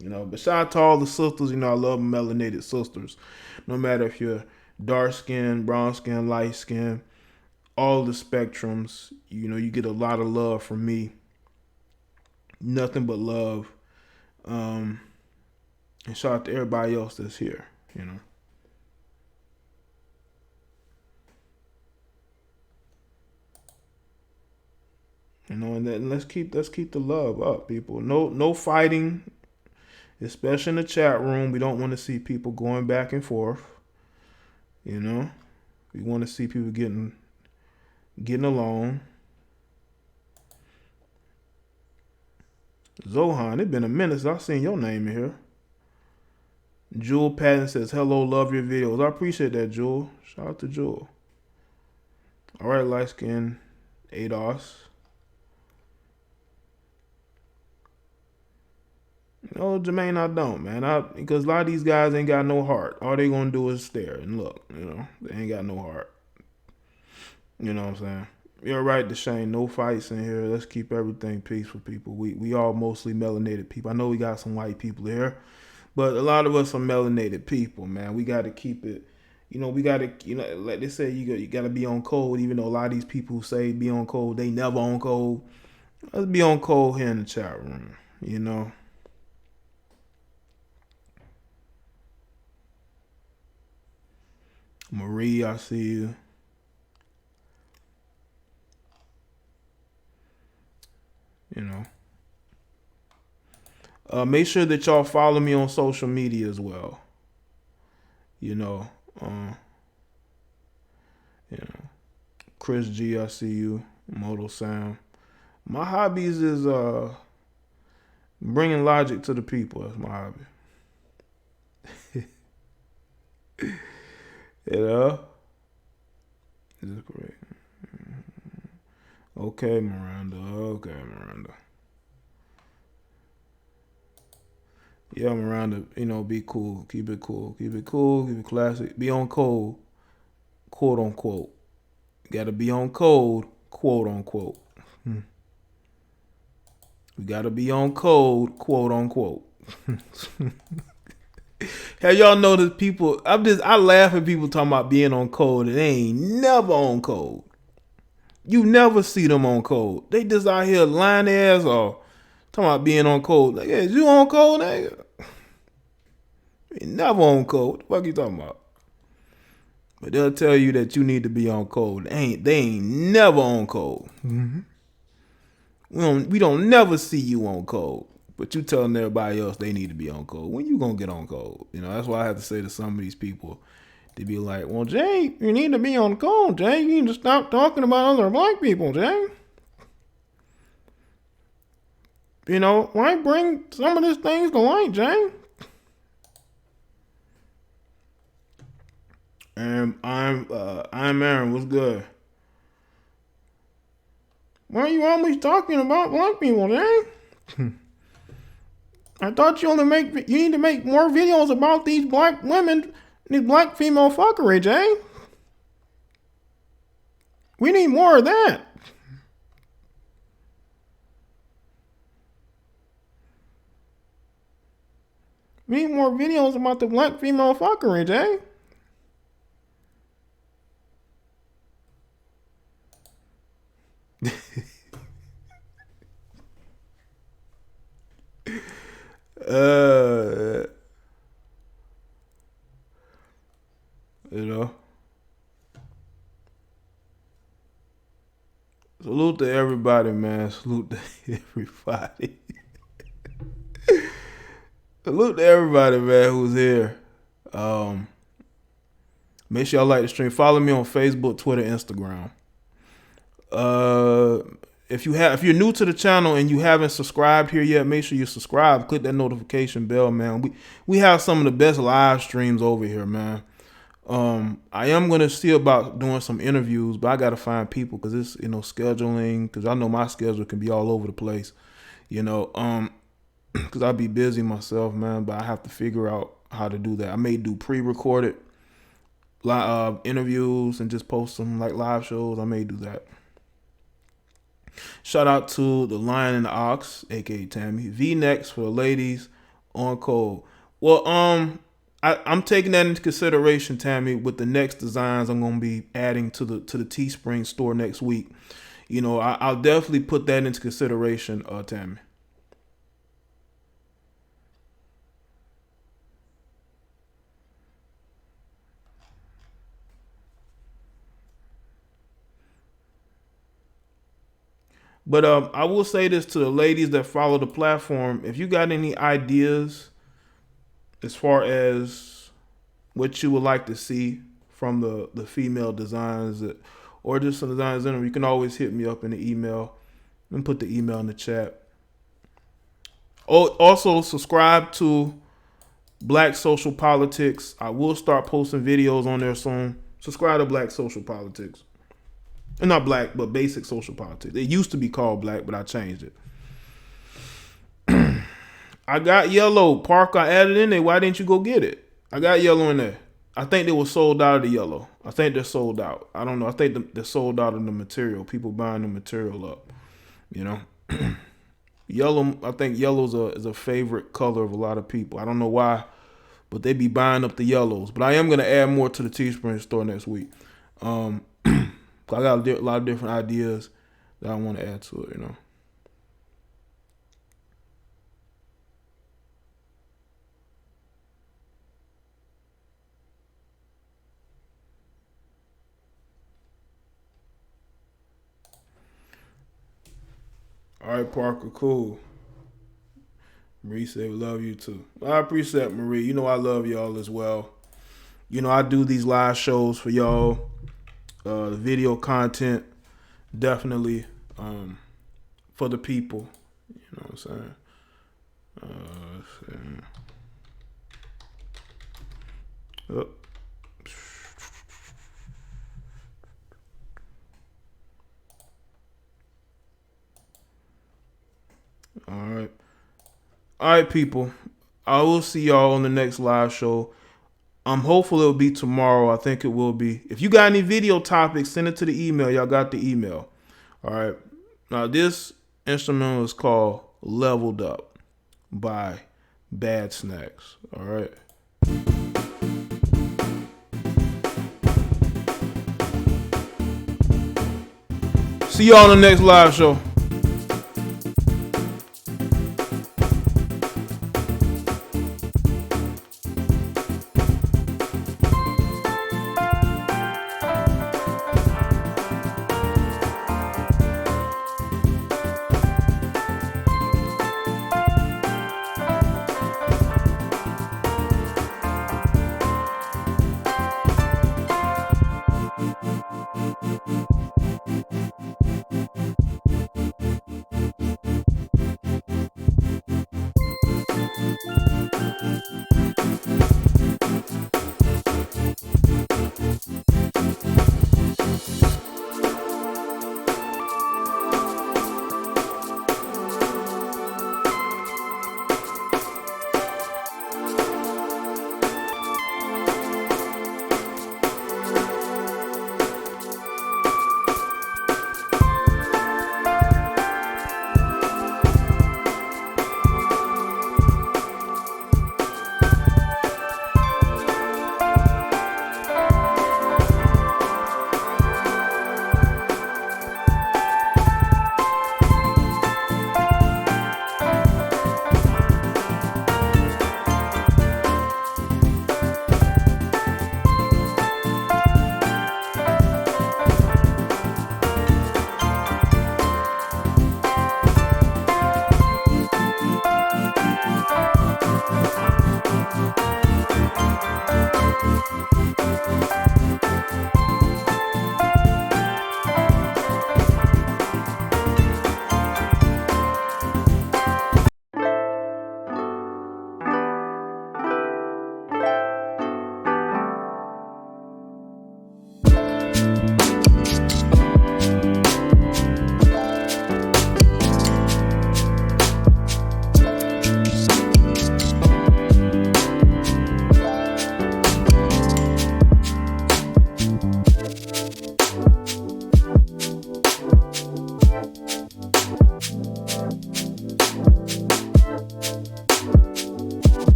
Speaker 1: But shout out to all the sisters. I love melanated sisters. No matter if you're dark skin, brown skin, light skin, all the spectrums. You get a lot of love from me. Nothing but love. And shout out to everybody else that's here. And then let's keep the love up, people. No fighting, especially in the chat room. We don't want to see people going back and forth. We want to see people getting along. Zohan, it's been a minute since I've seen your name in here. Jewel Patton says, hello, love your videos. I appreciate that, Jewel. Shout out to Jewel. All right, light skin ADOS. No, Jermaine, I don't, man. Because a lot of these guys ain't got no heart. All they gonna do is stare and look. They ain't got no heart. You know what I'm saying? You're right, Deshane. No fights in here. Let's keep everything peaceful, people. We all mostly melanated people. I know we got some white people here, but a lot of us are melanated people, man. We got to keep it. We got to, like they say, you got to be on code. Even though a lot of these people who say be on code, they never on code. Let's be on code here in the chat room. Marie, I see you. Make sure that y'all follow me on social media as well. Chris G, I see you. Moto Sam. My hobbies is bringing logic to the people. That's my hobby. Is this correct? Okay, Miranda. Yeah, Miranda, be cool. Keep it cool. Keep it classic. Be on code, quote unquote. Gotta be on code, quote unquote. We gotta be on code, quote unquote. Hey, y'all know that people, I laugh at people talking about being on code and they ain't never on code. You never see them on code. They just out here lying their ass off. Talking about being on code. Like, hey, is you on code, nigga? You never on code. What the fuck you talking about? But they'll tell you that you need to be on code. They ain't never on code. Mm-hmm. We don't never see you on code. But you telling everybody else they need to be on code. When you gonna get on code? That's why I have to say to some of these people, they be like, well, Jay, you need to be on code, Jay. You need to stop talking about other black people, Jay. Why bring some of these things to light, Jay? And I'm Aaron. What's good? Why are you always talking about black people, Jay? I thought you need to make more videos about these black women, these black female fuckery, Jay. We need more of that. We need more videos about the black female fuckery, Jay. Salute to everybody, man. Salute to everybody. Salute to everybody, man, who's here. Make sure y'all like the stream. Follow me on Facebook, Twitter, Instagram. If you're new to the channel and you haven't subscribed here yet, make sure you subscribe. Click that notification bell, man. We have some of the best live streams over here, man. I am gonna see about doing some interviews, but I gotta find people because it's scheduling. Because I know my schedule can be all over the place, because I'll be busy myself, man. But I have to figure out how to do that. I may do pre-recorded interviews and just post some like live shows. I may do that. Shout out to the Lion and the Ox, aka Tammy. V-necks for the ladies on code. Well, I'm taking that into consideration, Tammy, with the next designs I'm gonna be adding to the Teespring store next week. I'll definitely put that into consideration, Tammy. But I will say this to the ladies that follow the platform. If you got any ideas as far as what you would like to see from the female designs or just some designs in them, you can always hit me up in the email and put the email in the chat. Oh, also subscribe to Black Social Politics. I will start posting videos on there soon. Subscribe to Black Social Politics. Not Black, but Basic Social Politics. It used to be called Black, but I changed it. I got yellow. Parker, I added in there. Why didn't you go get it? I got yellow in there. I think they were sold out of the yellow. I think they're sold out. I don't know. I think they're sold out of the material. People buying the material up. You know, yellow. I think yellow is a favorite color of a lot of people. I don't know why, but they be buying up the yellows. But I am gonna add more to the Teespring store next week. I got a lot of different ideas that I want to add to it. You know. All right, Parker, cool. Marie said, we love you too. I appreciate Marie. You know I love y'all as well. You know, I do these live shows for y'all. The video content, definitely for the people. You know what I'm saying? All right, people. I will see y'all on the next live show. Hopefully it'll be tomorrow. I think it will be. If you got any video topics, send it to the email. Y'all got the email. All right. Now this instrumental is called "Leveled Up" by Bad Snacks. All right. See y'all on the next live show.